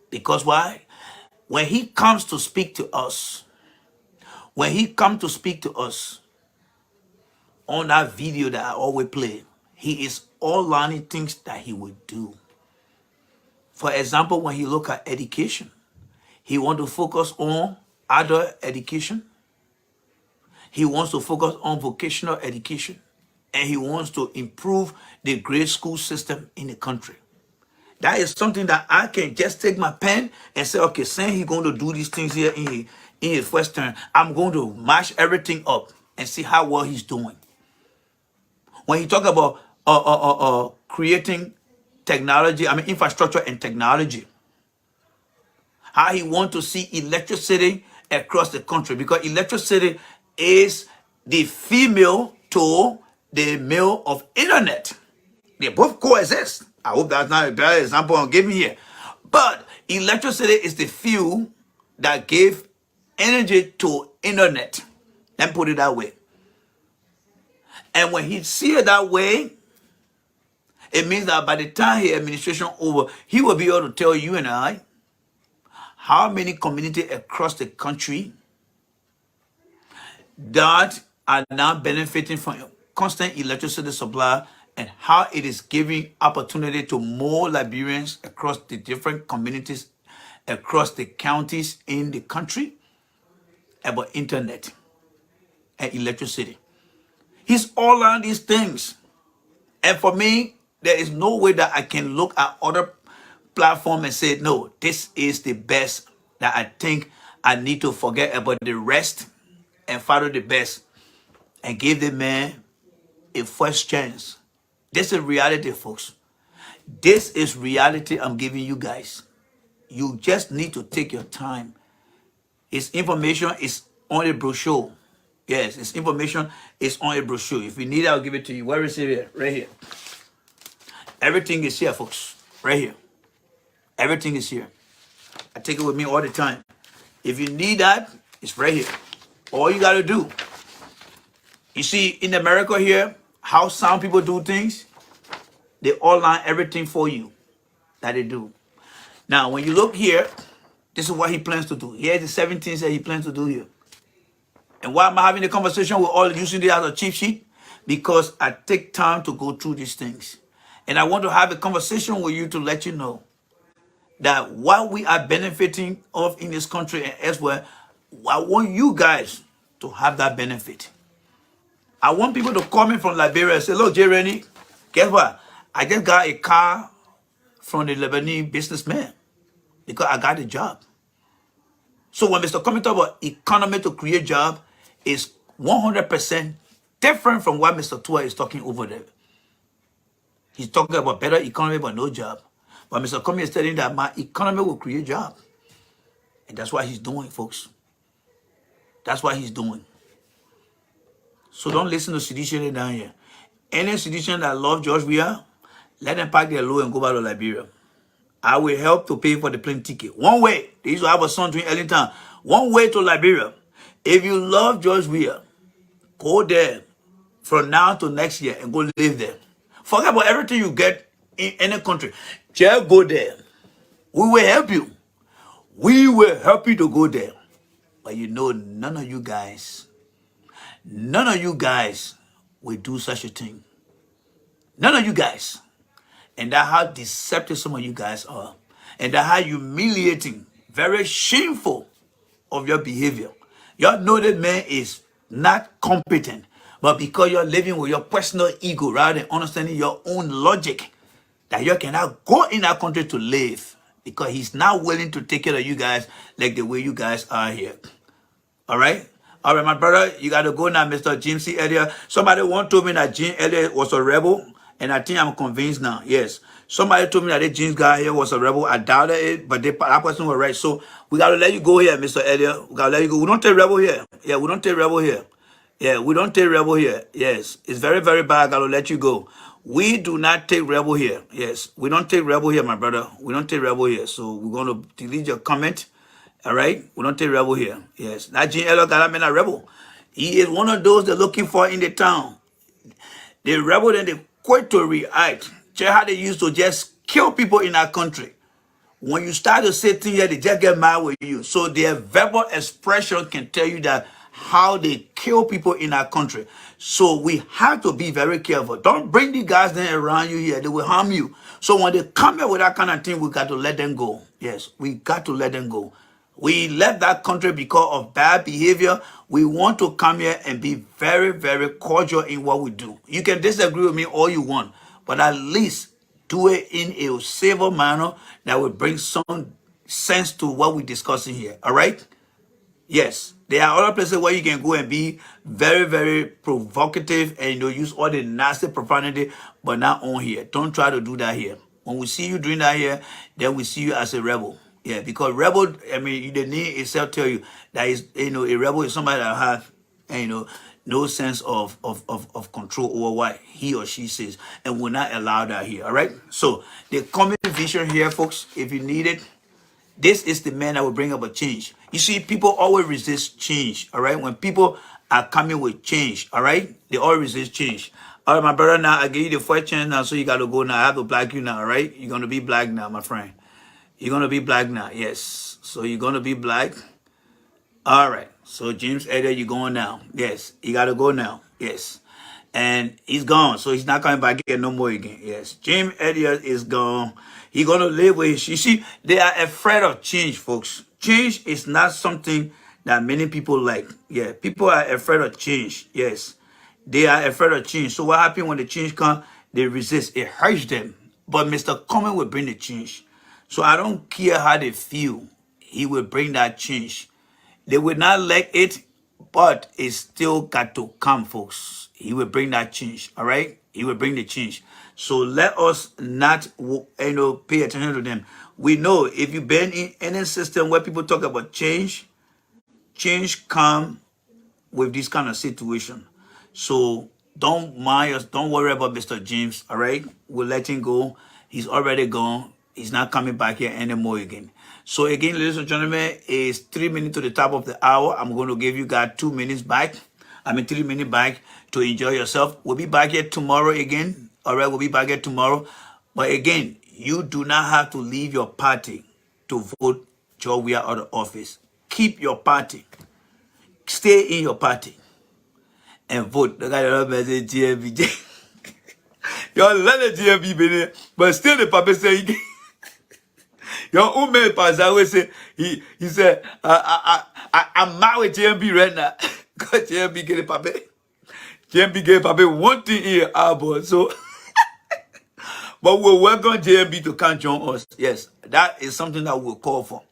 Because why? When he comes to speak to us, on that video that I always play, he is outlining things that he would do. For example, when he look at education, he want to focus on adult education. He wants to focus on vocational education. And he wants to improve the grade school system in the country. That is something that I can just take my pen and say, okay, saying he's going to do these things here in his first term, I'm going to mash everything up and see how well he's doing. When he talk about creating technology, infrastructure and technology, how he want to see electricity across the country, because electricity is the female to the male of internet. They both coexist. I hope that's not a bad example I'm giving here. But electricity is the fuel that gave energy to internet. Let me put it that way. And when he see it that way, it means that by the time his administration over, he will be able to tell you and I how many communities across the country that are now benefiting from constant electricity supply, and how it is giving opportunity to more Liberians across the different communities, across the counties in the country, about internet and electricity. He's all on these things. And for me, there is no way that I can look at other platforms and say, no, this is the best, that I think I need to forget about the rest and follow the best and give the man a first chance. This is reality, folks. This is reality I'm giving you guys. You just need to take your time. His information is on a brochure. Yes, his information is on a brochure. If you need it, I'll give it to you. Where is it here? Right here. Everything is here, folks. Right here. Everything is here. I take it with me all the time. If you need that, it's right here. All you got to do. You see, in America here, how some people do things, they outline everything for you that they do. Now, when you look here, this is what he plans to do. Here's the 7 things that he plans to do here. And why am I having a conversation with all using this as a cheat sheet? Because I take time to go through these things. And I want to have a conversation with you to let you know that what we are benefiting of in this country and elsewhere, I want you guys to have that benefit. I want people to call me from Liberia and say, look, J. Rennie, guess what? I just got a car from the Lebanese businessman because I got a job. So when Mr. Comey talk about economy to create job, is 100% different from what Mr. Tua is talking over there. He's talking about better economy but no job. But Mr. Comey is telling that my economy will create job. And that's what he's doing, folks. That's what he's doing. So don't listen to sedition down here. Any sedition that love George Weah, let them pack their load and go back to Liberia. I will help to pay for the plane ticket. One way. They used to have a son during Ellington. One way to Liberia. If you love George Weah, go there from now to next year and go live there. Forget about everything you get in any country. Just go there. We will help you. We will help you to go there. But you know, none of you guys will do such a thing. None of you guys. And that's how deceptive some of you guys are. And that's how humiliating, very shameful of your behavior. Y'all know that man is not competent. But because you're living with your personal ego rather than understanding your own logic, that you cannot go in that country to live. Because he's not willing to take care of you guys like the way you guys are here. All right? All right, my brother, you got to go now, Mr. Jim C. Elliott. Somebody once told me that Jim Elliott was a rebel. And I think I'm convinced now. Yes. Somebody told me that the James guy here was a rebel. I doubted it, but that person was right. So we got to let you go here, Mr. Elliott. We got to let you go. We don't take rebel here. Yeah, we don't take rebel here. Yeah, we don't take rebel here. Yes. It's very, very bad. I got to let you go. We do not take rebel here. Yes. We don't take rebel here, my brother. We don't take rebel here. So we're going to delete your comment. All right? We don't take rebel here. Yes. That Jim Elliott got a rebel. He is one of those they're looking for in the town. The rebel and the quick to react. Check how they used to just kill people in our country. When you start to say things, they just get mad with you. So their verbal expression can tell you that how they kill people in our country. So we have to be very careful. Don't bring the guys then around you here. They will harm you. So when they come here with that kind of thing, we got to let them go. Yes, we got to let them go. We left that country because of bad behavior. We want to come here and be very, very cordial in what we do. You can disagree with me all you want, but at least do it in a civil manner that will bring some sense to what we're discussing here. All right? Yes. There are other places where you can go and be very, very provocative and use all the nasty profanity, but not on here. Don't try to do that here. When we see you doing that here, then we see you as a rebel. Yeah, because rebel, I mean, the name itself tell you that is, a rebel is somebody that have, no sense of control over what he or she says, and we're not allowed that here. All right. So the common vision here, folks, if you need it, this is the man that will bring up a change. You see, people always resist change. All right. When people are coming with change, all right, they always resist change. All right, my brother. Now I give you the first chance now, so you got to go now. I have to black you now. All right. You're gonna be black now, my friend. You're gonna be black now. Yes. So you're gonna be black. All right. So James Elliott, you're going now. Yes. You gotta go now. Yes. And he's gone. So he's not coming back here no more again. Yes. James Elliott is gone. He's gonna live with his. You see, they are afraid of change, folks. Change is not something that many people like. Yeah. People are afraid of change. Yes. They are afraid of change. So what happens when the change comes? They resist. It hurts them. But Mr. Common will bring the change. So I don't care how they feel. He will bring that change. They will not like it, but it still got to come, folks. He will bring that change, all right? He will bring the change. So let us not, pay attention to them. We know if you've been in any system where people talk about change, change come with this kind of situation. So don't mind us. Don't worry about Mr. James, all right? We'll let him go. He's already gone. He's not coming back here anymore again. So again, ladies and gentlemen, it's 3 minutes to the top of the hour. I'm going to give you guys 2 minutes back. 3 minutes back to enjoy yourself. We'll be back here tomorrow again. All right, we'll be back here tomorrow. But again, you do not have to leave your party to vote Joe out of office. Keep your party. Stay in your party and vote. The guy that message GMB. Y'all let the GMB be there, but still the papa say your own man pastor always say he said I'm mad with GMB right now. Because GMB get a papa. GMB get papa one thing here, boy. So but we'll welcome JMB to come join us. Yes, that is something that we'll call for.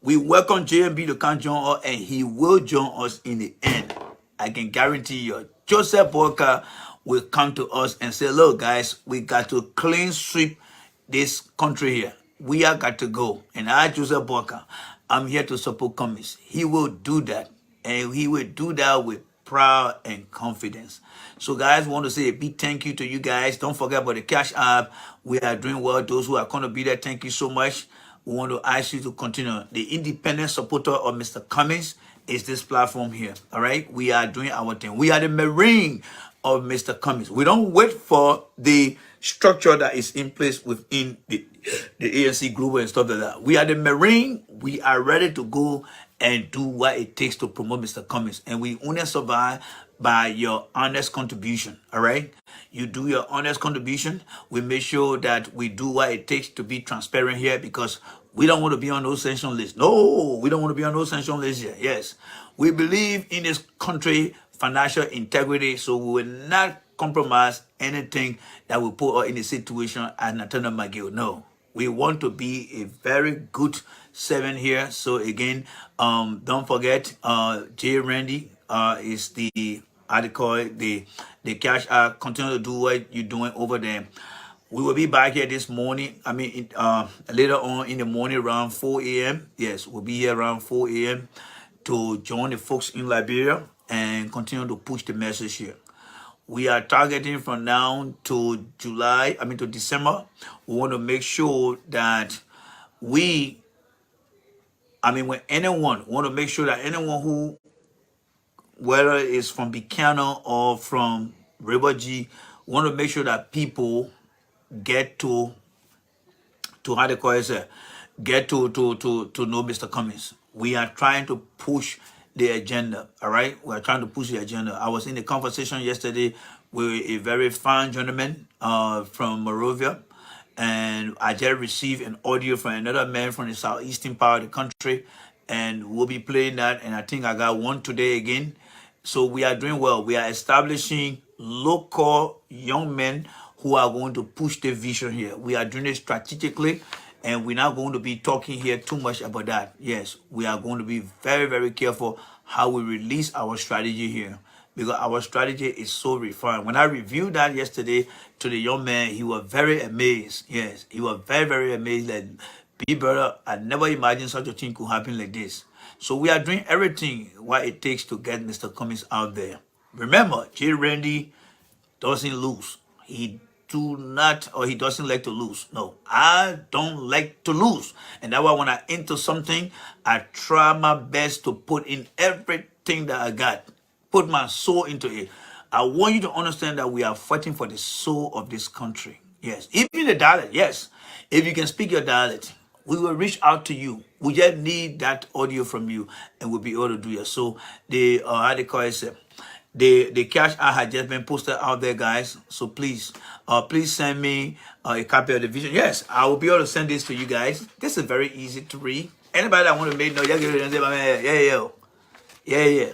We welcome JMB to come join us, and he will join us in the end. I can guarantee you. Joseph Walker will come to us and say, look, guys, we got to clean sweep this country here. We are got to go. And I, Joseph Walker, I'm here to support Cummings. He will do that. And he will do that with proud and confidence. So guys, want to say a big thank you to you guys. Don't forget about the Cash App. We are doing well. Those who are going to be there, thank you so much. We want to ask you to continue. The independent supporter of Mr. Cummings is this platform here. All right. We are doing our thing. We are the Marine of Mr. Cummings. We don't wait for the structure that is in place within the ANC group and stuff like that. We are the Marine. We are ready to go and do what it takes to promote Mr. Cummings. And we only survive by your honest contribution. All right. You do your honest contribution. We make sure that we do what it takes to be transparent here, because we don't want to be on those sanction lists. No, we don't want to be on those sanction lists here. Yes. We believe in this country financial integrity, so we will not compromise anything that will put us in a situation as Nathaniel McGill. No. We want to be a very good servant here. So again, don't forget, J. Randy is the the Cash App. Continue to do what you're doing over there. We will be back here this morning. Later on in the morning around 4 a.m. Yes, we'll be here around 4 a.m. to join the folks in Liberia and continue to push the message here. We are targeting from now to to December. We want to make sure that when anyone, want to make sure that anyone who, whether it's from Buchanan or from River G, We want to make sure that people get to how they call it, get to know Mr. Cummings. We are trying to push the agenda, all right? We are trying to push the agenda. I was in a conversation yesterday with a very fine gentleman from Morovia, and I just received an audio from another man from the southeastern part of the country, and we'll be playing that, and I think I got one today again. So we are doing well. We are establishing local young men who are going to push the vision here. We are doing it strategically, and we're not going to be talking here too much about that. Yes, we are going to be very, very careful how we release our strategy here, because our strategy is so refined. When I reviewed that yesterday to the young man, he was very amazed. Yes, he was very, very amazed that, big brother, I never imagined such a thing could happen like this. So we are doing everything what it takes to get Mr. Cummings out there. Remember, J. Randy doesn't lose. He doesn't like to lose. No, I don't like to lose. And that's why when I enter something, I try my best to put in everything that I got. Put my soul into it. I want you to understand that we are fighting for the soul of this country. Yes, even the dialect, yes. If you can speak your dialect, we will reach out to you. We just need that audio from you, and we'll be able to do it. So the how they call it, the cash I had just been posted out there, guys. So please send me a copy of the vision. Yes, I will be able to send this to you guys. This is very easy to read. Anybody that want to make no, just get it and say, yeah.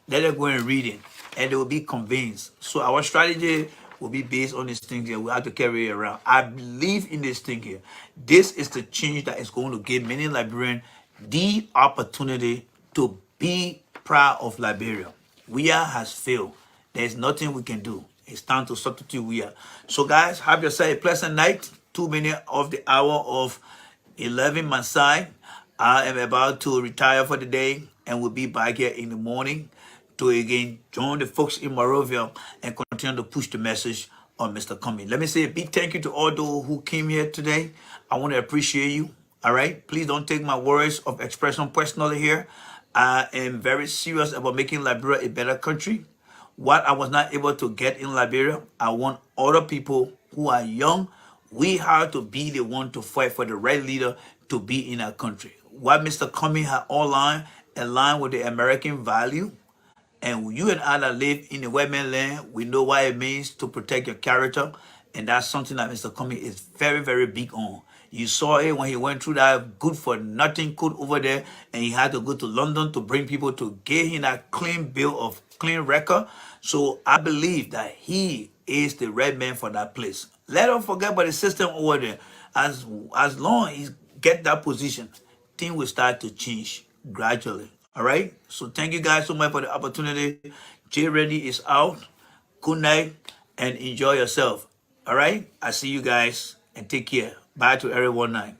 Let them go and read it, and they will be convinced. So our strategy will be based on this thing here. We have to carry it around. I believe in this thing here. This is the change that is going to give many Liberians the opportunity to be proud of Liberia. We are has failed. There's nothing we can do. It's time to substitute we are. So guys, have yourself a pleasant night. 2 minutes of the hour of 11 my side. I am about to retire for the day, and we'll be back here in the morning to again join the folks in Morovia and continue to push the message on Mr. Cummings. Let me say a big thank you to all those who came here today. I want to appreciate you. All right, please don't take my words of expression personally here. I am very serious about making Liberia a better country. What I was not able to get in Liberia, I want other people who are young. We have to be the one to fight for the right leader to be in our country. What Mr. Cummings had aligned with the American value. And you and I that live in the white man land, we know what it means to protect your character. And that's something that Mr. Cummings is very, very big on. You saw it when he went through that good for nothing code over there, and he had to go to London to bring people to get him that clean bill of clean record. So I believe that he is the right man for that place. Let us forget about the system over there. As long as he get that position, things will start to change gradually. All right. So thank you guys so much for the opportunity. J Ready is out. Good night and enjoy yourself. All right. I see you guys and take care. Bye to everyone. Night.